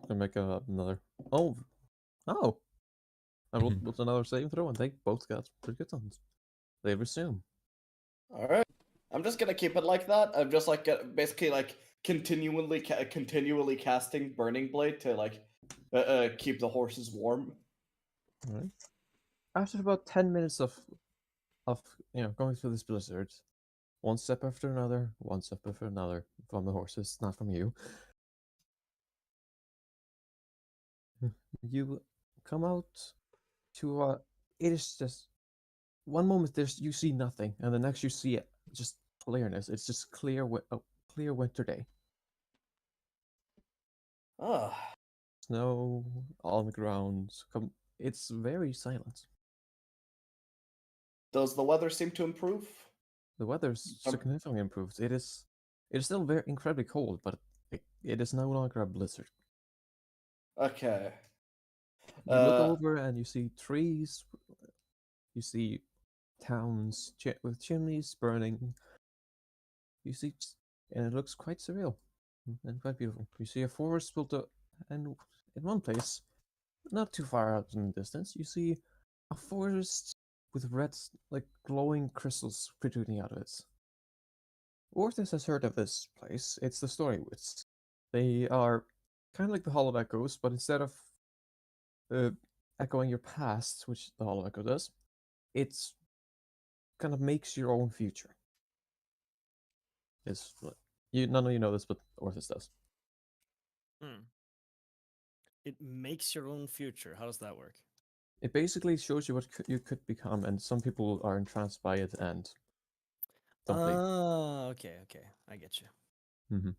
I make another. Oh. I rolled with another saving throw, and they both got pretty good ones. They resume. All right. I'm just gonna keep it like that. I'm just like basically like continually casting Burning Blade to like keep the horses warm. Alright. After about 10 minutes of going through this blizzard, one step after another, one step after another from the horses, not from you. You come out to it is just one moment there's you see nothing, and the next you see it just clearness. It's just clear winter day. Ah, Snow on the ground. It's very silent. does the weather seem to improve? The weather's Um, significantly improved. It is still very incredibly cold, but it is no longer a blizzard. Okay. You look Uh, over and you see trees. You see towns with chimneys burning. You see, and it looks quite surreal and quite beautiful. You see a forest built up, and in one place, not too far out in the distance, you see a forest with red, like glowing crystals protruding out of it. Orthus has heard of this place. It's the Storywoods. They are kind of like the Hall of Echoes, but instead of echoing your past, which the Hall of Echo does, it's kind of makes your own future. Is none of you know this, but Orthus does. It makes your own future. How does that work? It basically shows you what you could become, and some people are entranced by it and don't leave. Ah, okay, I get you.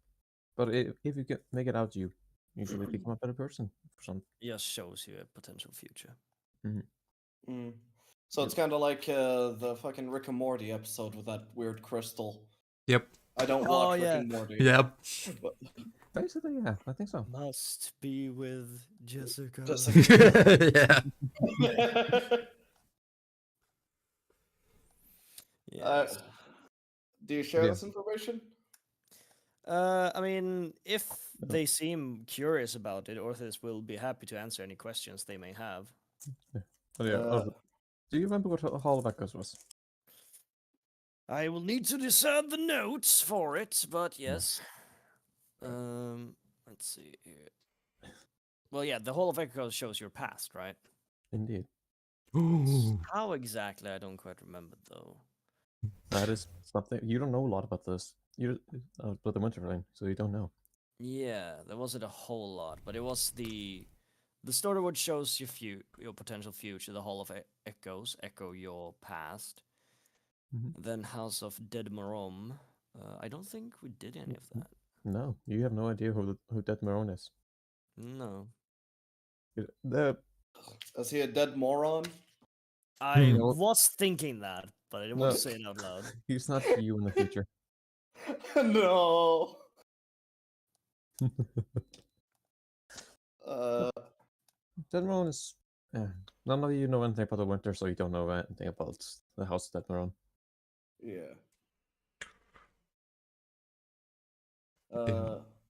But if you make it out, you usually become a better person for some. Just shows you a potential future. mm. So it's kind of like the fucking Rick and Morty episode with that weird crystal. Yep. I don't Oh, watch Rick yeah. and Morty. Yep. But Basically, yeah, I think so. Must be with Jessica. Yeah. Yes. Do you share Yeah. this information? I mean, if they seem curious about it, Orthus will be happy to answer any questions they may have. But yeah, do you remember what Hall of Echoes was? I will need to decide the notes for it, but yes. Let's see here. Well, yeah, the Hall of Echoes shows your past, right? Indeed. Ooh. How exactly, I don't quite remember though. That is something you don't know a lot about this. You about the Winterfang, so you don't know. Yeah, there wasn't a whole lot, but it was the story which shows your potential future. The Hall of Echoes echo your past. Then House of Dead Morom. I don't think we did any of that. No, you have no idea who Dead Marone is. No. Is he a dead moron? I No. was thinking that, but I didn't want to say it out loud. He's not you in the future. No. Dead Marone is. None of you know anything about the winter, so you don't know anything about the House of Dead Marone. Yeah.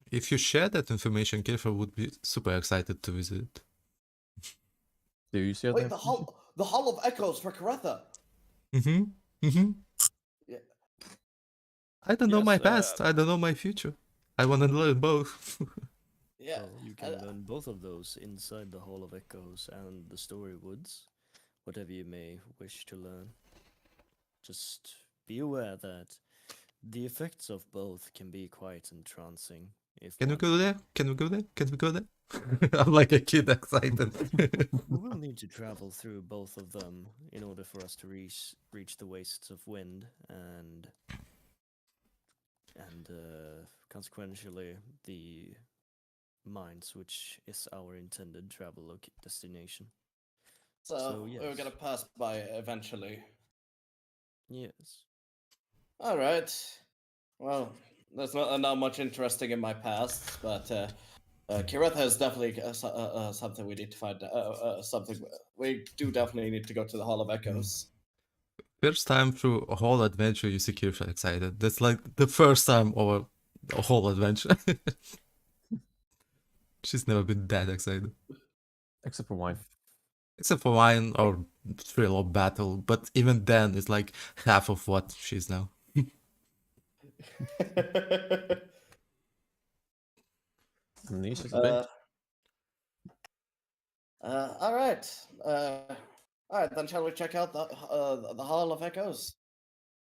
If you share that information, Kiefer would be super excited to visit. Do you see Wait, the Hall of Echoes for Karetha. Yeah. I don't know Yes, my past. I don't know my future. I want to learn both. Yeah. So you can learn both of those inside the Hall of Echoes and the Storywoods, whatever you may wish to learn. Just be aware that the effects of both can be quite entrancing. Can we go there? Can we go there? Can we go there? I'm like a kid excited. We will need to travel through both of them in order for us to reach the wastes of wind and consequentially the mines, which is our intended travel destination. So yes. we're gonna pass by eventually. Yes. All right. Well, there's not much interesting in my past, but Karetha is definitely something we need to find. Something we do definitely need to go to the Hall of Echoes. First time through a whole adventure, you see Kiefer excited. That's like the first time over a whole adventure. She's never been that excited. Except for wine. Except for wine or thrill or battle, but even then, it's like half of what she's now. Amnesia's a bit. All right. All right. Then shall we check out the Hall of Echoes?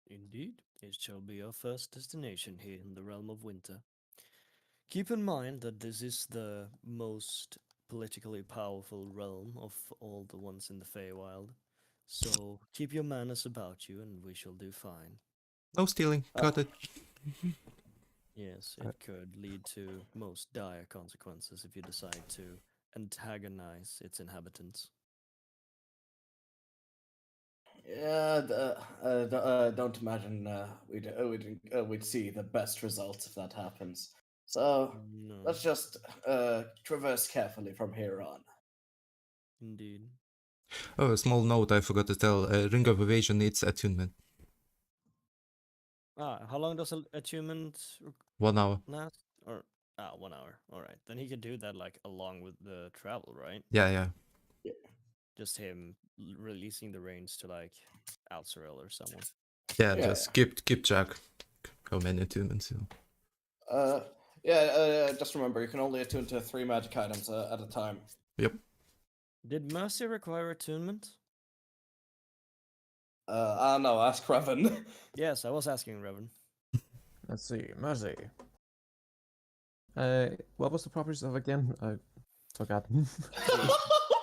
Indeed. It shall be our first destination here in the realm of winter. Keep in mind that this is the most politically powerful realm of all the ones in the Feywild. So keep your manners about you and we shall do fine. No stealing. Got it. Yes, it could lead to most dire consequences if you decide to antagonize its inhabitants. Yeah, don't imagine we'd see the best results if that happens. So No, let's just traverse carefully from here on. indeed. Oh, a small note I forgot to tell. Ring of Evasion needs attunement. How long does attunement 1 hour. last? Or 1 hour. All right, then he could do that like along with the travel, right? Yeah. Just him releasing the reins to like Alzarel or someone. Yeah, Yeah, just keep track how many attunements. Just remember, you can only attune to 3 magic items at a time. Yep. Did Mercy require attunement? I don't know, ask Revan. Yes, I was asking Revan. Let's see, Mercy. What was the properties of again? I forgot.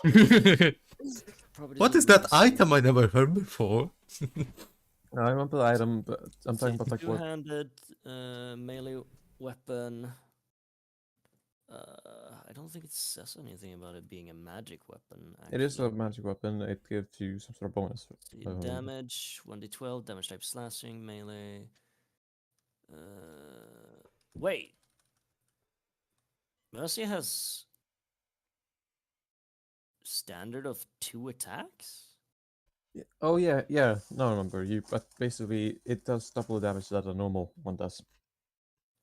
Properties What of is that Mercy. item I never heard before? I remember the item, but I'm talking about like what. Two-handed melee weapon. I don't think it says anything about it being a magic weapon. It is a actually. magic weapon. It gives you some sort of bonus. See, damage 1d12, damage type slashing, melee. Wait. Mercy has standard of 2 attacks? Oh yeah. No, I remember you. But basically, it does double the damage that a normal one does.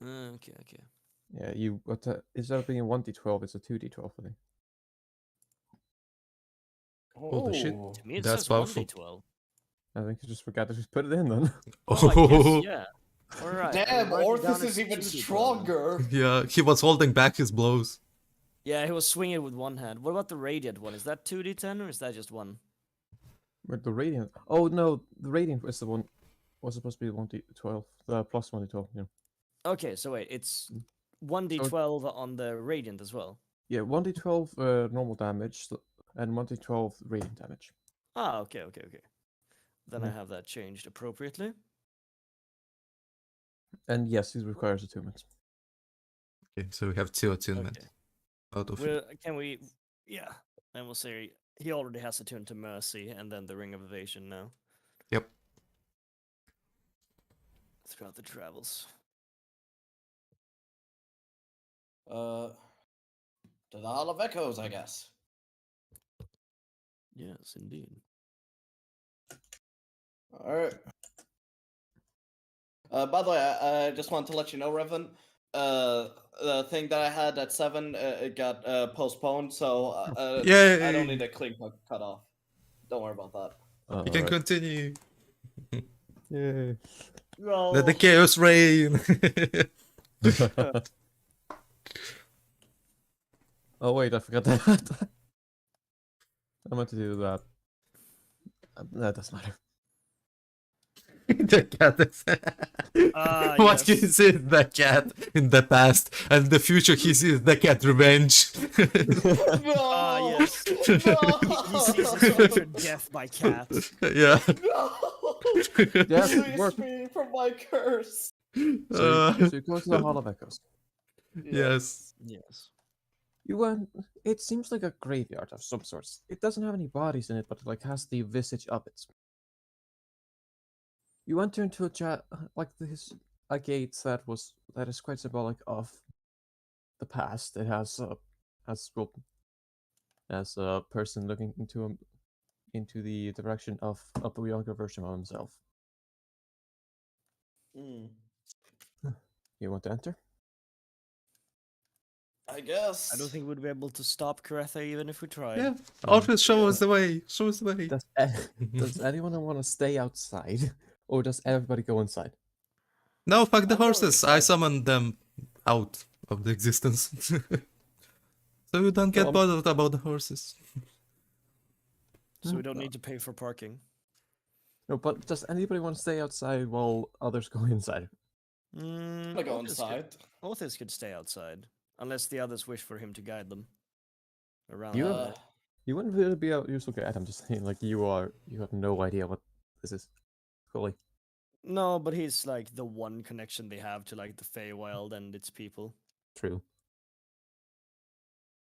Okay. Yeah, you. But instead of being a 1d12, it's a 2d12. I think. Holy shit. Oh. To me, it That's says powerful. 1d12. I think you just forgot to just put it in then. Oh, I guess, yeah. Alright. Damn, Orthus is even stronger. Yeah, he was holding back his blows. Yeah, he was swinging with one hand. What about the radiant one? Is that 2d10 or is that just 1? With the radiant. Oh no, the radiant was the one. Was supposed to be 1d12. Plus 1d12. Yeah. Okay, so wait, it's 1d12 on the radiant as well. Yeah, 1d12 normal damage and 1d12 radiant damage. Okay. Then I Yeah. have that changed appropriately. And yes, it requires attunements. Okay, so we have 2 attunement Okay. out of Can we... Yeah. And we'll say he already has attuned to Mercy and then the Ring of Evasion now. Yep. Throughout the travels. To the Hall of Echoes, I guess. Yes, indeed. Alright. By the way, I just want to let you know, Revan, the thing that I had at 7 it got postponed, so I don't Yay! need a clean cut off. Don't worry about that. You can continue. Yay. Let the chaos reign. Oh wait, I forgot that. I meant to do that. That doesn't matter. The cat is... What yes. he sees the cat in the past, and in the future he sees the cat revenge. No! Yes. No! He sees his future death by cat. Yeah. No! Yes, it Release worked. me from my curse! So you go to the Hall of Echoes. Yes. Yes. You went. It seems like a graveyard of some sorts. It doesn't have any bodies in it, but it like has the visage of it. You enter into a gate that is quite symbolic of the past. It has a person looking into the direction of a younger version of himself. Mm, You want to enter? I guess. I don't think we'd be able to stop Karetha even if we tried. Yeah. Arthur, show us the way. Show us the way. Does anyone want to stay outside, or does everybody go inside? No, fuck the I'm going horses. I inside. summoned them out of the existence. So you don't get Well, bothered about the horses. So we don't need to pay for parking. No, but does anybody want to stay outside while others go inside? Mm, I'm gonna go Othis could- inside. Othis could stay outside, unless the others wish for him to guide them around. You the have- night. You wouldn't really be a useful guide. I'm just saying, like you have no idea what this is. Fully. No, but he's like the one connection they have to like the Feywild and its people. True.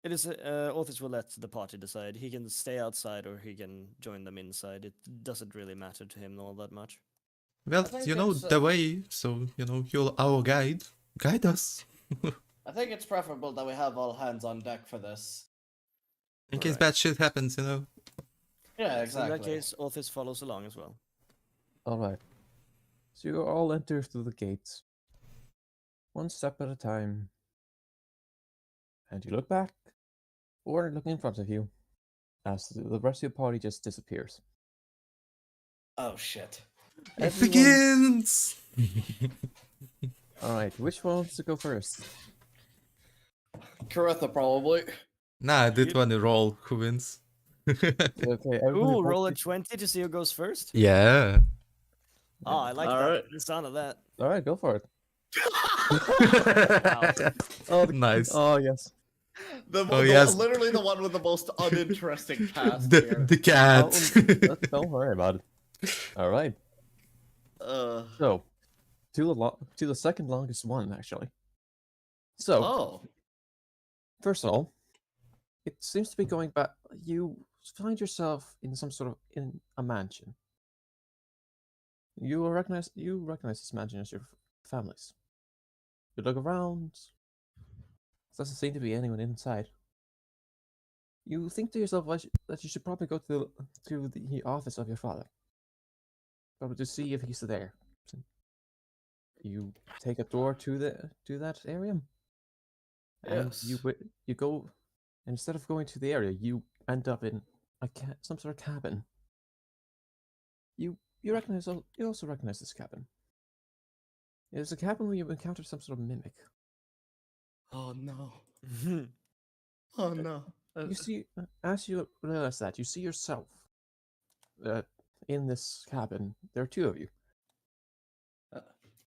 It is Othis will let the party decide. He can stay outside or he can join them inside. It doesn't really matter to him all that much. Well, think you know it's, the way, so you're our guide. Guide us. I think it's preferable that we have all hands on deck for this. In case Right. bad shit happens, Yeah, So exactly. in that case, Othis follows along as well. All right. So you all enter through the gates, one step at a time, and you look back, or look in front of you, as the rest of your party just disappears. Oh shit. It Everyone- begins! All right, which one wants to go first? Karetha probably. Nah, I did You- want to roll. Who wins? Okay, everybody Ooh, roll a practice- 20 to see who goes first. Yeah. Oh, I like All that. right. The sound of that. All right, go for it. Oh, nice. Oh yes. Yes. Literally the one with the most uninteresting cast the, here. the cat. Don't worry about it. All right. So, to the second longest one actually. So, Oh. first of all, it seems to be going back. You find yourself in some sort of in a mansion. You recognize this mansion as your family's. You look around. Doesn't seem to be anyone inside. You think to yourself that you should probably go to the office of your father, probably to see if he's there. You take a door to that area, and Yes. you go. Instead of going to the area, you end up in some sort of cabin. You also recognize this cabin. It is a cabin where you encounter some sort of mimic. Oh no. Oh no. You see, as you realize that, you see yourself in this cabin. There are two of you.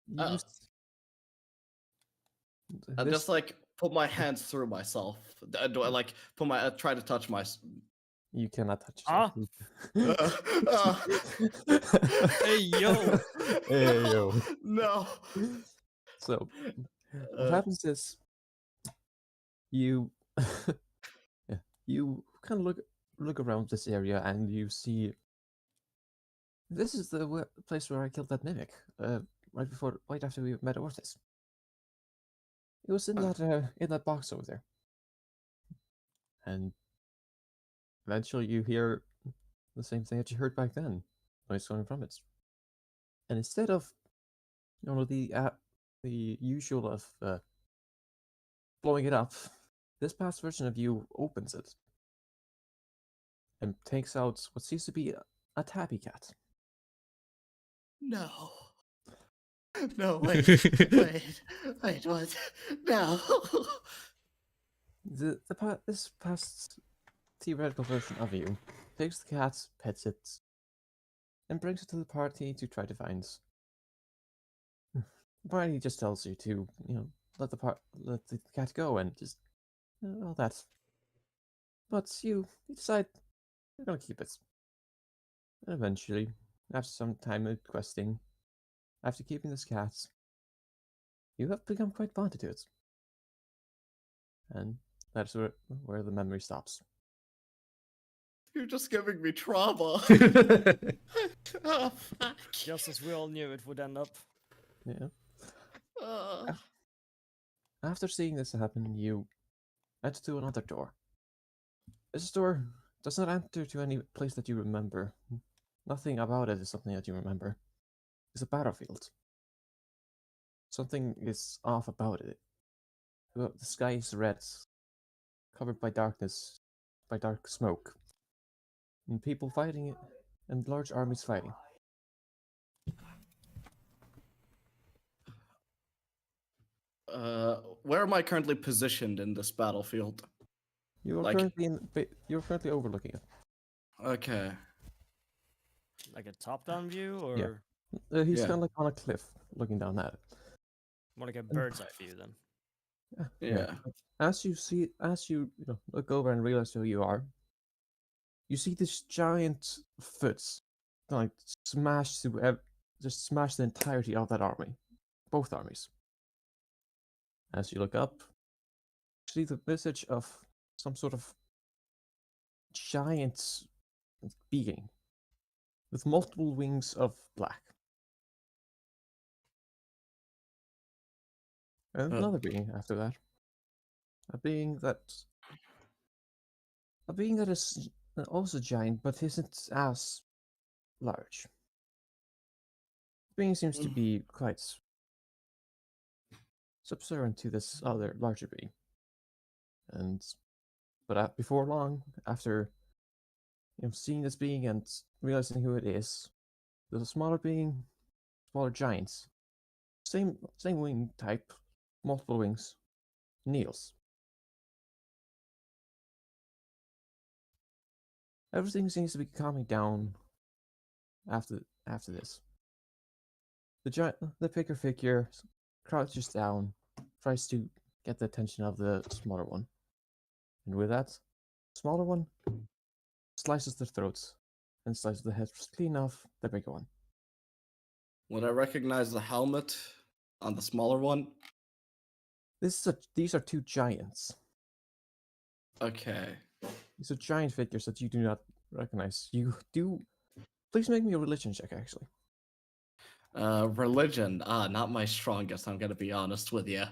You oh. I this- just like put my hands through myself. Do I like put my try to touch my? You cannot touch Ah. yourself. Hey, yo. Hey, yo. No. So, what Uh, happens is you yeah, you kind of look around this area and you see this is the place where I killed that mimic right after we met Ortiz. It was in that box over there. And eventually you hear the same thing that you heard back then, noise coming from it. And instead of the usual of blowing it up, this past version of you opens it and takes out what seems to be a tabby cat. No. No, wait, wait, what? No. This past theoretical version of you takes the cat, pets it, and brings it to the party to try to find. The party just tells you to, let the cat go and just all that. But you decide you're gonna keep it. And eventually, after some time of questing, after keeping this cat, you have become quite bonded to it. And that's where the memory stops. You're just giving me trauma. Oh, fuck. Just as we all knew it would end up. Yeah. Uh, After seeing this happen, you enter to another door. This door does not enter to any place that you remember. Nothing about it is something that you remember. It's a battlefield. Something is off about it. The sky is red, covered by darkness, by dark smoke, and people fighting it, and large armies fighting. where am I currently positioned in this battlefield? You are Like- currently overlooking it. Okay. Like a top-down view, or He's Yeah. kind of like on a cliff looking down at it. more like a And- bird's eye view then? Yeah. But as you look over and realize who you are, you see this giant foot, like smash through, just smash the entirety of that army, both armies. As you look up, you see the visage of some sort of giant being with multiple wings of black. And another being after that. A being that is also giant but isn't as large. The being seems to be quite subservient to this other larger being. But before long, after seeing this being and realizing who it is, there's a smaller being, smaller giants, same wing type, multiple wings, kneels. Everything seems to be calming down after this. The bigger figure crouches down, tries to get the attention of the smaller one, and with that, smaller one slices their throats and slices the heads clean off the bigger one. Would I recognize the helmet on the smaller one? These are two giants. Okay. These are giant figures that you do not recognize. You do. Please make me a religion check, actually. Religion. Not my strongest, I'm gonna be honest with you.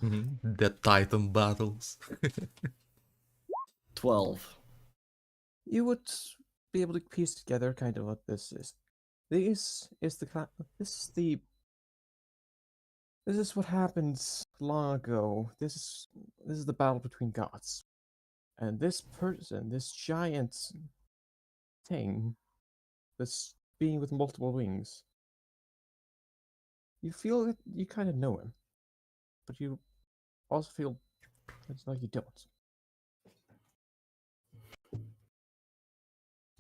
The Titan battles. 12. You would be able to piece together kind of what this is. This is what happened long ago. This is the battle between gods. And this person, this giant thing, this being with multiple wings, you feel that you kind of know him, but you also feel it's like you don't.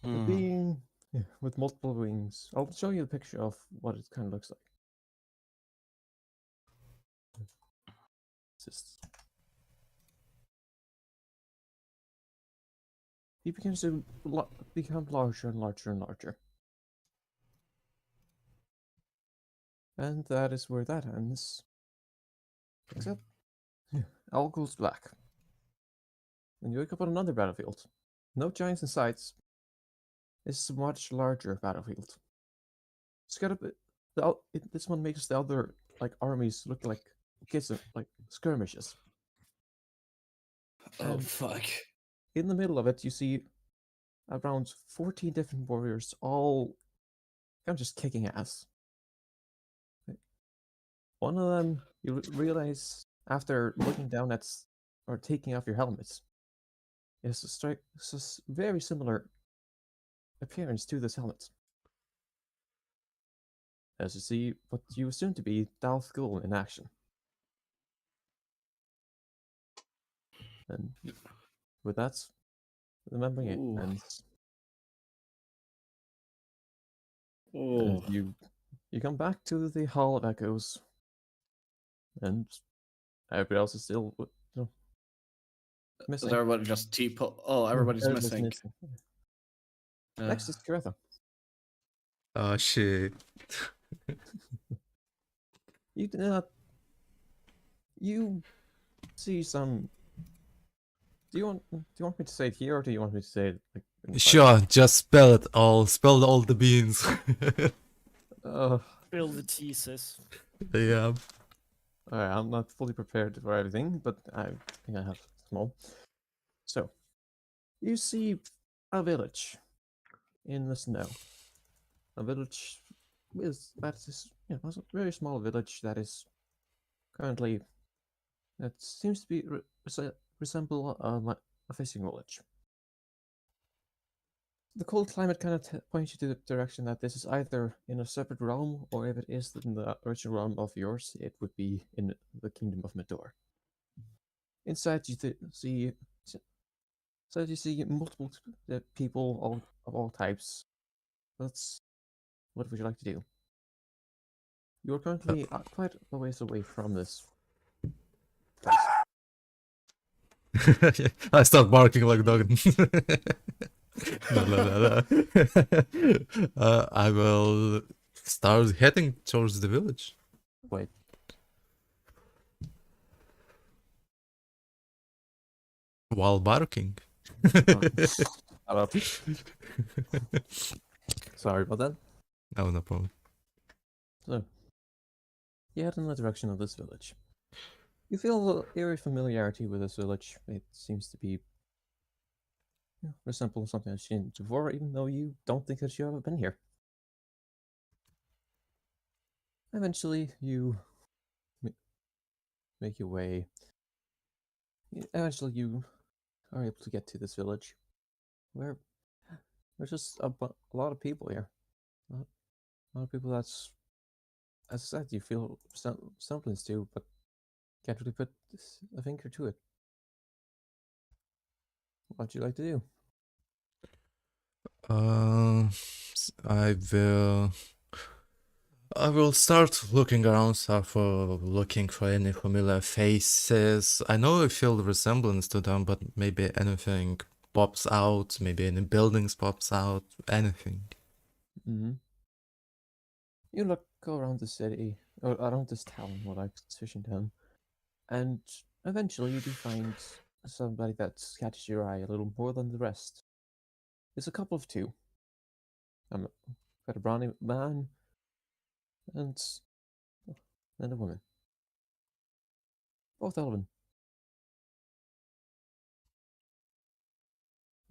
The being with multiple wings. I'll show you a picture of what it kind of looks like. It's just... He begins to become larger and larger and larger. And that is where that ends. Except, all goes black. And you wake up on another battlefield. No giants in sight. This is a much larger battlefield. It's got a bit. This one makes the other armies look like like skirmishes. Oh, And fuck. in the middle of it, you see around 14 different warriors, all kind of just kicking ass. One of them, you realize after looking down at or taking off your helmets, is a very similar appearance to this helmet. As you see what you assume to be Darth Ghoul in action. And with that, remembering it Ooh. ends. Ooh. And you come back to the Hall of Echoes, and everybody else is still missing. Is everybody just Oh, everybody's missing. Next is Karetha. Oh shit. You see some. Do you want me to say it here, or do you want me to say it in the Sure, just spell it all. Spell all the beans. Spill the thesis. Yeah. Alright, I'm not fully prepared for everything, but I think I have small. So, you see a village in the snow. A village that is a very small village that is currently seems to be resemble a fishing village. The cold climate kind of points you to the direction that this is either in a separate realm, or if it is in the original realm of yours, it would be in the kingdom of Medor. Inside you see multiple people of all types, What would you like to do? You are currently quite a ways away from this place. I start barking like a dog. La, la, la, la. I will start heading towards the village Wait. while barking. Hello. Sorry about that. Oh, no problem. So, you head in the direction of this village. You feel a eerie familiarity with this village. It seems to be resemble something I've seen before, even though you don't think that you have been here. Eventually, you make your way. Eventually, you are able to get to this village, where there's just a lot of people here. A lot of people that's, as I said, you feel semblance to, but can't really put a finger to it. What'd you like to do? I will start looking around, start for looking for any familiar faces. I know I feel the resemblance to them, but maybe anything pops out, maybe any buildings pops out, anything. Mm-hmm. You go around the city, or around this town, more like fishing town, and eventually you do find somebody that catches your eye a little more than the rest. It's a couple of two. Got a brawny man and a woman. Both elven.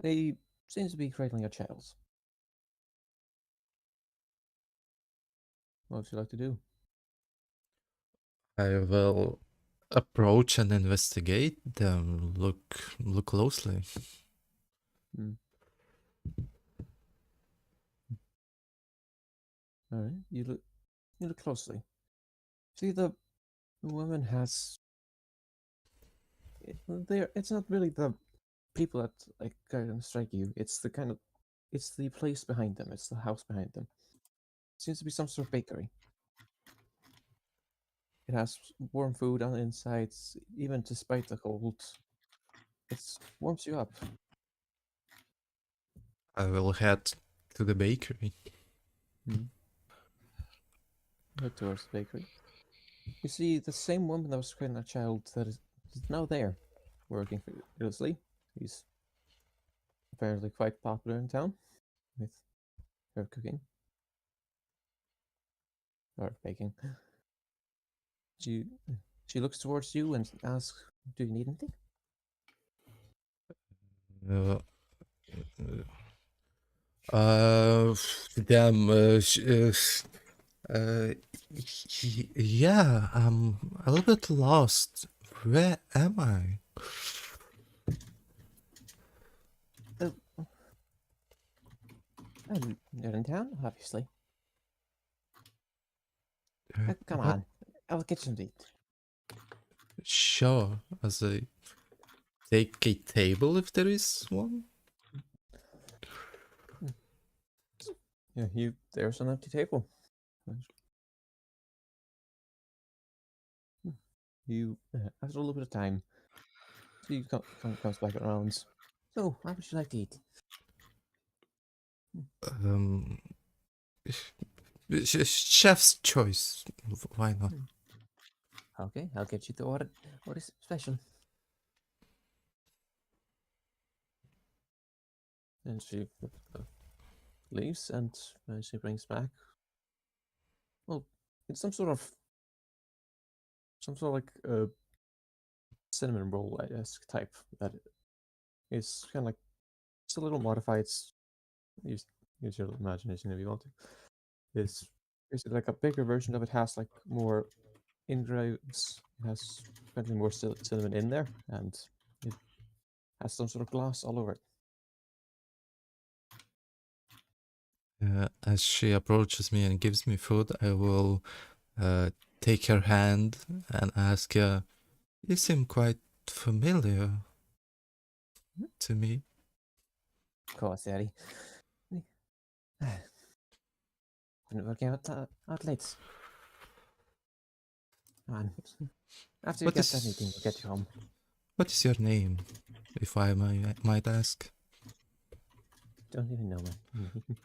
They seem to be cradling a child. What would you like to do? I will approach and investigate them, look closely. Alright, you look closely. See, the woman has. It's not really the people that like kind of strike you. It's the place behind them. It's the house behind them. Seems to be some sort of bakery. It has warm food on the insides, even despite the cold. It warms you up. I will head to the bakery. Head towards the bakery. You see the same woman that was creating a child that is now there, working fearlessly. He's apparently quite popular in town with her cooking or baking. She looks towards you and asks, "Do you need anything?" Uh, damn. Yeah, I'm a little bit lost. Where am I? You're in town, obviously. Come What? on, I'll get you some to eat. Sure, as I take a table if there is one. Yeah, there's an empty table. You after a little bit of time, she comes back around. So, what would you like to eat? Um, chef's choice. Why not? Okay, I'll get you the order. What is special? And she leaves, and she brings back. Well, it's some sort of like cinnamon roll esque type that is kind of like it's a little modified. Use your imagination if you want to. It's basically like a bigger version of it. Has like more ingredients. It has apparently more cinnamon in there, and it has some sort of gloss all over it. As she approaches me and gives me food, I will take her hand and ask her, "You seem quite familiar to me." Of course, Eddie. happened. We'll get out late. Come on. After you What get that meeting, is we'll get you home. what is your name, if I might ask? Don't even know my name.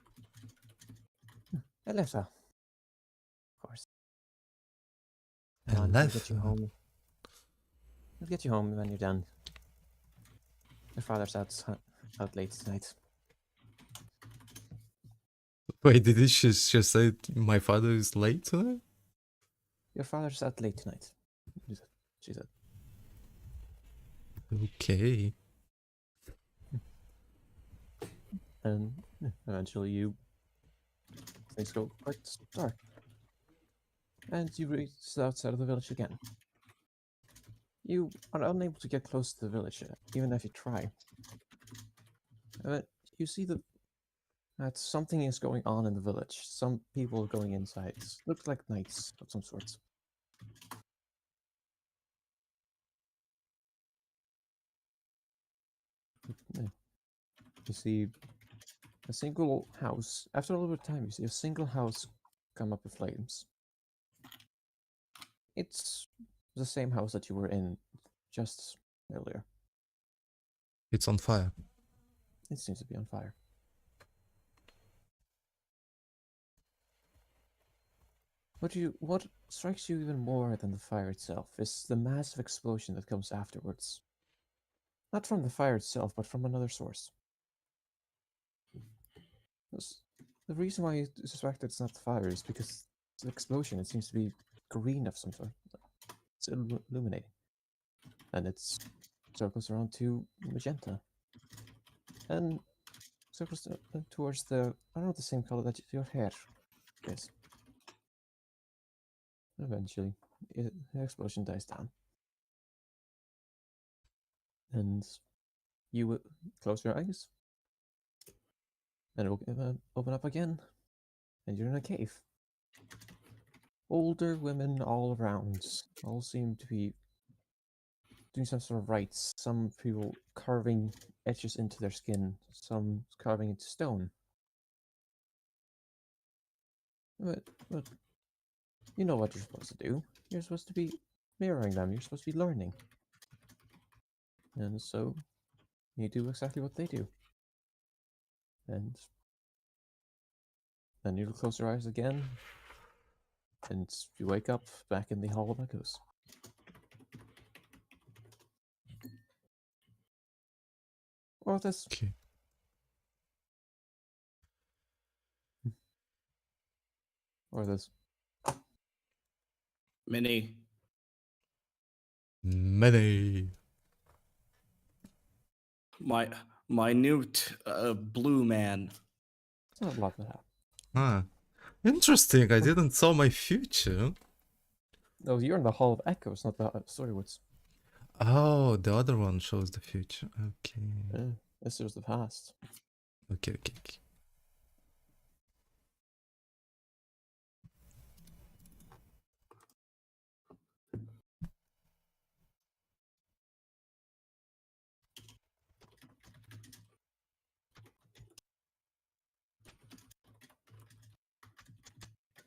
Alyssa. Of course. Come on, we'll get you Aleph. home. We'll get you home when you're done. Your father's out late tonight. Wait, did he just say my father is late tonight? Your father's out late tonight. She said. Okay. And eventually things go quite dark. And you reach the outside of the village again. You are unable to get close to the village, even if you try. You see that something is going on in the village. Some people are going inside. Looks like knights of some sorts. You see a single house. After a little bit of time, you see a single house come up in flames. It's the same house that you were in just earlier. It's on fire. It seems to be on fire. What strikes you even more than the fire itself is the massive explosion that comes afterwards. Not from the fire itself, but from another source. The reason why you suspect it's not the fire is because it's an explosion. It seems to be green of some sort. It's illuminating. And it's circles around to magenta. And circles towards the, I don't know, the same color that your hair is. Eventually, the explosion dies down. And you close your eyes. And it will open up again. And you're in a cave. Older women all around. All seem to be doing some sort of rites. Some people carving etches into their skin. Some carving into stone. But you know what you're supposed to do. You're supposed to be mirroring them. You're supposed to be learning. And so you do exactly what they do. And then you close your eyes again. And you wake up back in the Hall of Echoes. Or this. Okay. Or this. Minnie. Many. My minute blue man. It's not a lot that happened. Ah, interesting. I didn't saw my future. Oh, you're in the Hall of Echoes, not the Storywoods. Oh, the other one shows the future. Okay. This is the past. Okay.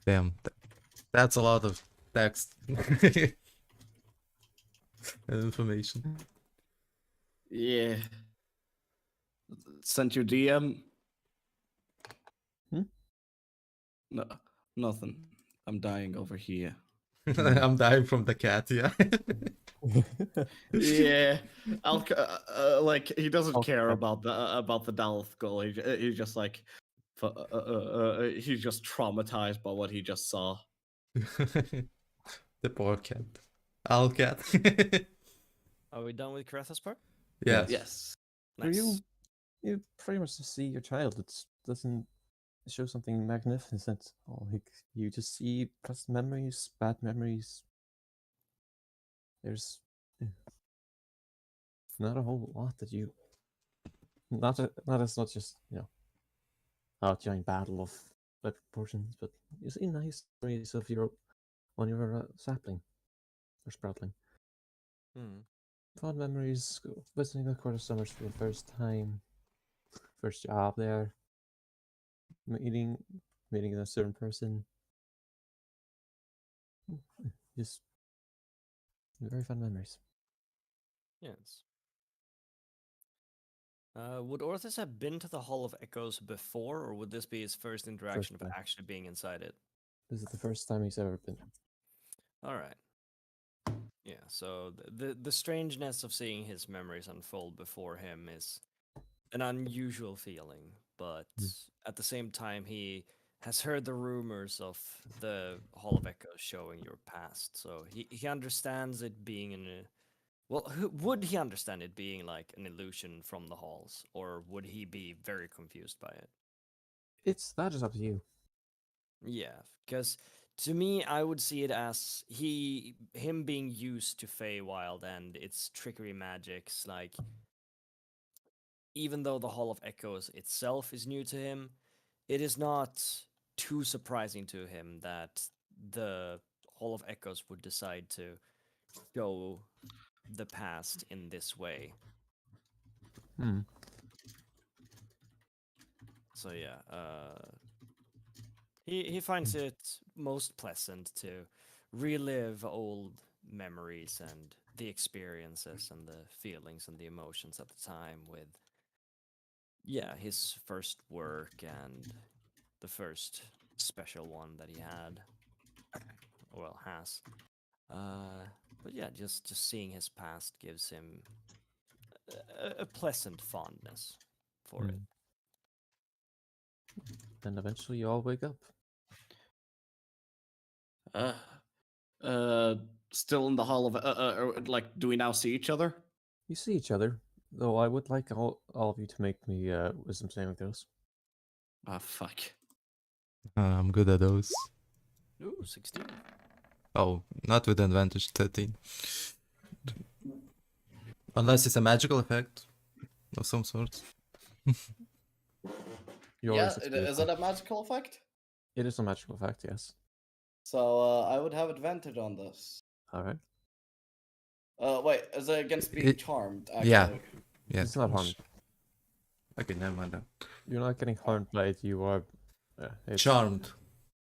Damn, that's a lot of text and information. Yeah. Sent you DM? Hmm? No, nothing. I'm dying over here. I'm dying from the cat, yeah. Yeah, like he doesn't I'll- care I'll- about the Daleth goal. He's just like, he's just traumatized by what he just saw. The poor cat. Owl cat. Are we done with Karetha's part? Yeah. Yes. For Nice. you pretty much just see your child. It doesn't show something magnificent. Like you just see past memories, bad memories. There's not a whole lot that you not as much as a giant battle of like proportions, but you see nice stories of your when you were a sapling or sproutling. Hmm. Fond memories, visiting the Court of Summers for the first time, first job there, meeting meeting a certain person. Just very fun memories. Yes. Would Orthus have been to the Hall of Echoes before, or would this be his first interaction of time. actually being inside it? This is the first time he's ever been. All right. Yeah, so the strangeness of seeing his memories unfold before him is an unusual feeling, but at the same time, he has heard the rumors of the Hall of Echoes showing your past, so he understands it being well, would he understand it being like an illusion from the halls, or would he be very confused by it? That is up to you. Yeah, because to me, I would see it as him being used to Feywild and its trickery magics. Like, even though the Hall of Echoes itself is new to him, it is not too surprising to him that the Hall of Echoes would decide to show the past in this way. Hmm. So yeah, he finds it most pleasant to relive old memories and the experiences and the feelings and the emotions at the time with his first work and the first special one that he had, well, has. But yeah, just seeing his past gives him a pleasant fondness for it. Then eventually you all wake up. Still in the hall of like, do we now see each other? You see each other, though I would like all of you to make me wisdom saving throws. Ah, fuck. I'm good at those. Ooh, 16. Oh, not with advantage, 13. Unless it's a magical effect of some sort. You Yeah, always succeed. is it a magical effect? It is a magical effect, yes. So I would have advantage on this. All right. Wait, is it against being It- charmed? Actually? yeah. Yeah. It's not harmed. Okay, never mind that. You're not getting harmed by it. You are Charmed.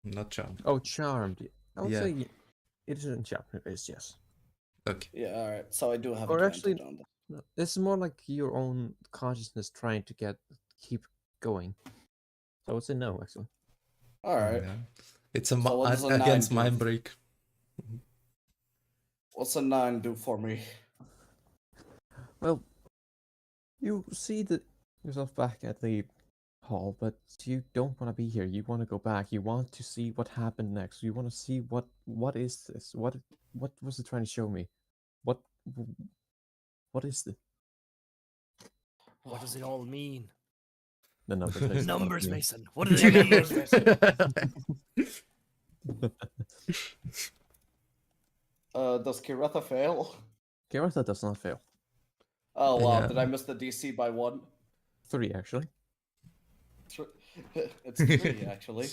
Not charmed. Oh, charmed. I would Yeah. say it is enchanted based, yes. Okay. Yeah, all right. So I do have Or advantage actually- on this. No, it's more like your own consciousness trying to keep going. So I would say no, actually. All right. Yeah. It's a So what does a nine against do? mind break. What's a 9 do for me? Well, you see yourself back at the hall, but you don't want to be here. You want to go back. You want to see what happened next. You want to see what is this? What was it trying to show me? What is this? What does it all mean? The numbers. basically. Numbers, Yeah. Mason. What are the numbers, Mason? Does Kiretha fail? Gareth does not fail. Oh wow, Yeah. did I miss the DC by 1? 3 actually. It's 3 actually.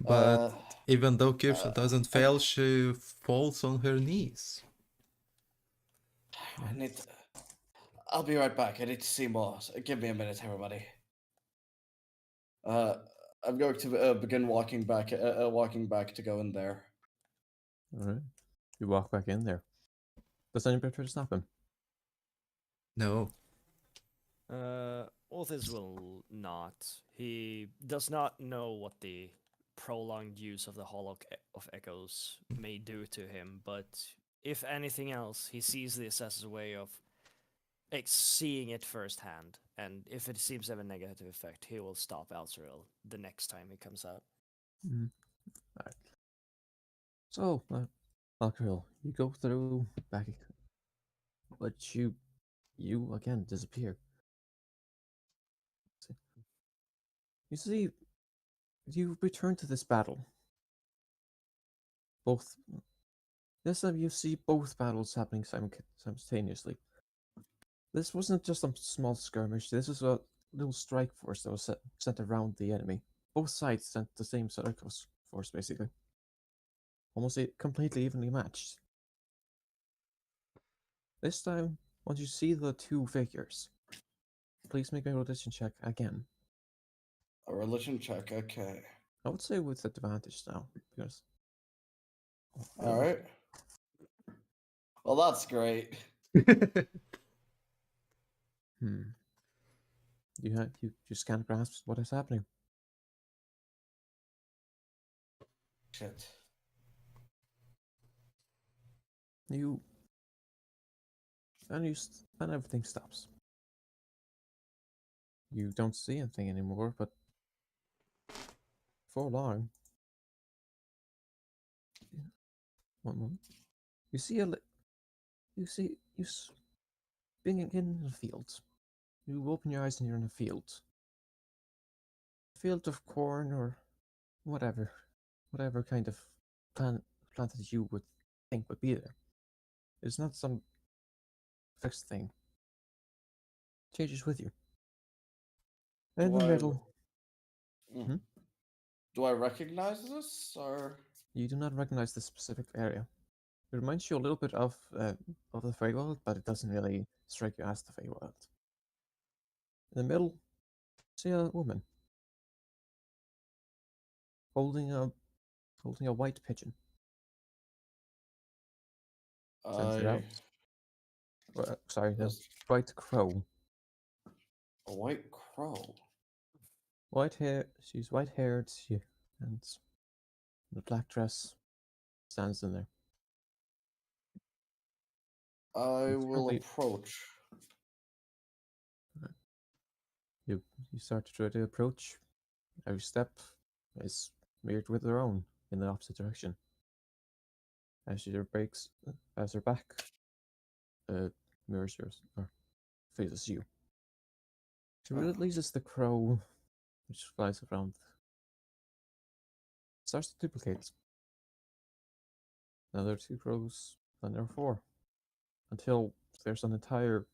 But Uh, even though Kirsten doesn't fail, she falls on her knees. I need to... I'll be right back. I need to see more. Give me a minute, everybody. I'm going to begin walking back to go in there. All right. You walk back in there. Does anybody try to stop him? No. Orthis will not. He does not know what the prolonged use of the Hall of Echoes may do to him, but if anything else, he sees this as a way of seeing it firsthand, and if it seems to have a negative effect, he will stop Alzeril the next time he comes out. Mm. All right. So, Alcril, you go through back, but you again disappear. You see, you return to this battle. Both. This time you see both battles happening simultaneously. This wasn't just a small skirmish. This was a little strike force that was sent around the enemy. Both sides sent the same strike force, basically. Almost completely evenly matched. This time, once you see the two figures, please make a rotation check again. A religion check, okay. I would say with advantage now, because. All right. Well, that's great. You just can't grasp what is happening. Shit. You and everything stops. You don't see anything anymore, but for long. One moment. You see being in a field. You open your eyes and you're in a field. A field of corn or whatever kind of plant that you would think would be there. It's not some fixed thing. It changes with you. In Do the I? middle, Mm. Do I recognize this or? you do not recognize this specific area. It reminds you a little bit of the Feywild, but it doesn't really strike you as the Feywild. In the middle, see a woman holding a white pigeon. Sends it I. out. Sorry, a Is white crow. a white crow. White hair. She's white-haired. And in a black dress stands in there. I It's will currently- approach. You start to try to approach. Every step is mirrored with their own in the opposite direction. As her back mirrors yours or faces you. She releases the crow, which flies around. Starts to duplicate. Another 2 crows, then there are 4. Until there's an entire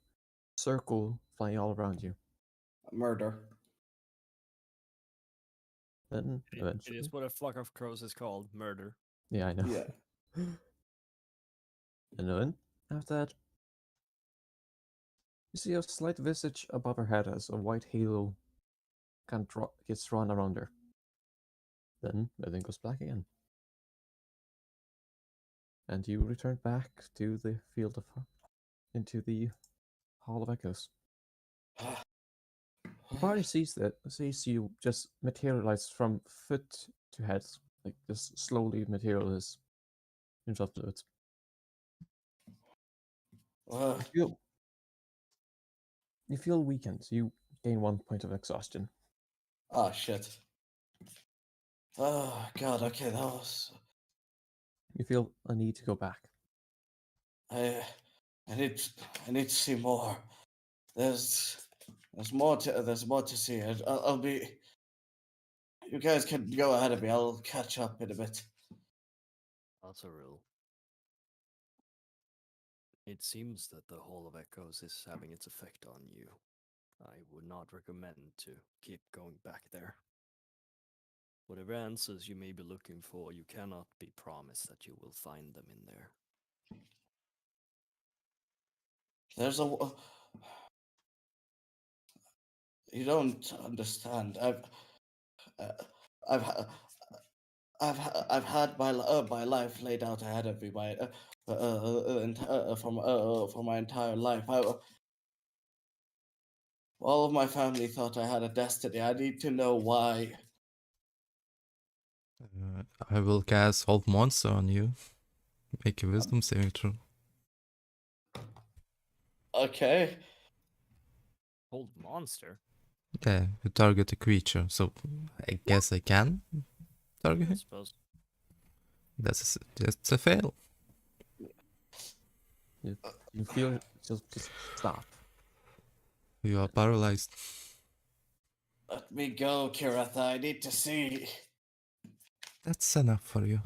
circle flying all around you. Murder. Then It eventually. is what a flock of crows is called, murder. Yeah, I know. Yeah. And then, after that, you see a slight visage above her head as a white halo gets drawn around her. Then everything goes black again. And you return back to the field of into the Hall of Echoes. The party sees you just materialize from foot to head, like just slowly materialize in front of it. You feel weakened. You gain 1 point of exhaustion. Oh shit. Oh god. Okay, that was. You feel a need to go back. I. I need. I need to see more. There's. There's more to. There's more to see. I'll be. You guys can go ahead of me. I'll catch up in a bit. That's a rule. It seems that the Hall of Echoes is having its effect on you. I would not recommend to keep going back there. Whatever answers you may be looking for, you cannot be promised that you will find them in there. There's a. You don't understand. Uh, I've. I've had my life laid out ahead of me for my entire life. All of my family thought I had a destiny. I need to know why. I will cast Hold Monster on you. Make a wisdom saving throw. Okay. Hold monster? Yeah, you target a creature, so I guess I can target I him. suppose. That's a fail. You feel just stop. You are paralyzed. Let me go, Kiratha. I need to see. That's enough for you.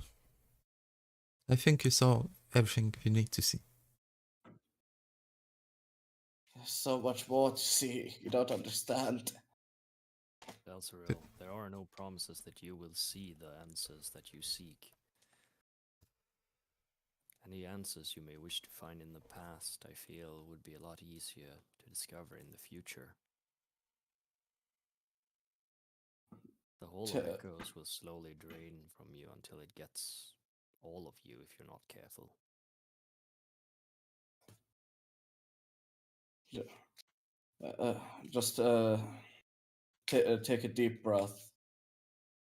I think you saw everything you need to see. There's so much more to see. You don't understand. Elzaril, there are no promises that you will see the answers that you seek. Any answers you may wish to find in the past, I feel, would be a lot easier to discover in the future. The whole To- of Echoes will slowly drain from you until it gets all of you if you're not careful. just take a deep breath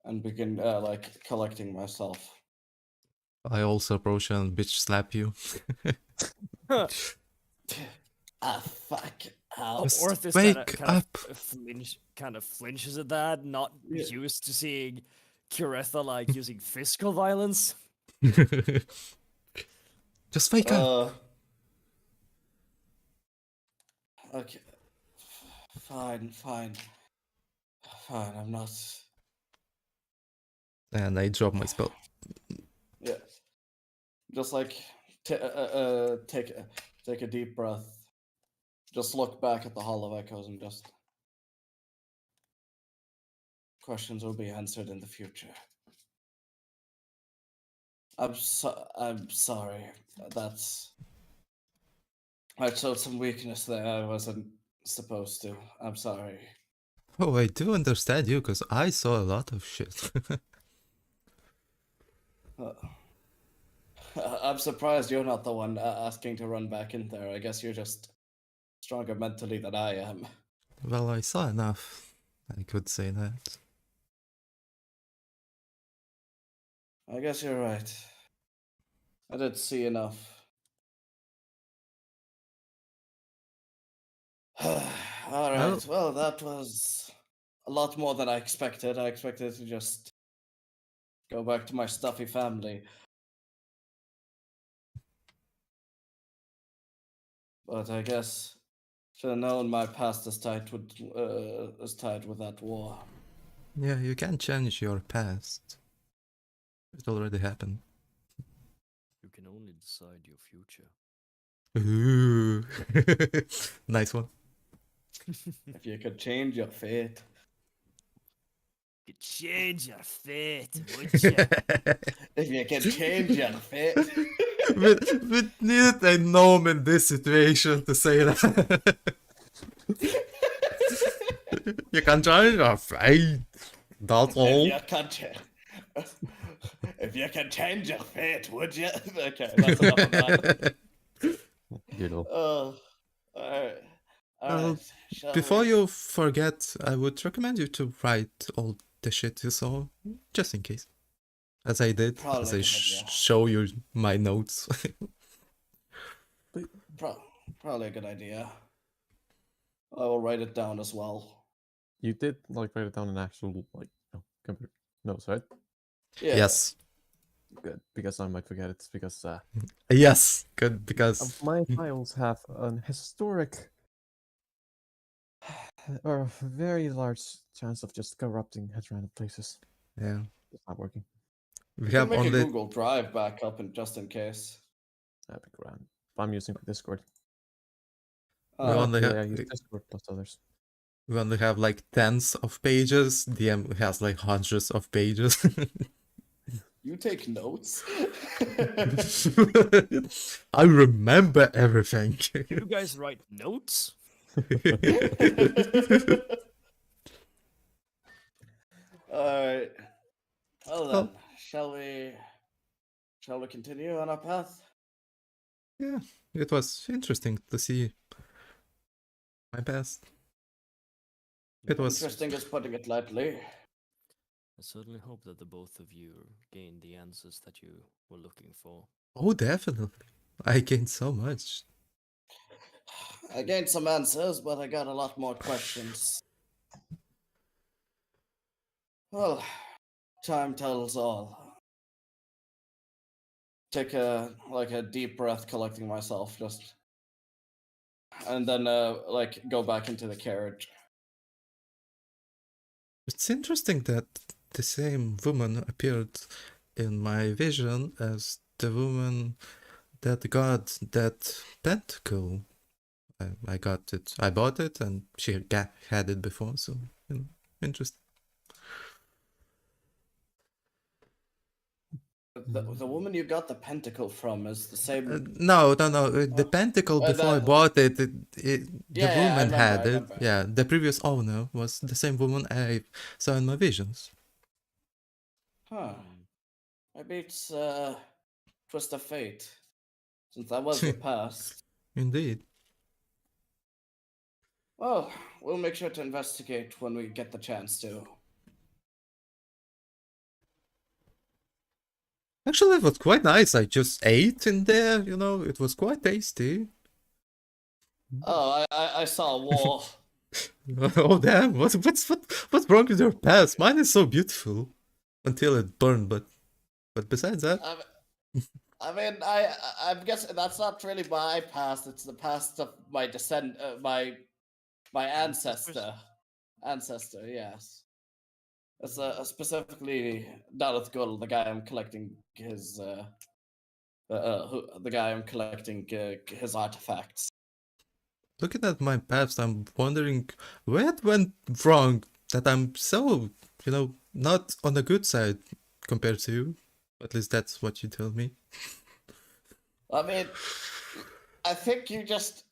and begin like collecting myself. I also approach and bitch slap you. Ah, fuck. Ow. Just Orthis wake up. kind of flinches at that, not Yeah. used to seeing Curetha like using physical violence. Just wake up. Okay. Fine. I'm not. And I drop my spell. Yeah. Just like take a deep breath. Just look back at the Hall of Echoes and just questions will be answered in the future. I'm sorry. I showed some weakness there. I wasn't supposed to. I'm sorry. Oh, I do understand you, because I saw a lot of shit. I'm surprised you're not the one asking to run back in there. I guess you're just stronger mentally than I am. Well, I saw enough. I could say that. I guess you're right. I did see enough. All right. Well, that was a lot more than I expected. I expected to just go back to my stuffy family. But I guess should have known my past is tied with that war. Yeah, you can change your past. It already happened. You can only decide your future. Ooh. Nice one. If you could change your fate. You could change your fate, would you? If you can change your fate. we needed a gnome in this situation to say that. You can change your fate. That's all. If you can change your fate, would you? Okay, that's enough of that. You know. Alright. Well, before you forget, I would recommend you to write all the shit you saw, just in case. As I did, Probably as a I good idea. show you my notes. Probably a good idea. I will write it down as well. You did like write it down in actual computer notes, right? Yeah. Yes. Good, because I might forget it. Because Yes. Good, because my files have an historic or a very large chance of just corrupting at random places. yeah, It's not working. we You can have make a only Google Drive backup just in case. That'd be grand. I'm using Discord. we only Yeah, I have use Discord plus others. we only have like tens of pages. DM has like hundreds of pages. You take notes? I remember everything. You guys write notes? Alright. Well then, shall we continue on our path? Yeah, it was interesting to see my past. It was Interesting is putting it lightly. I certainly hope that the both of you gained the answers that you were looking for. oh, definitely. I gained so much. I gained some answers, but I got a lot more questions. Well, time tells all. Take a deep breath, collecting myself, just, and then go back into the carriage. It's interesting that the same woman appeared in my vision as the woman that got that pentacle. I got it. I bought it, and she had it before. So, interesting. The woman you got the pentacle from is the same. No. The pentacle before I bought it, the Yeah, woman I had it. remember. Yeah, the previous owner was the same woman I saw in my visions. Huh. Maybe it's twist of fate, since that was your past. Indeed. Well, we'll make sure to investigate when we get the chance to. Actually, it was quite nice. I just ate in there, you know, it was quite tasty. Oh, I saw a wall. Oh damn! What's wrong with your past? Mine is so beautiful until it burned, but besides that, I mean, I'm guessing that's not really my past. It's the past of my my ancestor. Ancestor, yes. It's specifically Darth Gull, the guy I'm collecting his the guy I'm collecting his artifacts. looking at my past, I'm wondering where it went wrong that I'm so, you know, not on the good side compared to you. At least that's what you tell me. I mean, I think you just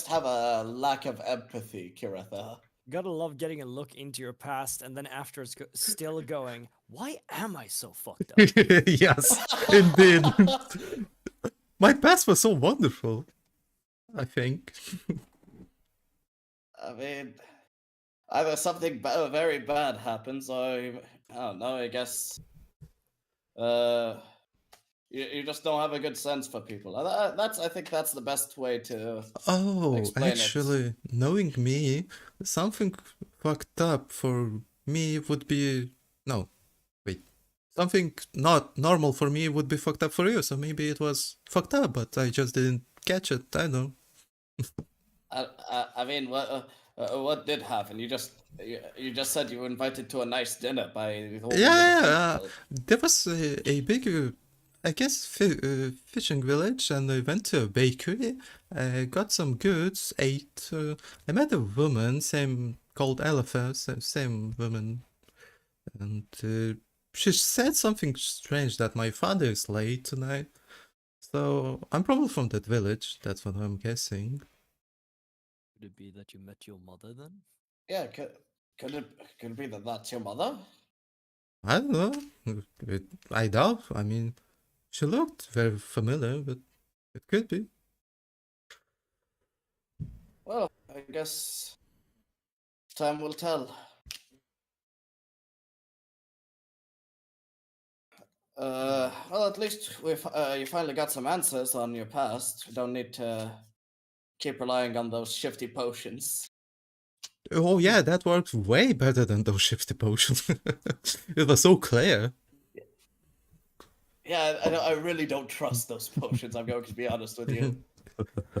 have a lack of empathy, Kiretha. Gotta love getting a look into your past and then after it's still going, why am I so fucked up? Yes, indeed. My past was so wonderful, I think. I mean, either something very bad happens, or I don't know. I guess you just don't have a good sense for people. I think that's the best way to. Oh, Explain it. actually, knowing me, something fucked up for me would be... No, wait. Something not normal for me would be fucked up for you, so maybe it was fucked up, but I just didn't catch it, I know. I mean, what did happen? You just said you were invited to a nice dinner by the whole. Yeah, there was a big, I guess, fishing village, and I went to a bakery, got some goods, ate. I met a woman, same called Alepha, same woman, and she said something strange that my father is late tonight. So I'm probably from that village. That's what I'm guessing. Could it be that you met your mother then? Yeah, could it be that that's your mother? I don't know. I doubt. I mean, she looked very familiar, but it could be. Well, I guess time will tell. Well, at least you finally got some answers on your past. You don't need to keep relying on those shifty potions. Oh yeah, that worked way better than those shifty potions. It was so clear. Yeah, I really don't trust those potions. I'm going to be honest with you.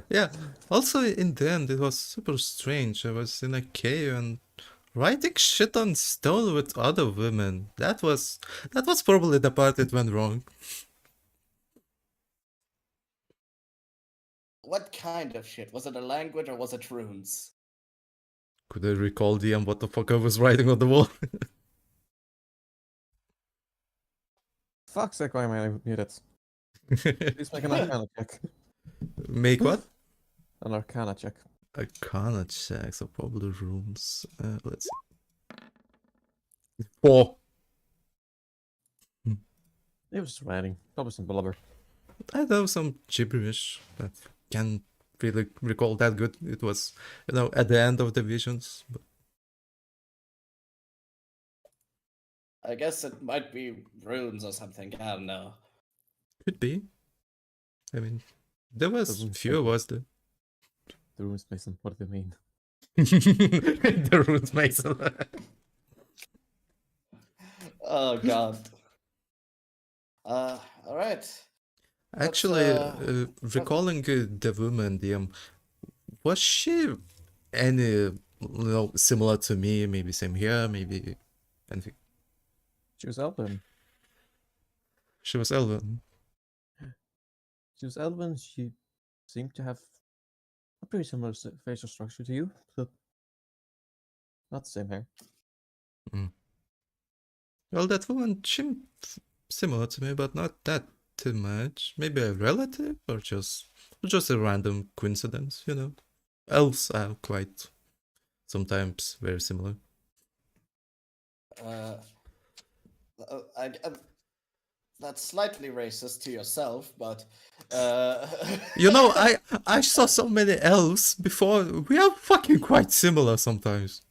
Yeah. Also, in the end, it was super strange. I was in a cave and writing shit on stone with other women. That was probably the part that went wrong. What kind of shit? Was it a language or was it runes? Could I recall DM what the fuck I was writing on the wall? Fuck's sake, why am I muted? Please make an Arcana check. Make what? An Arcana check. Arcana check, so probably runes. Let's see. 4. It was just writing. Probably some blubber. I know some gibberish, but can't really recall that good. It was, you know, at the end of the visions. But I guess it might be runes or something. I don't know. could be. I mean, there was Doesn't few of matter. us there. The runes mason, what do they mean? The runes mason. Oh god. All right. Actually, recalling the woman, was she any, you know, similar to me? Maybe same hair, maybe anything. She was elven. She was elven. She was elven. She seemed to have a pretty similar facial structure to you, but not the same hair. Well, that woman seemed similar to me, but not that too much. Maybe a relative or just a random coincidence, you know. Elves are quite sometimes very similar. That's slightly racist to yourself, but You know, I saw so many elves before. We are fucking quite similar sometimes.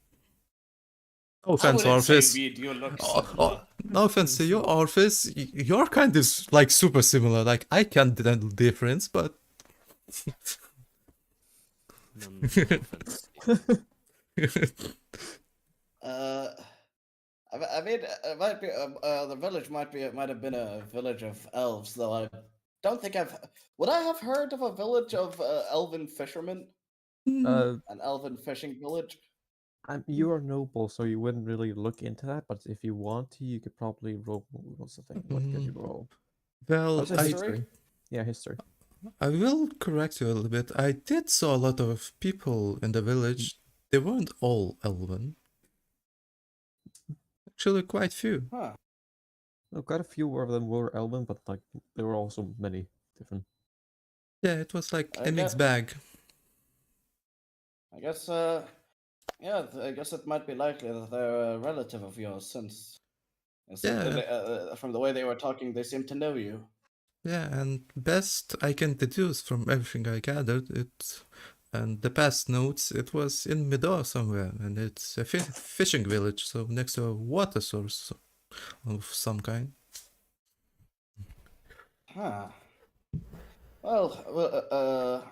No I offense, wouldn't say Orphis. me and you look Oh, similar. no offense to you, Orphis. Your kind is like super similar. Like I can't tell the difference, but No offense. I mean, it might be the village might have been a village of elves, though I don't think I've. Would I have heard of a village of elven fishermen? Uh, An elven fishing village? you are noble, so you wouldn't really look into that. But if you want to, you could probably roll. What's the thing? What could you roll? well, I'd say History? Yeah, history. I will correct you a little bit. I did saw a lot of people in the village. They weren't all elven. Actually, quite few. Huh. Well, quite a few of them were elven, but like there were also many different. Yeah, it was like I a mixed guess- bag. I guess, yeah, I guess it might be likely that they're a relative of yours, since Yeah. from the way they were talking, they seem to know you. Yeah, and best I can deduce from everything I gathered, and the past notes, it was in Midor somewhere, and it's a fishing village, so next to a water source of some kind. Huh. Well,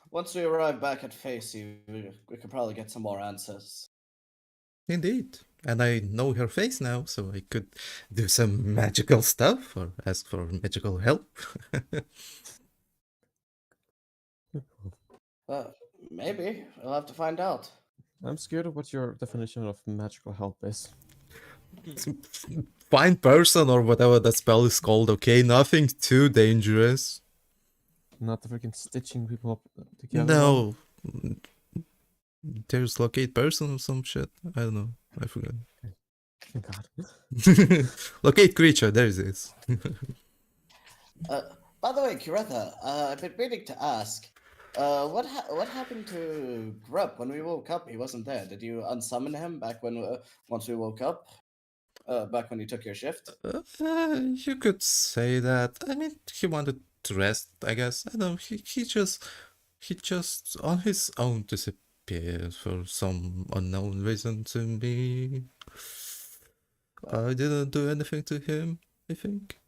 once we arrive back at Facey, we could probably get some more answers. Indeed. And I know her face now, so I could do some magical stuff or ask for magical help. Maybe. We'll have to find out. I'm scared of what your definition of magical help is. Find person or whatever that spell is called, okay? Nothing too dangerous. Not the freaking stitching people up together. No. There's locate person or some shit. I don't know. I forgot. Thank God. Locate creature, there it is. By the way, Kiretha, I've been meaning to ask, what happened to Grupp when we woke up? He wasn't there. Did you unsummon him back when once we woke up? Back when you took your shift? You could say that. I mean, he wanted to rest, I guess. I don't know. He just on his own disappeared for some unknown reason to me. I didn't do anything to him, I think.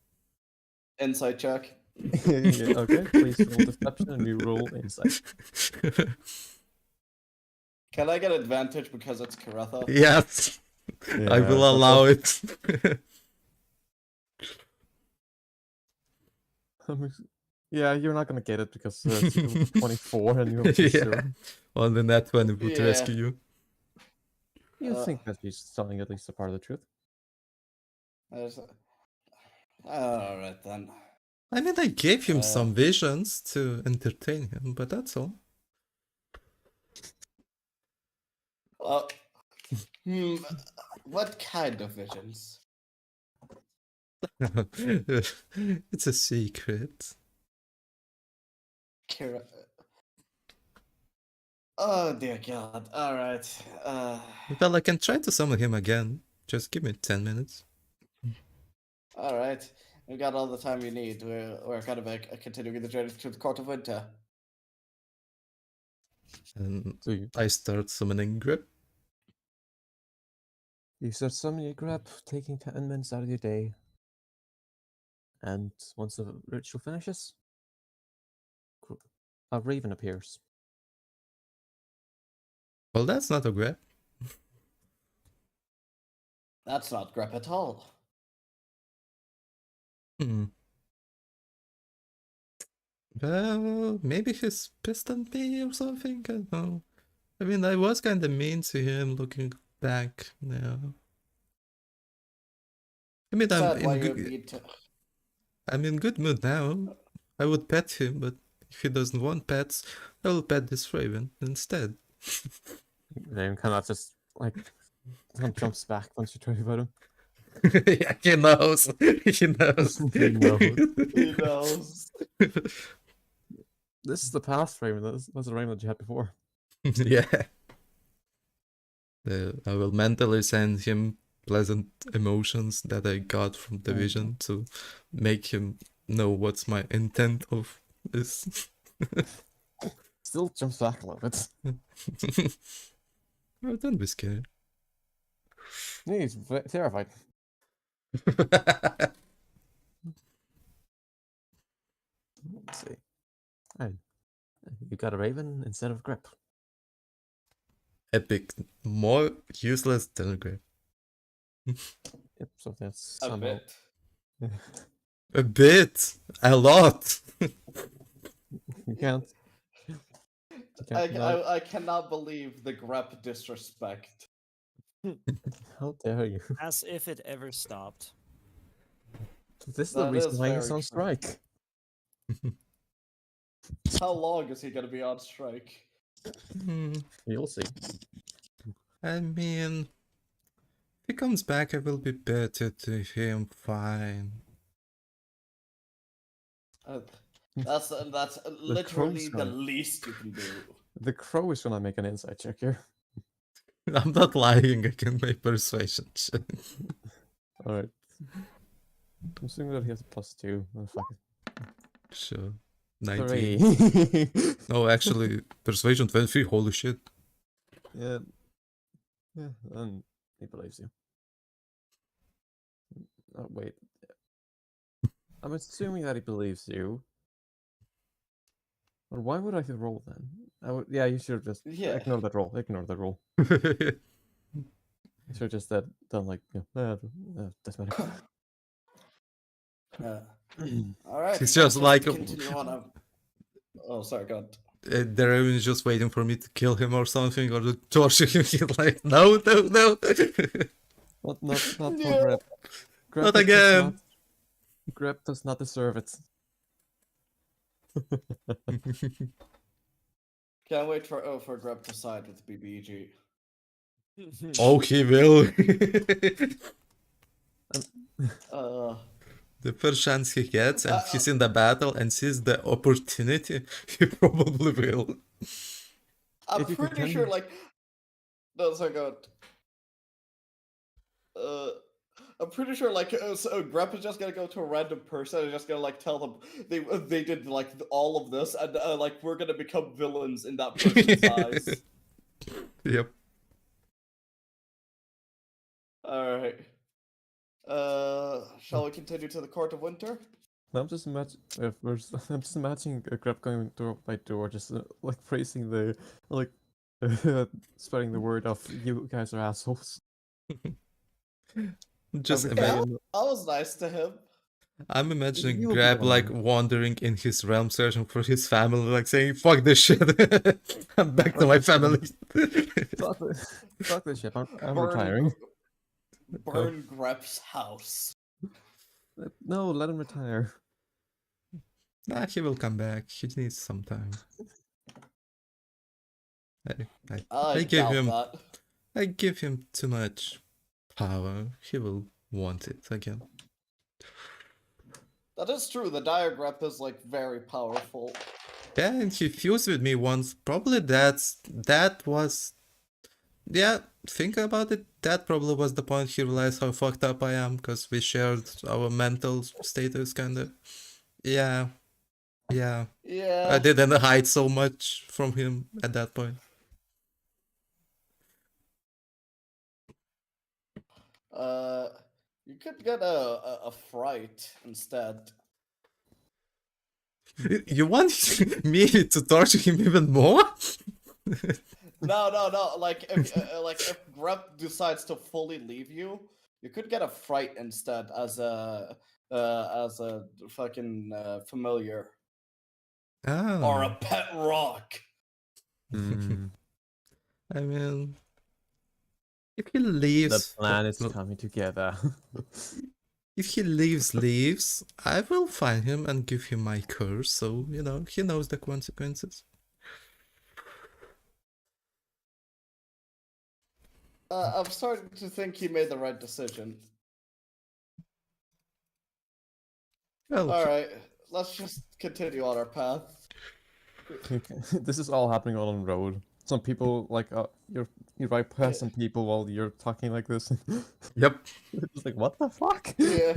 Insight check. Yeah, okay, please roll deception and you roll insight. Can I get advantage because it's Kiretha? Yes, I Yeah, will that's allow all. it. Yeah, you're not gonna get it because it's 24 and you have Yeah, 0. on the net when it would Yeah. rescue you. You Uh, think that she's telling at least a part of the truth? Alright then. I mean, I gave him Uh, some visions to entertain him, but that's all. What kind of visions? It's a secret. Kira. Oh dear God! All right. Well, I can try to summon him again. Just give me 10 minutes. All right. We got all the time we need. We're kind of continuing the journey to the Court of Winter. And So I start summoning Grip. you start summoning a grab, taking 10 minutes out of your day. And once the ritual finishes, a raven appears. Well, that's not a grab. That's not Grep at all. Hmm. Well, maybe he's pissed at me or something. I don't know. I mean, I was kind of mean to him looking back now. I mean, Sad why you need to. I'm in good mood now. I would pet him, but if he doesn't want pets, I will pet this raven instead. Raven kind of just like jumps back once you try about him. Yeah, he knows. He knows. He knows. He knows. This is the past raven. That's the raven that you had before. Yeah. I will mentally send him pleasant emotions that I got from the vision to make him know what's my intent of this. Still jumps back a little bit. Oh, don't be scared. He's terrified. Let's see. Oh, you got a raven instead of grip. Epic. More useless than a grip. Yep, so that's A somehow. bit. A bit. A lot. You can't. No, I cannot believe the grep disrespect. how dare you? As if it ever stopped. This is the That reason is why he's very on true. strike. How long is he gonna be on strike? Hmm, You'll see. I mean, if he comes back, I will be better to him. Fine. That's literally the gone. least you can do. The crow is gonna make an insight check here. I'm not lying. I can make persuasion check. Alright. I'm assuming that he has a +2. Oh, fuck Sure. it. 19. 3. No, actually, persuasion 23. Holy shit. Yeah. Yeah, and he believes you. Oh, wait. I'm assuming that he believes you. But why would I roll then? Yeah, you should have just ignore that roll. Ignore that roll. You should have just done like, doesn't matter. All right. He's just like- continue on. Oh, sorry, go on. They're even just waiting for me to kill him or something, or to torture him. He's like, no. Not No. for Grep. Not again. Grep does not deserve it. Can't wait for grep to side with BBG. Oh, he will. The first chance he gets, and he's in the battle and sees the opportunity, he probably will. I'm If you pretty can- sure, like, no, sorry, go on. I'm pretty sure, like, so Grep is just gonna go to a random person and just gonna like tell them they did like all of this, and like we're gonna become villains in that person's eyes. Yep. All right. Shall we continue to the Court of Winter? I'm just I'm just imagining Grep going door by door, just like praising the like spreading the word of you guys are assholes. Just Every Yeah, imagine. day. that was nice to him. I'm imagining You will be Grab the one like then. wandering in his realm, searching for his family, like saying, "Fuck this shit, I'm back to Fuck my this shit, family." Fuck this shit. I'm Burn- retiring. Burn Grep's house. No, let him retire. Nah, he will come back. He needs some time. I give doubt him- that. I give him too much power. He will want it again. That is true. The dire Grep is like very powerful. Yeah, and he fused with me once. Probably that was. Yeah, think about it. That probably was the point he realized how fucked up I am, because we shared our mental status, kinda. Yeah. Yeah. I didn't hide so much from him at that point. You could get a fright instead. You want me to torture him even more? No. Like if Grep decides to fully leave you, you could get a fright instead as a fucking familiar or a Oh. pet rock. I mean, if he The leaves, plan is well, coming together. if he leaves, I will find him and give him my curse, so, you know, he knows the consequences. I'm starting to think he made the right decision. Well, All right, let's just continue on our path. This is all happening on road. some people like you right past some people while you're talking like this. Yep. It's like, what the fuck? Yeah.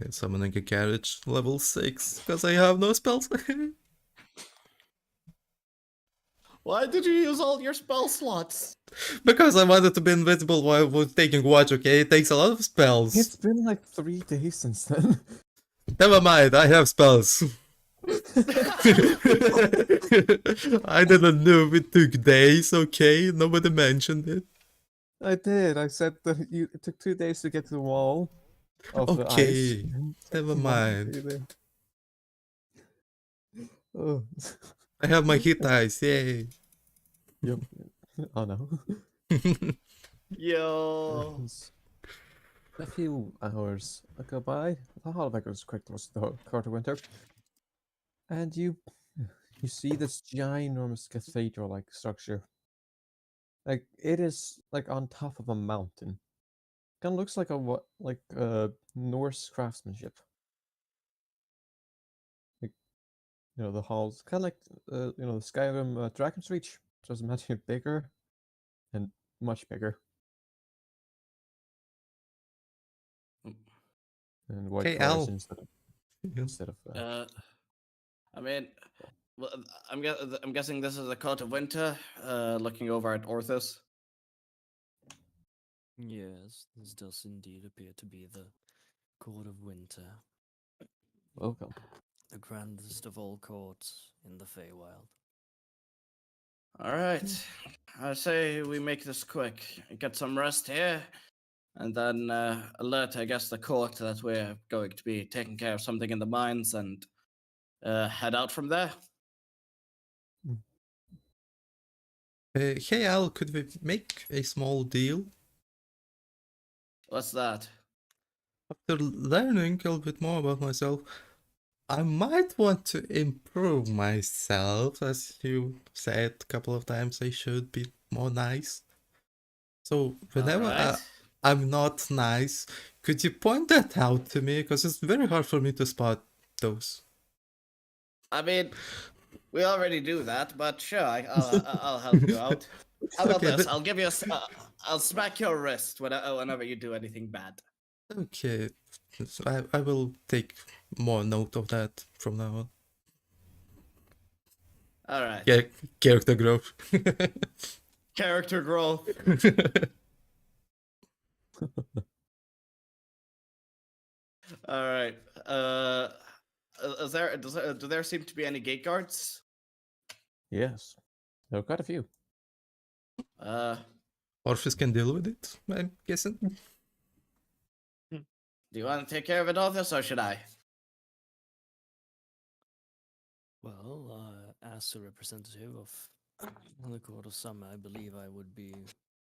Summoning a carriage level 6 because I have no spells. Why did you use all your spell slots? Because I wanted to be invisible while I was taking watch, okay? It takes a lot of spells. It's been like 3 days since then. Never mind, I have spells. I didn't know it took days, okay? Nobody mentioned it. I did. I said that it took 2 days to get to the wall of the ice. Okay, never Come on, mind. really. Oh. I have my hit dice, yay. Yep. Oh no. Yo. A few hours go by. The holodeck was quite close to the court of winter, and you see this ginormous cathedral-like structure. Like it is like on top of a mountain. Kind of looks like Norse craftsmanship. Like the halls, kind of like the Skyrim Dragon's Reach. Just imagine it bigger and much bigger. And white Hey, colors Al. instead of I mean, well, I'm guessing this is the Court of Winter. Looking over at Orthus. Yes, this does indeed appear to be the Court of Winter, welcome. the grandest of all courts in the Feywild. All right, I say we make this quick. Get some rest here, and then alert, I guess, the court that we're going to be taking care of something in the mines, and head out from there. Hey Al, could we make a small deal? What's that? After learning a little bit more about myself, I might want to improve myself, as you said a couple of times. I should be more nice. So whenever Alright. I'm not nice, could you point that out to me? Because it's very hard for me to spot those. I mean, we already do that, but sure, I'll help you out. How about Okay, this? but- I'll give you I'll smack your wrist whenever you do anything bad. Okay, so I will take more note of that from now on. All right. Yeah, character growth. Character growth. All right. Do there seem to be any gate guards? Yes, there are quite a few. Orpheus can deal with it, I'm guessing. Do you want to take care of it, Orthus, or should I? Well, as a representative of the Court of Summer, I believe I would be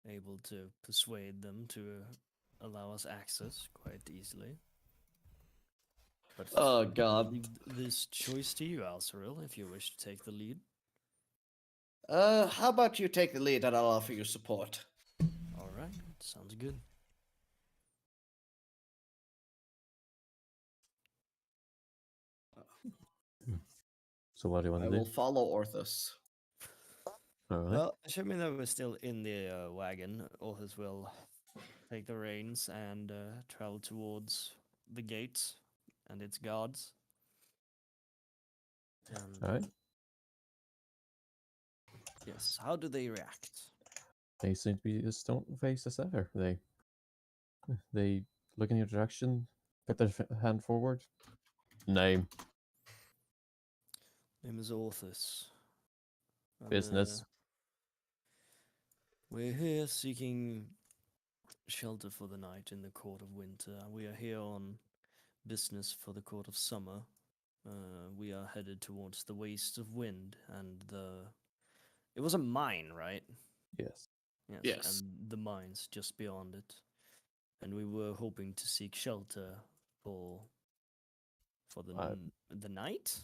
able to persuade them to allow us access quite easily. But Oh, God. leave this choice to you, Alceril, if you wish to take the lead. How about you take the lead and I'll offer you support? All right, sounds good. So what do you want I to will do? follow Orthus. All right. Well, assuming that we're still in the wagon, Orthus will take the reins and travel towards the gates and its guards. And, All right. yes, how do they react? They seem to be as stone-faced as ever. They look in your direction, put their hand forward. Name, Name is Orthus. I'm, business. We're here seeking shelter for the night in the Court of Winter. We are here on business for the Court of Summer. We are headed towards the Waste of Wind and it was a mine, right? Yes. Yes. And the mines just beyond it. And we were hoping to seek shelter for the night.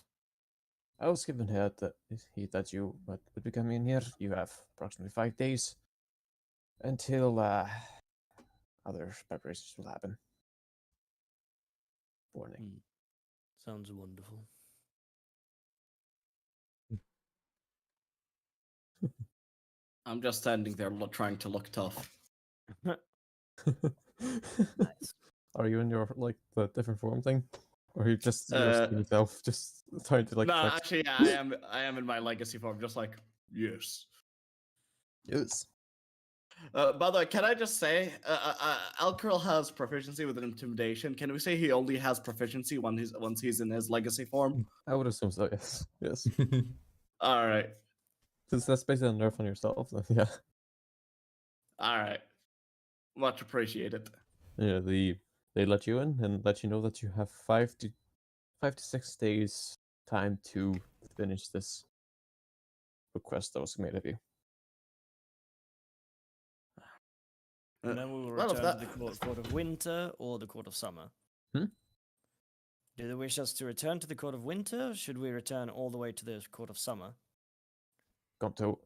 I was given heard that you would be coming in here. You have approximately 5 days until other preparations will happen. Warning. Sounds wonderful. I'm just standing there trying to look tough. Nice. Are you in your like the different form thing, or are you just your Uh, skinny self, just trying to like? no, flex? actually, yeah, I am in my legacy form, just like yes. Yes. By the way, can I just say, Alcurl has proficiency with intimidation. Can we say he only has proficiency once he's in his legacy form? I would assume so. Yes. Yes. All right, Since that's basically a nerf on yourself, then yeah. all right, much appreciated. Yeah. They let you in and let you know that you have 5 to 6 days time to finish this request that was made of you. And then we will Well, if return to that- the court of winter or the court of summer. Hmm? Do they wish us to return to the court of winter? Or should we return all the way to the court of summer? Come to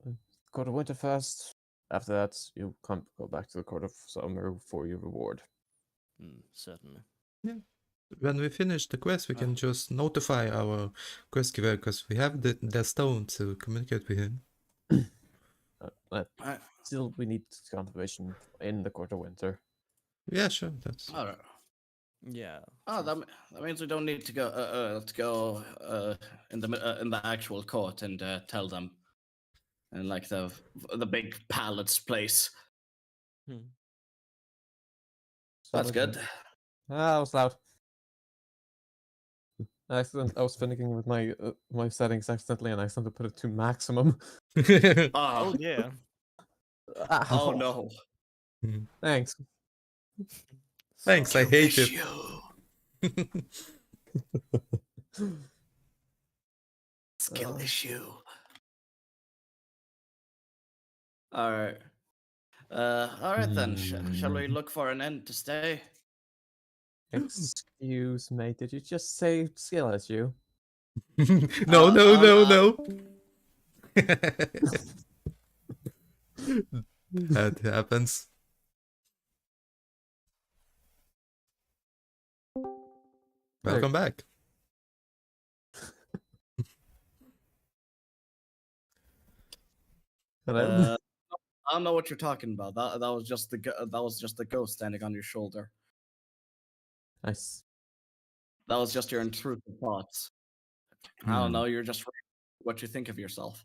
Court of Winter first. After that, you go back to the Court of Summer for your reward. Certainly. When we finish the quest, we can just notify our quest giver because we have the stone to communicate with him. Still, we need confirmation in the Court of Winter. Yeah, sure. That's All right. Yeah. Oh, that means we don't need to go. Let's go in the actual court and tell them, in like the big palace place. That's good. Ah, that was loud. I was finishing with my my settings accidentally, and I accidentally put it to maximum. Oh yeah. Oh no. Thanks. Thanks, I hate it. Skill issue. All right. All right then. Shall we look for an end to stay? Excuse me, did you just say skill issue? No, no. That happens. Welcome back. Hello? I don't know what you're talking about. That was just the ghost standing on your shoulder. Nice. That was just your intrusive thoughts. I don't know. You're just what you think of yourself.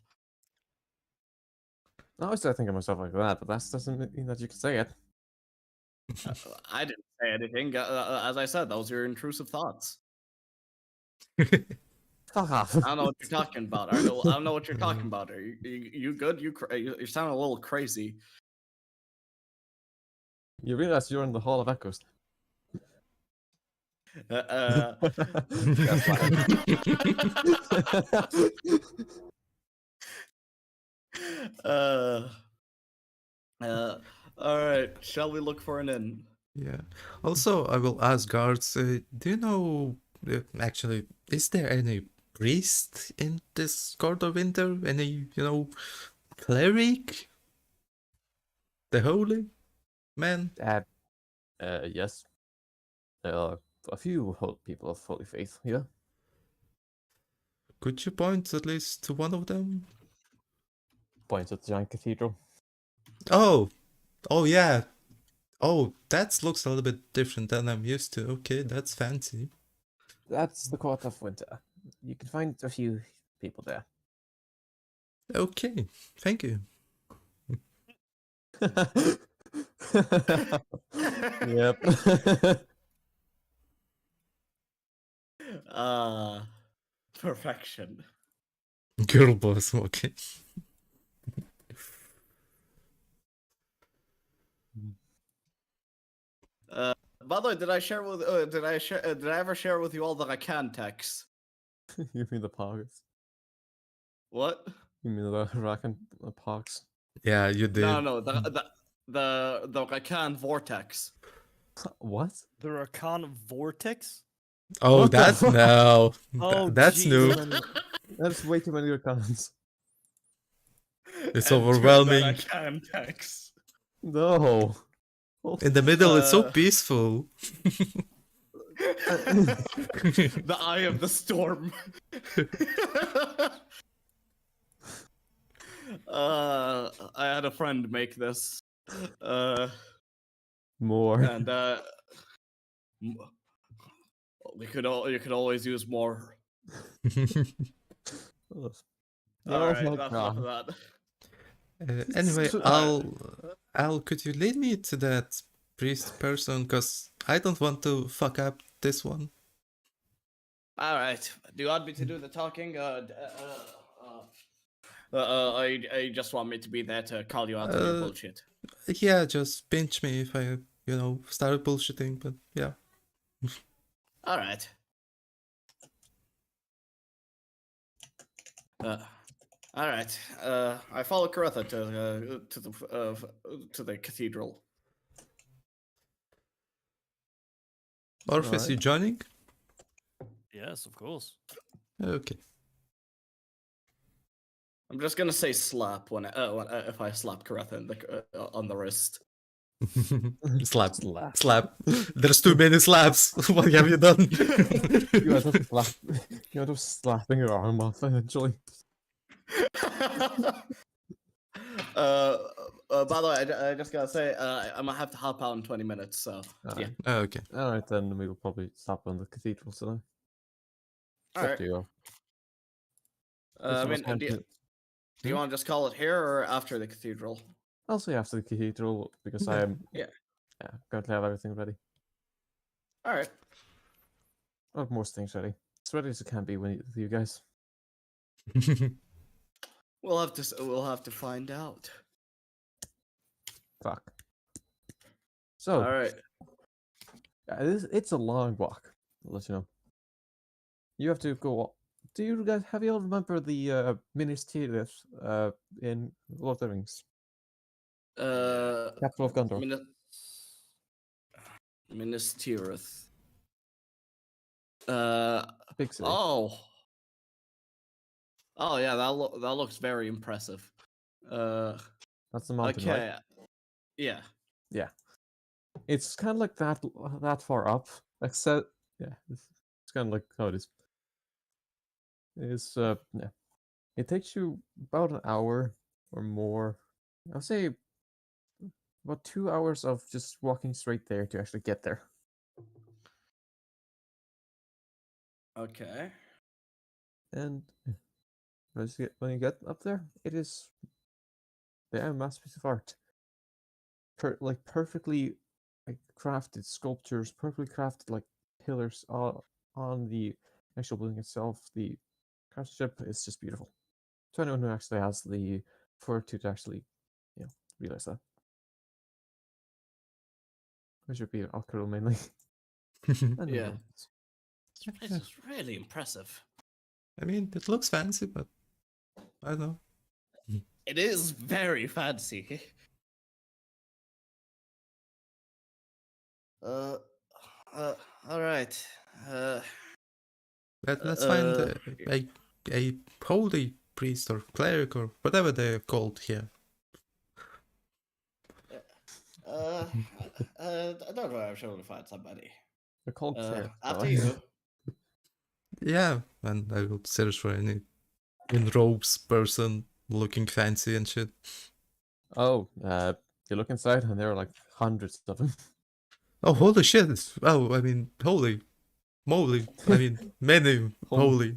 I always I think of myself like that, but that doesn't mean that you can say it. I didn't say anything. As I said, those are your intrusive thoughts. Fuck off. I don't know what you're talking about. I don't know what you're talking about. Are you good? You sound a little crazy. You realize you're in the Hall of Echoes. That's all right. Shall we look for an inn? Yeah. Also, I will ask guards, do you know, actually, is there any priest in this Court of Winter? Any, cleric? The holy man? Yes. A few people of holy faith, yeah. Could you point at least to one of them? Points at the giant cathedral. Oh, yeah. Oh, that looks a little bit different than I'm used to. Okay, that's fancy. That's the Court of Winter. You can find a few people there. Okay, thank you. Yep. Perfection. Girl boss, okay. By the way, did I ever share with you all the Rakan texts? You mean the pogs? What? You mean the rock and pogs? Yeah, you did. No, the Rakan vortex. What? The Rakan Vortex? Oh, What the that's fuck? no. Oh, That's new. That's way too many recons. It's And overwhelming. Rakan texts. No. In the middle, it's so Uh, peaceful. The eye of the storm. I had a friend make this. More. And m- you could always use more. Oh, All right, my that's enough of God. that. Anyway, Alright. Al, could you lead me to that priest person? Cause I don't want to fuck up this one. All right. Do you want me to do the talking? I just want me to be there to call you out on your Uh, bullshit. Yeah, just pinch me if I, start bullshitting, but yeah. All right. All right. I follow Caretha to the cathedral. Orpheus, you Alright. joining? Yes, of course. Okay. I'm just gonna say slap if I slap Caretha on the wrist. Slap. Slap. Slap. There's too many slaps. What have you done? You end up slap. You end up slapping your arm off eventually. By the way, I just gotta say, I'm gonna have to hop out in 20 minutes. So yeah. Okay. Alright, then we will probably stop on the cathedral today. All right. Do you? I mean, do you want to just call it here or after the cathedral? I'll say after the cathedral because I am Yeah. going to have everything ready. All right. I have most things ready. As ready as it can be with you guys. We'll have to find out. Fuck. So, All right. it's a long walk. I'll let you know. You have to go. Do you guys have you all remember the Ministerius in Lord of the Rings? Capital of Gondor. Minas Tirith. Big city. Oh. Oh yeah, that looks very impressive. That's the mountain, Okay. right? Yeah. Yeah. It's kind of like that far up. Except, yeah, it's kind of like how it is. Yeah. It takes you about an hour or more. I'll say about 2 hours of just walking straight there to actually get there. Okay. And when you get up there, it is a masterpiece of art. Perfectly crafted sculptures, perfectly crafted like pillars on the actual building itself. The craftsmanship is just beautiful. To anyone who actually has the fortitude to actually, realize that. Which would be Alcaro mainly. And Yeah. Romans. This is really impressive. I mean, it looks fancy, but I don't know. It is very fancy. All right. Let's find Uh, a holy priest or cleric or whatever they're called here. don't worry, I'm sure we'll find somebody. They're called clerics, After though. you. Yeah, and I will search for any in robes person looking fancy and shit. Oh, you look inside and there are like hundreds of them. Oh, holy shit! Oh, I mean, holy moly! I mean, many holy.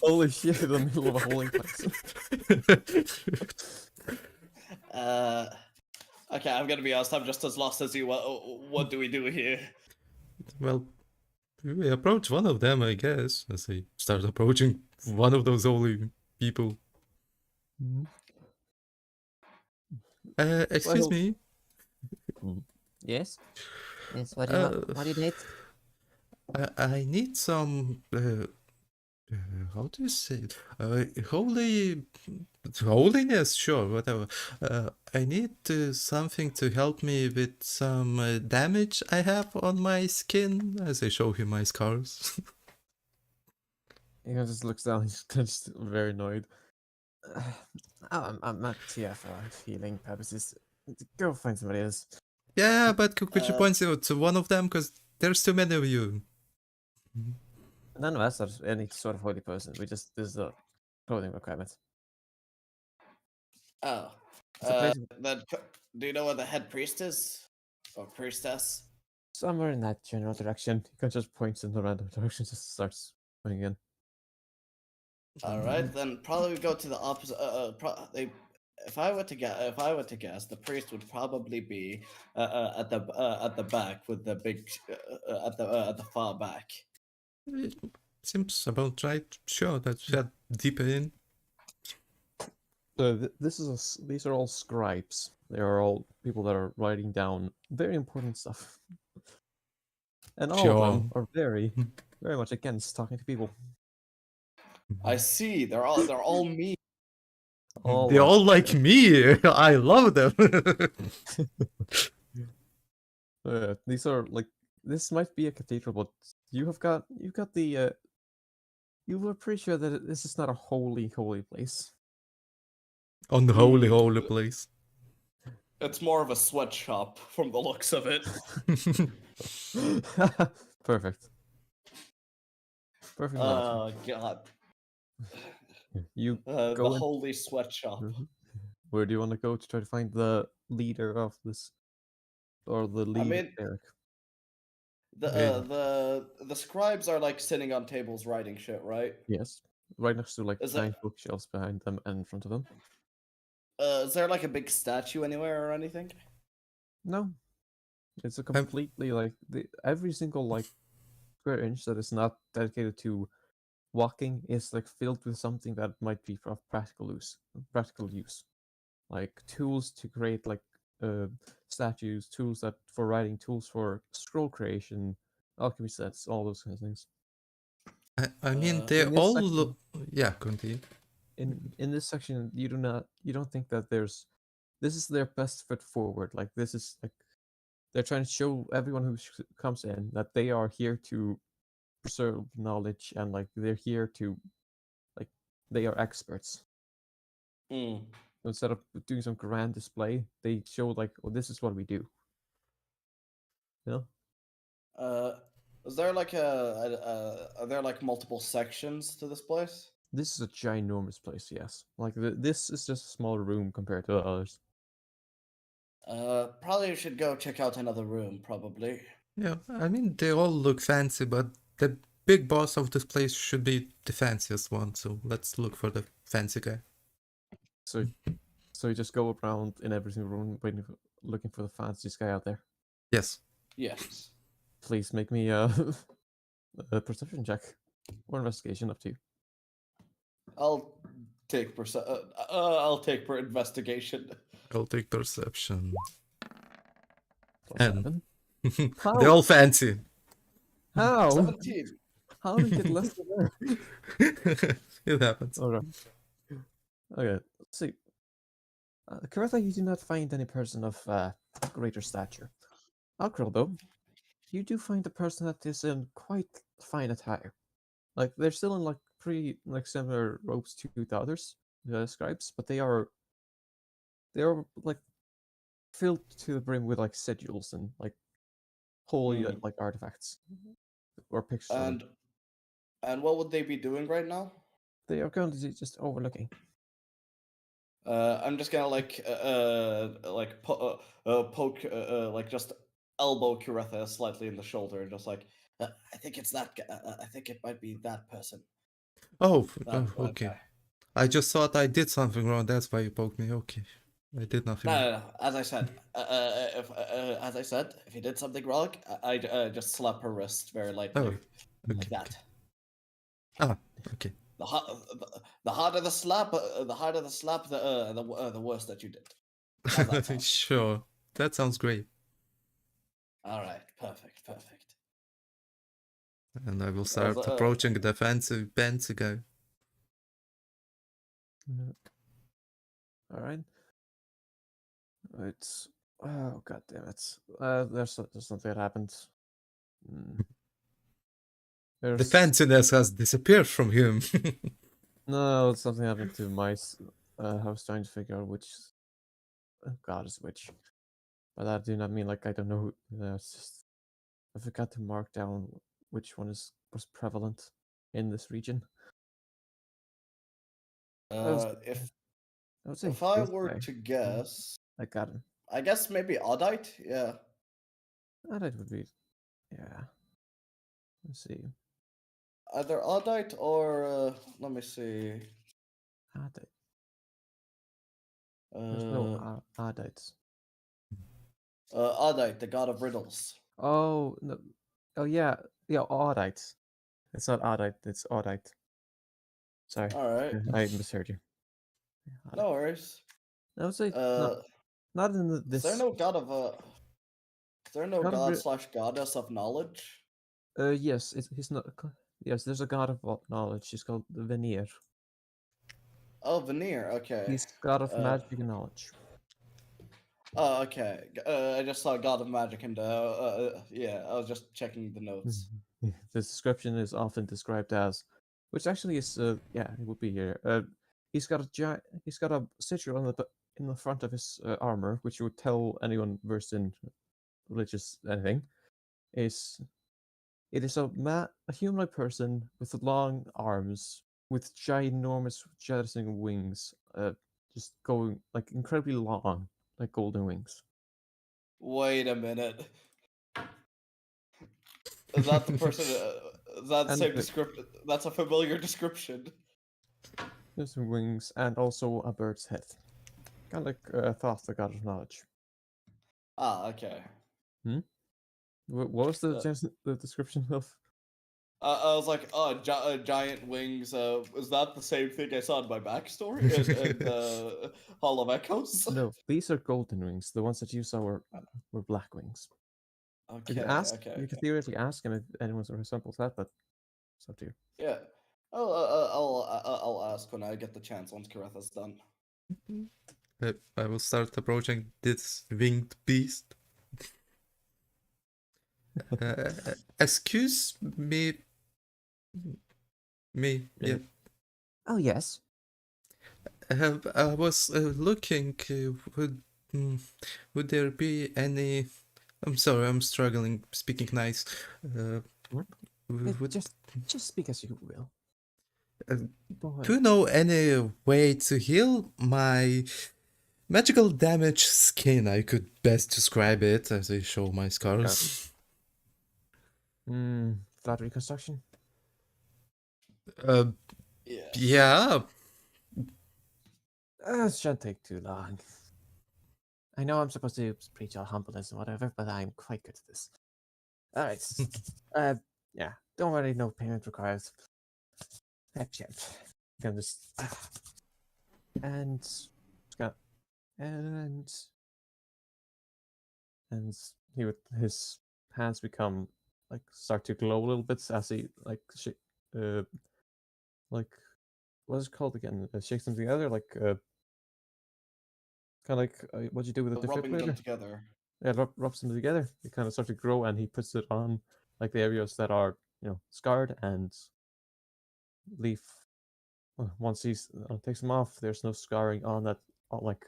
Holy shit, in the middle of a holding place. Okay, I'm gonna be honest, I'm just as lost as you. What do we do here? Well, we approach one of them, I guess, as I start approaching one of those holy people. Excuse Well- me. Yes? Yes, what do you want? What do you need? I need some. How do you say it? Holiness, sure, whatever. I need something to help me with some damage I have on my skin, as I show him my scars. He just looks down, he's just very annoyed. I'm not here for healing purposes. Go find somebody else. Yeah, but could you point to one of them? Because there's too many of you. None of us are any sort of holy person. This is a clothing requirement. Oh. It's a place Then do you know where the head priest is? Or priestess? somewhere in that general direction. He kind of just points in the random direction, just starts going in. All right, then probably go to the opposite. If I were to guess, the priest would probably be at the back with the big at the far back. It seems about right. Sure, that's that deeper in. So these are all scribes. They are all people that are writing down very important stuff, and all of them Sure. are very much against talking to people. I see. They're all me. All They all like me. I love them. these are like this might be a cathedral, but you've got the you were pretty sure that this is not a holy place. Unholy, Hmm. holy place. It's more of a sweatshop from the looks of it. Perfect. Perfect analogy. Oh god. You The go in. holy sweatshop. Where do you want to go to try to find the leader of this, or the leader mean- Eric? The scribes are like sitting on tables writing shit, right? Yes, right next to like Is giant it- bookshelves behind them and in front of them. Is there like a big statue anywhere or anything? No, it's a completely like every single like square inch that is not dedicated to walking is like filled with something that might be of practical use, like tools to create like statues, tools that for writing, tools for scroll creation, alchemy sets, all those kind of things. I mean, Uh, they in this all section- look. Yeah, continue. In this section, you don't think that this is their best foot forward. Like this is like they're trying to show everyone who comes in that they are here to preserve knowledge, and like they're here to like they are experts. hmm. Instead of doing some grand display, they show like, oh, this is what we do. You know? Is there like are there like multiple sections to this place? This is a ginormous place, yes. Like this is just a small room compared to the others. Probably should go check out another room, probably. Yeah, I mean, they all look fancy, but the big boss of this place should be the fanciest one. So let's look for the fancy guy. So you just go around in every single room looking for the fanciest guy out there. Yes. Yes. Please make me a perception check or investigation, up to you. I'll take I'll take per investigation. I'll take perception. Plus And 7. they're all fancy. How? 17. How did you get less than there? It happens. Alright. Okay, let's see. Correctly, you do not find any person of greater stature. Alcrel, though, you do find a person that is in quite fine attire. Like, they're still in, like, pretty, like, similar robes to the others, the scribes, but they are, like, filled to the brim with, like, sigils and, like, holy, Hmm. like, artifacts. Or pictures of them. And what would they be doing right now? They are currently just overlooking. I'm just gonna poke like just elbow Curetha slightly in the shoulder and just like I think it's that guy. I think it might be that person. Oh, That okay. guy. I just thought I did something wrong. That's why you poked me. Okay. I did nothing wrong. No. As I said, if he did something wrong, I just slap her wrist very lightly, Oh, like okay. that. Ah, okay. The harder the slap, the worse that you did. How's that sound? Sure. That sounds great. All right, perfect. And I will start approaching the fancy guy. All right. It's oh god damn it. There's something that happened. The There's fanciness has disappeared from him. no something happened to mice. I was trying to figure out which god is which. But that do not mean like I don't know who. It's just I forgot to mark down which one was prevalent in this region. If I would say If I this were guy. to guess, I got him. I guess maybe Oddite. Yeah. That would be. Yeah. Let's see. Either Oddite or let me see. Adite. There's no Adites. Oddite, the god of riddles. Oh no. Oh yeah. Yeah. Audite. It's not Audite. It's Audite. Sorry. All right. I misheard you. Yeah, Audite. No worries. I would say Uh, not in is this. there no god of Is there no God of god ri- slash goddess of knowledge? Yes. He's not. Yes. There's a god of knowledge. He's called Veneer. Oh, Veneer. Okay. He's god of Uh, magic and knowledge. Oh, okay. I just saw God of Magic and yeah, I was just checking the notes. The description is often described as, which actually is yeah, it would be here. He's got a sigil in the front of his armor, which would tell anyone versed in religious anything. It is a humanoid person with long arms with ginormous jettisoning wings, just going like incredibly long, like golden wings. Wait a minute. Is that the person? Is that the And same the- description? That's a familiar description. There's some wings and also a bird's head. Kind of like Thoth, the god of knowledge. Ah, okay. What was the, Uh, the description of? I was like, oh, giant wings. Is that the same thing I saw in my backstory in Hall of Echoes? No, these are golden wings. The ones that you saw were black wings. Okay, You can ask. okay, You can okay. theoretically ask him if anyone resembles that, but it's up to you. Yeah. I'll ask when I get the chance once Karetha's done. I will start approaching this winged beast. Excuse me. Yeah. Oh, yes. I was looking. Would there be any? I'm sorry, I'm struggling speaking nice. Would Just speak as you will. Go ahead. do you know any way to heal my magical damage skin? I could best describe it as I show my scars. Flat reconstruction. Yeah. Yeah. It shouldn't take too long. I know I'm supposed to preach all humbleness and whatever, but I'm quite good at this. All right. Yeah. Don't worry. No payment required. Yep. Can just and and he would his hands become like start to glow a little bit as he like like what is it called again? Shakes them together like kind of like what you do with a Rubbing them defibrillator. together. Yeah, rubs them together. They kind of start to grow, and he puts it on like the areas that are scarred and leave. Once he takes them off, there's no scarring on that, like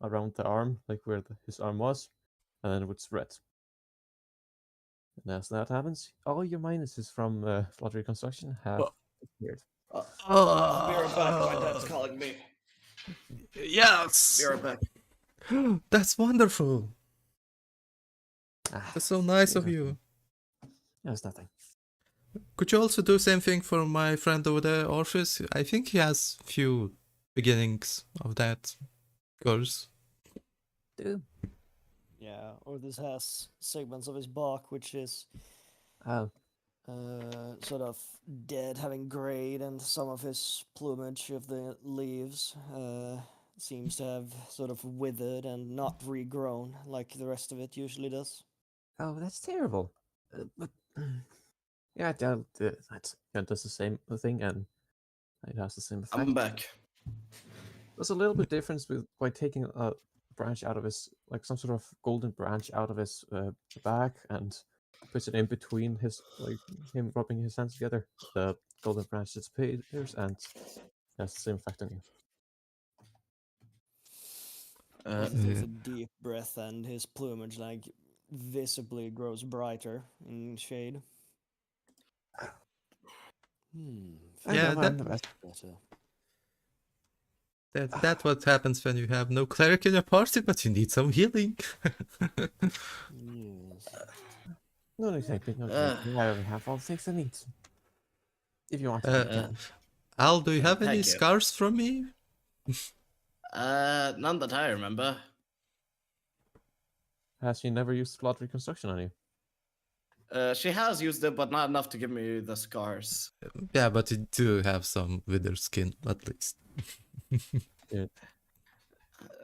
around the arm, like where his arm was, and then it would spread. And as that happens, all your minuses from flood reconstruction have appeared. I'll be right back. My dad's calling me. Yes. Be right back. That's wonderful. That's so nice of you. There's nothing. Could you also do the same thing for my friend over there, Orpheus? I think he has few beginnings of that course. Do. Yeah, or this has segments of his bark which is Oh. sort of dead, having grayed, and some of his plumage of the leaves seems to have sort of withered and not regrown like the rest of it usually does. Oh, that's terrible. But Yeah, that does the same thing, and it has the same effect. I'm back. There's a little bit difference by taking a branch out of his, like some sort of golden branch out of his back, and puts it in between his, like him rubbing his hands together. The golden branch disappears, and has the same effect on you. He takes a deep breath, and his plumage like visibly grows brighter in shade. I Yeah, know that- I'm the best. Better. That's what happens when you have no cleric in your party, but you need some healing. Yes. No, no, thank you. No, Uh, thank you. I already have all the things I need. If you want to, Uh, you can. Al, do you have any thank you. scars from me? None that I remember. Has she never used blood reconstruction on you? She has used it, but not enough to give me the scars. Yeah, but you do have some withered skin, at least.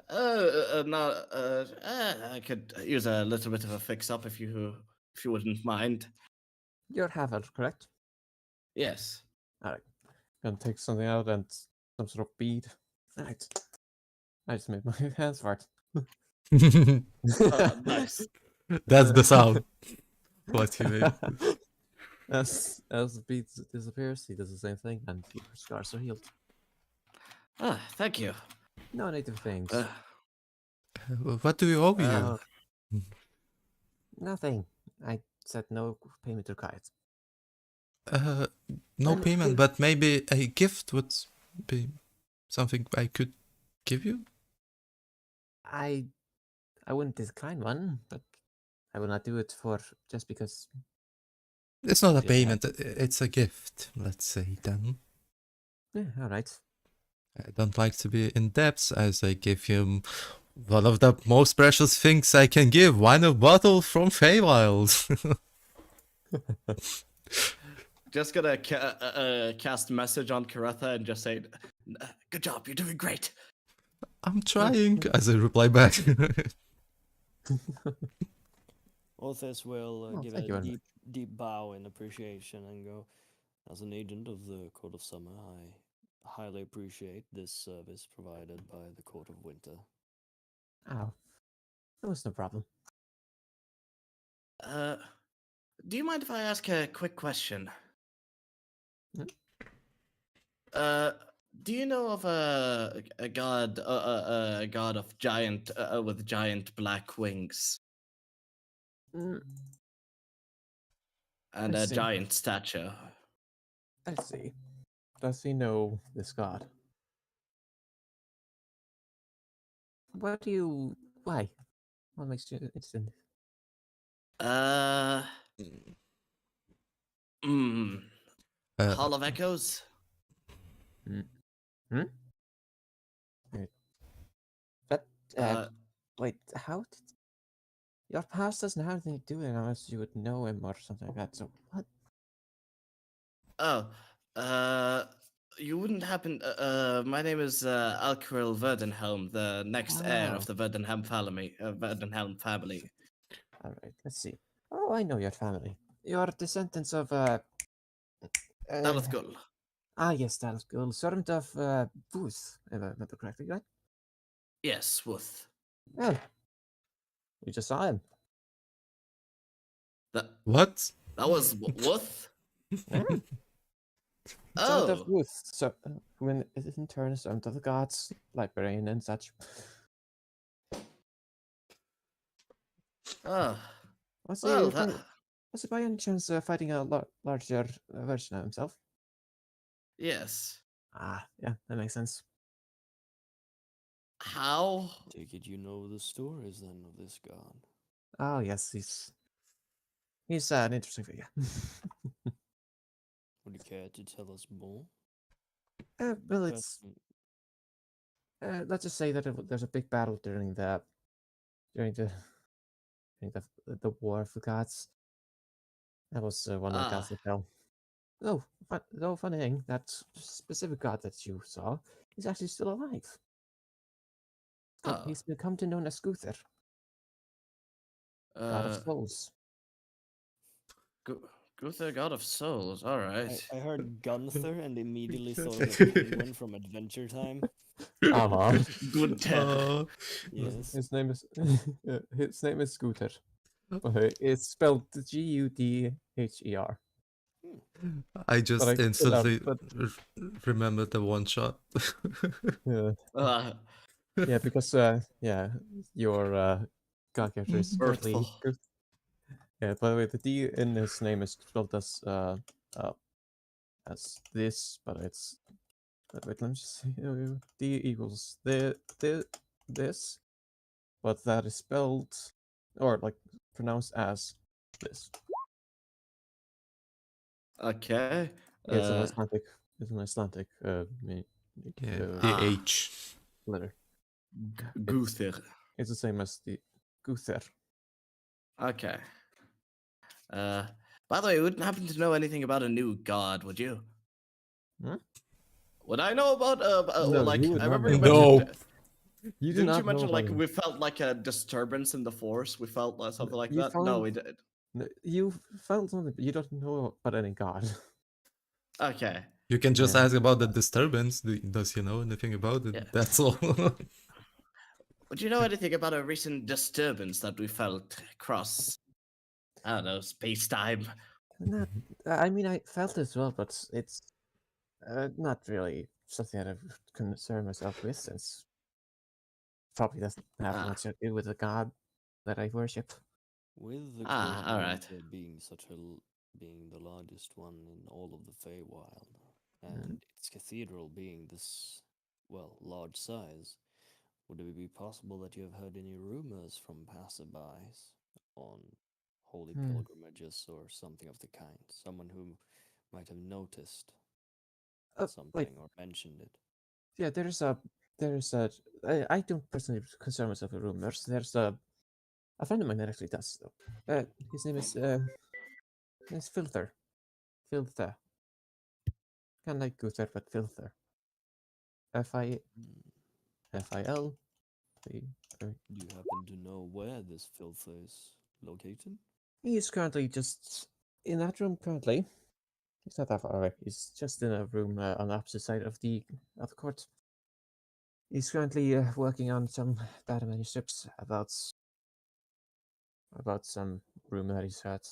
No, I could use a little bit of a fix up if you wouldn't mind. You're Havel, correct? Yes. Alright. Gonna take something out and some sort of bead. Alright. I just made my hands fart. Nice. That's the sound. What you made. As the bead disappears, he does the same thing, and your scars are healed. Thank you. No native things. What do we owe you? Uh, Nothing. I said no payment required. No And payment, if- but maybe a gift would be something I could give you? I wouldn't decline one, but I will not do it for just because. It's not a Yeah. payment, it's a gift, let's say then. Yeah, all right. I don't like to be in debt, as I give him one of the most precious things I can give, wine of bottle from Feywild. Just gonna cast message on Karetha and just say, "Good job, you're doing great." I'm trying, as I reply back. Othis will Oh, give thank you a very deep, deep bow in appreciation and go, as an agent of the Court of Summer, I highly appreciate this service provided by the Court of Winter. Oh, that was no problem. Do you mind if I ask a quick question? Hmm? Do you know of a god, a god of giant with giant black wings Mm, and I a see. giant stature? Let's see. Does he know this god? What do you? Why? What makes you interested? Uh, Uh, Hall of Echoes. Hmm? Wait. But Uh, wait, how did your past doesn't have anything to do with it unless you would know him or something like that? So what? Oh, you wouldn't happen. My name is Alquil Verdenhelm, the next heir Oh. of the Verdenhelm family. Verdenhelm family. All right, let's see. Oh, I know your family. You're descendants of Dalethgul. yes, that is good. Servant of Booth, if I remember correctly, right? Yes, Wuth. Well, you just saw him. That what? that was Wuth. Yeah. Servant of Oh, Booth, so who is in turn a servant of the gods, librarian and such. oh. Was Well, he, was he by any chance fighting a larger version of himself? yes. Ah, yeah, that makes sense. How? Take it you know the stories then of this god. Oh yes, he's an interesting figure. Would you care to tell us more? Well, it's let's just say that there's a big battle during the the war of the gods. That was one of the gods Ah, that fell. Oh, though funny thing, that specific god that you saw is actually still alive. oh. He's become to known as Guther, god of souls. Guther, God of Souls. All right. I heard Gunther and immediately thought of the penguin from Adventure Time. Uh-huh. Gunther. Yes. His name is his name is Scooter. It's spelled Gudher. I just I still have- instantly but- remembered the one shot. Yeah, Uh, yeah, because yeah, your god character is currently Mirthful. yeah. By the way, the D in his name is spelled as this, but it's Wait, let me just see. D equals this, but that is spelled or like pronounced as this. Okay. It's an Icelandic. It's an Icelandic Yeah, uh, the Ah. H. letter. Guthir. It's the same as the Guther. Okay. By the way, you wouldn't happen to know anything about a new god, would you? Hmm? Would I know about No, like you would I not remember know you about No. mentioned You do didn't not you know mention about like him. we felt like a disturbance in the force? We felt like something like You that? No, found- we did. You found something, but you don't know about any god. Okay. You can just Yeah. ask about the disturbance. Does he know anything about it? Yeah. That's all. Would you know anything about a recent disturbance that we felt across I don't know, space time? Not. I mean, I felt it as well, but it's not really something that I would concern myself with, since probably doesn't have Ah. much to do with the god that I worship. With the Ah, court alright. being being the largest one in all of the Feywild, Mhm. and its cathedral being this large size, would it be possible that you have heard any rumors from passerbys on holy Hmm. pilgrimages or something of the kind? Someone who might have noticed something Wait, or mentioned it. yeah, I don't personally concern myself with rumors. There's a friend of mine that actually does, though. His name is Filther. Filther. Kind of like Guther, but Filther. F-I-F-I-L. Do you happen to know where this filth is located? He's currently just in that room currently. He's not that far away. He's just in a room on the opposite side of the court. He's currently working on some data manuscripts about some rumor that he's heard.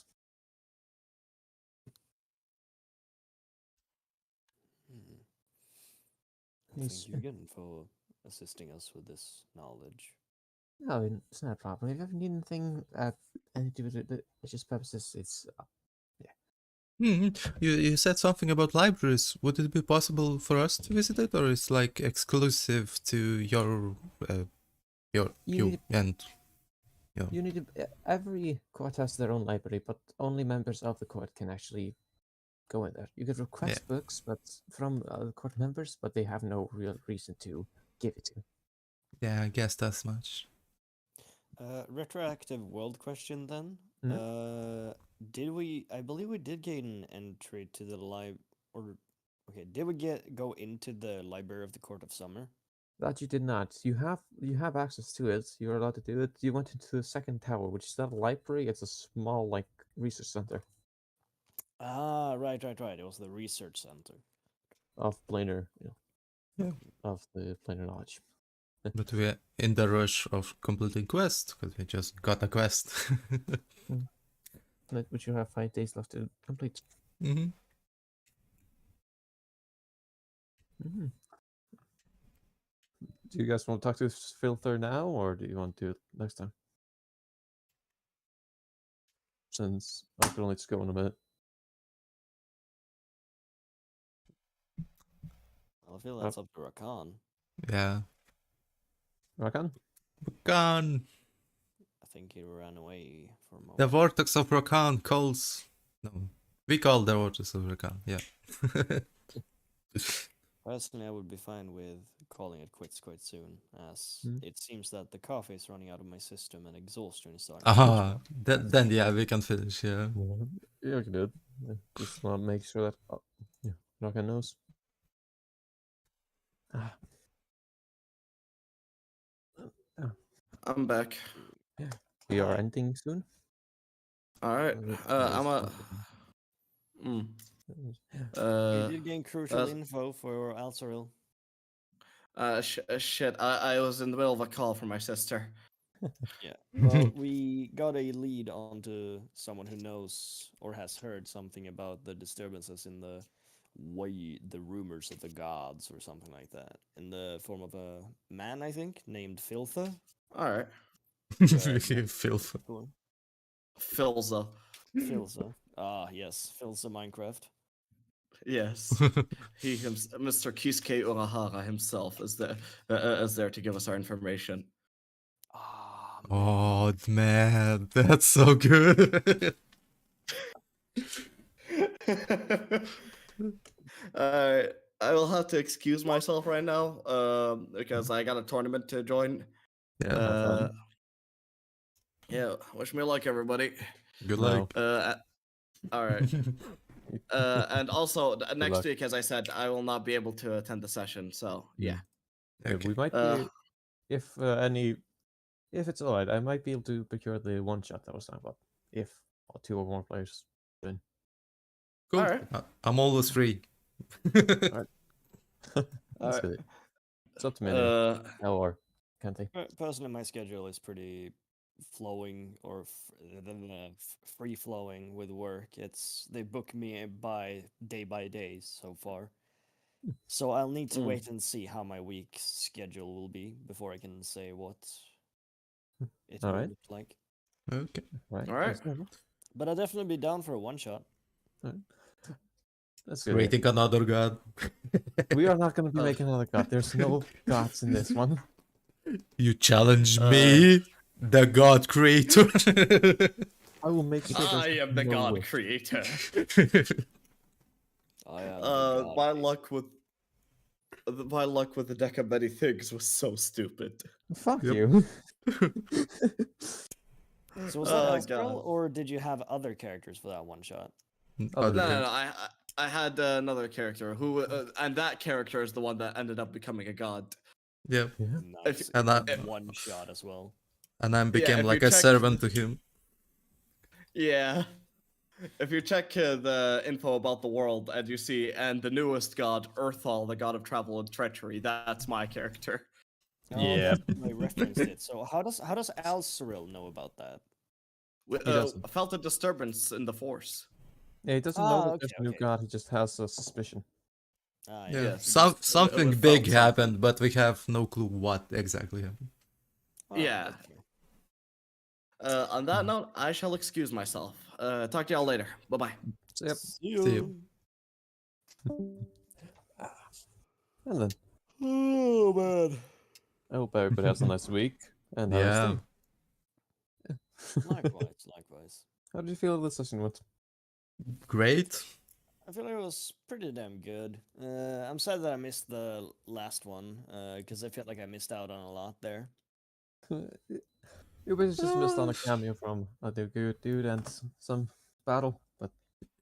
Hmm. He's Thank you again for assisting us with this knowledge. no, I mean, it's not a problem. If you ever need anything, anything to do with religious purposes, it's You said something about libraries. Would it be possible for us to visit it, or is like exclusive to your You need and you know? you need to. Every court has their own library, but only members of the court can actually go in there. You could request books, but from other court members, but they have no real reason to give it to you. Yeah, I guess that's much. Retroactive world question then. Did we? I believe we did gain an entry to the did we go into the Library of the Court of Summer? That you did not. You have access to it. You're allowed to do it. You went into the second tower, which is not a library. It's a small like research center Ah, right. It was the research center. of planar, Yeah. of the planar knowledge. But we're in the rush of completing quest because we just got a quest. Which you have 5 days left to complete. Mm-hmm. Mhm. Do you guys want to talk to Filter now, or do you want to do it next time? Since I can only just go in a minute. I feel that's up to Rakan. Yeah. Rakan? Rakan! I think he ran away for a moment. The vortex of Rakan calls. No, we call the vortex of Rakan. Yeah. Personally, I would be fine with calling it quits quite soon, as it seems that the coffee is running out of my system and exhaustion is starting. Aha. Then yeah, we can finish. Yeah. Yeah, you can do it. Just want to make sure that Rakan knows. I'm back. We are ending soon. Alright. I'm a We did gain crucial info for Alzaril. Shit. I was in the middle of a call from my sister. Yeah. Well, we got a lead onto someone who knows or has heard something about the disturbances in the rumors of the gods or something like that, in the form of a man, I think, named Filtha. Alright. Filth. Filza. Filza. Ah, yes, Filza Minecraft. Yes, Mr. Kisuke Urahara himself is there to give us our information. Ah, man. Oh man, that's so good. I will have to excuse myself right now, because I got a tournament to join. Yeah, have fun. Yeah, wish me luck, everybody. good No. luck. All right. And also next luck. week, as I said, I will not be able to attend the session. So yeah. Yeah, Okay. we might Uh, be, if it's alright, I might be able to procure the one shot that was talking about. If 2 or more players win. Cool. Alright. I'm always free. That's Alright. good. It's up to me anyway. Uh, Or can't they? Personally, my schedule is pretty flowing or free flowing with work. They book me by day so far. So I'll need to Mm. wait and see how my week schedule will be before I can say what it will Alright. look like. Okay. Right. Alright. understandable. But I'll definitely be down for a one shot. That's good. Creating another god. We are not going to be Uh, making another god. There's no gods in this one. You challenge me, the god creator. I will make sure I there's am the no god wish. creator. I am the god. My luck with the deck of many things was so stupid. Fuck Yep. you. So was that Oh, Elspeth, God. or did you have other characters for that one shot? Other No, than- I had another character who, and that character is the one that ended up becoming a god. Yeah, Yeah. Nice. And I- One shot as well. and I became if like you a check- servant to him. Yeah. If you check the info about the world and you see, and the newest god, Earthal, the god of travel and treachery, that's my character. Oh, Yeah. I referenced it. So how does Al-Cyril know about that? We, He doesn't. felt a disturbance in the force. Yeah, he doesn't know Ah, that there's a new okay. god. He just has a suspicion. Ah, Yeah, Yes, some, just- something we big found happened, something. but we have no clue what exactly happened. Ah, Yeah. that's fair. On that note, I shall excuse myself. Talk to y'all later. Bye bye. So, yep. See See you. And then Oh man. I hope everybody has a nice week and have a Yeah. stay. Likewise. How did you feel this session went? Great. I feel like it was pretty damn good. I'm sad that I missed the last one, because I felt like I missed out on a lot there. You basically just missed on a cameo from a good dude and some battle, but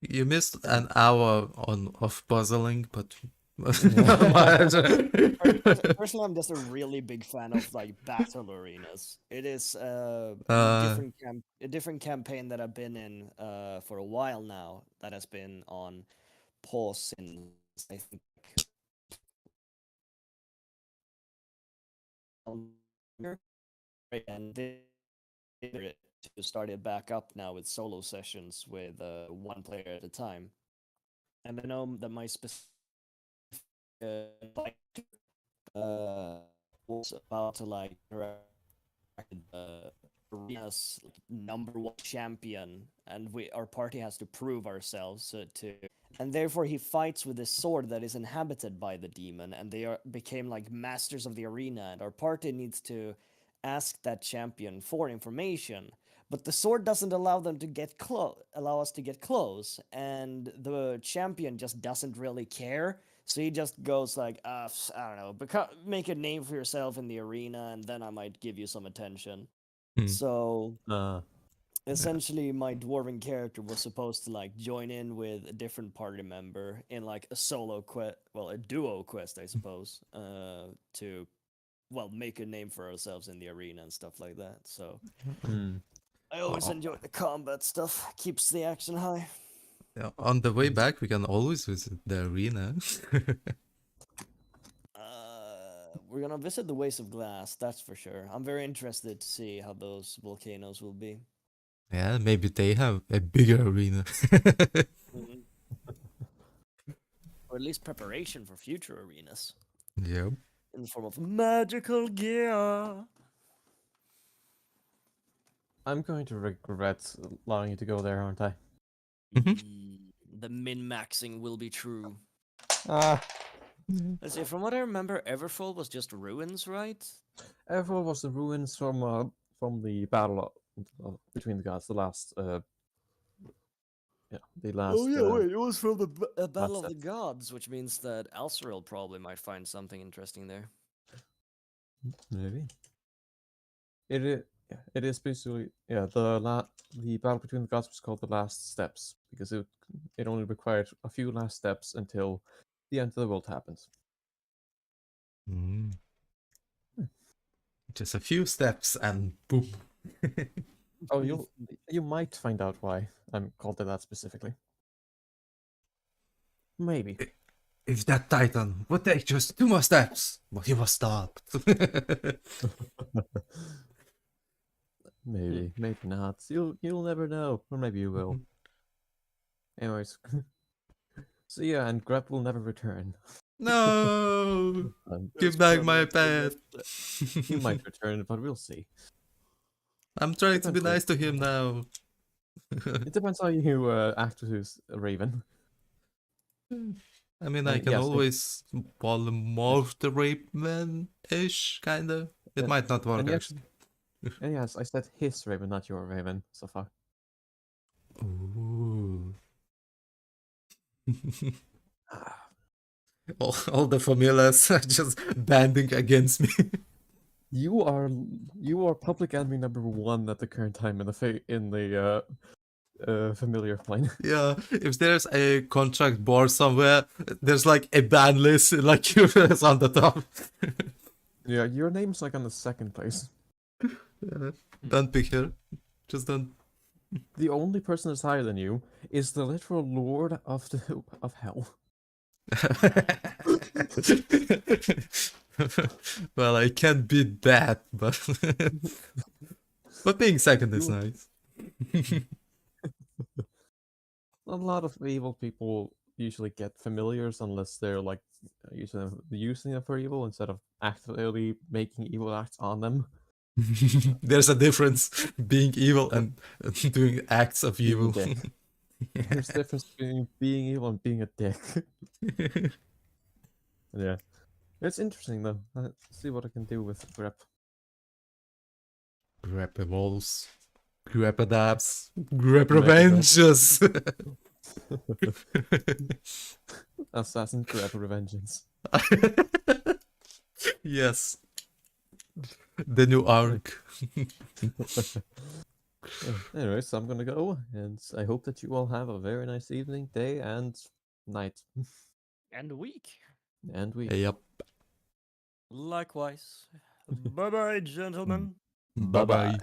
You missed an hour of puzzling, but never mind. Personally, I'm just a really big fan of like battle arenas. It is a different campaign that I've been in for a while now. That has been on pause since I think. And to start it back up now with solo sessions with one player at a time. And I know that my specific was about to like the arena's number one champion, and our party has to prove ourselves and therefore he fights with this sword that is inhabited by the demon, and they became like masters of the arena, and our party needs to ask that champion for information, but the sword doesn't allow them to allow us to get close, and the champion just doesn't really care. So he just goes like, I don't know, make a name for yourself in the arena, and then I might give you some attention. Hmm. So uh, essentially, my dwarven character was supposed to like join in with a different party member in like a solo quest, well, a duo quest, I suppose, to make a name for ourselves in the arena and stuff like that. So I always enjoy the combat stuff. Keeps the action high. Yeah, on the way back, we can always visit the arena. We're gonna visit the Ways of Glass, that's for sure. I'm very interested to see how those volcanoes will be. Yeah, maybe they have a bigger arena. Or at least preparation for future arenas. Yep. In the form of magical gear. I'm going to regret allowing you to go there, aren't I? the min-maxing will be true. Ah, Let's see, from what I remember, Everfall was just ruins, right? Everall was the ruins from the battle between the gods, the last the last Oh yeah, wait, it was from the Battle last of the steps. Gods, which means that Alceril probably might find something interesting there. Maybe. It is basically the battle between the gods was called the last steps because it only required a few last steps until the end of the world happens. Mm. Just a few steps and boom. Oh, you might find out why I'm called it that specifically. Maybe. If that titan would take just 2 more steps, but he was stopped. Maybe, maybe not. You'll never know, or maybe you will. Anyways, so yeah, and Grep will never return. No! Um, Give back my pet! he might return, but we'll see. I'm trying to be Depends on- nice to him now. It depends how you act with his Raven. I mean, I can Yes, always polymorph the rape man-ish, kinda. It Yeah, might not work, and yes, actually. and yes, I said his Raven, not your Raven, so far. Ooh. all the familiars are just banding against me. You are public enemy number 1 at the current time in the familiar plane. Yeah, if there's a contract board somewhere, there's like a ban list, like yours on the top. Yeah, your name's like on the 2nd place. Don't pick her. Just don't. The only person that's higher than you is the literal Lord of Hell. Well, I can't beat that, but but being second is You- nice. A lot of evil people usually get familiars unless they're like using them for evil instead of actively making evil acts on them. There's a difference being evil and doing acts of Being a evil. dick. There's a difference between being evil and being a dick. Yeah. It's interesting though. Let's see what I can do with Grep. Grab evolves. Grab adapts. Grab Grab revenges. Assassin Grep Revengeance. Yes. The new arc. Anyways, so I'm gonna go, and I hope that you all have a very nice evening, day, and night, And week. and week. Yep. Likewise. Bye bye, gentlemen. Bye bye.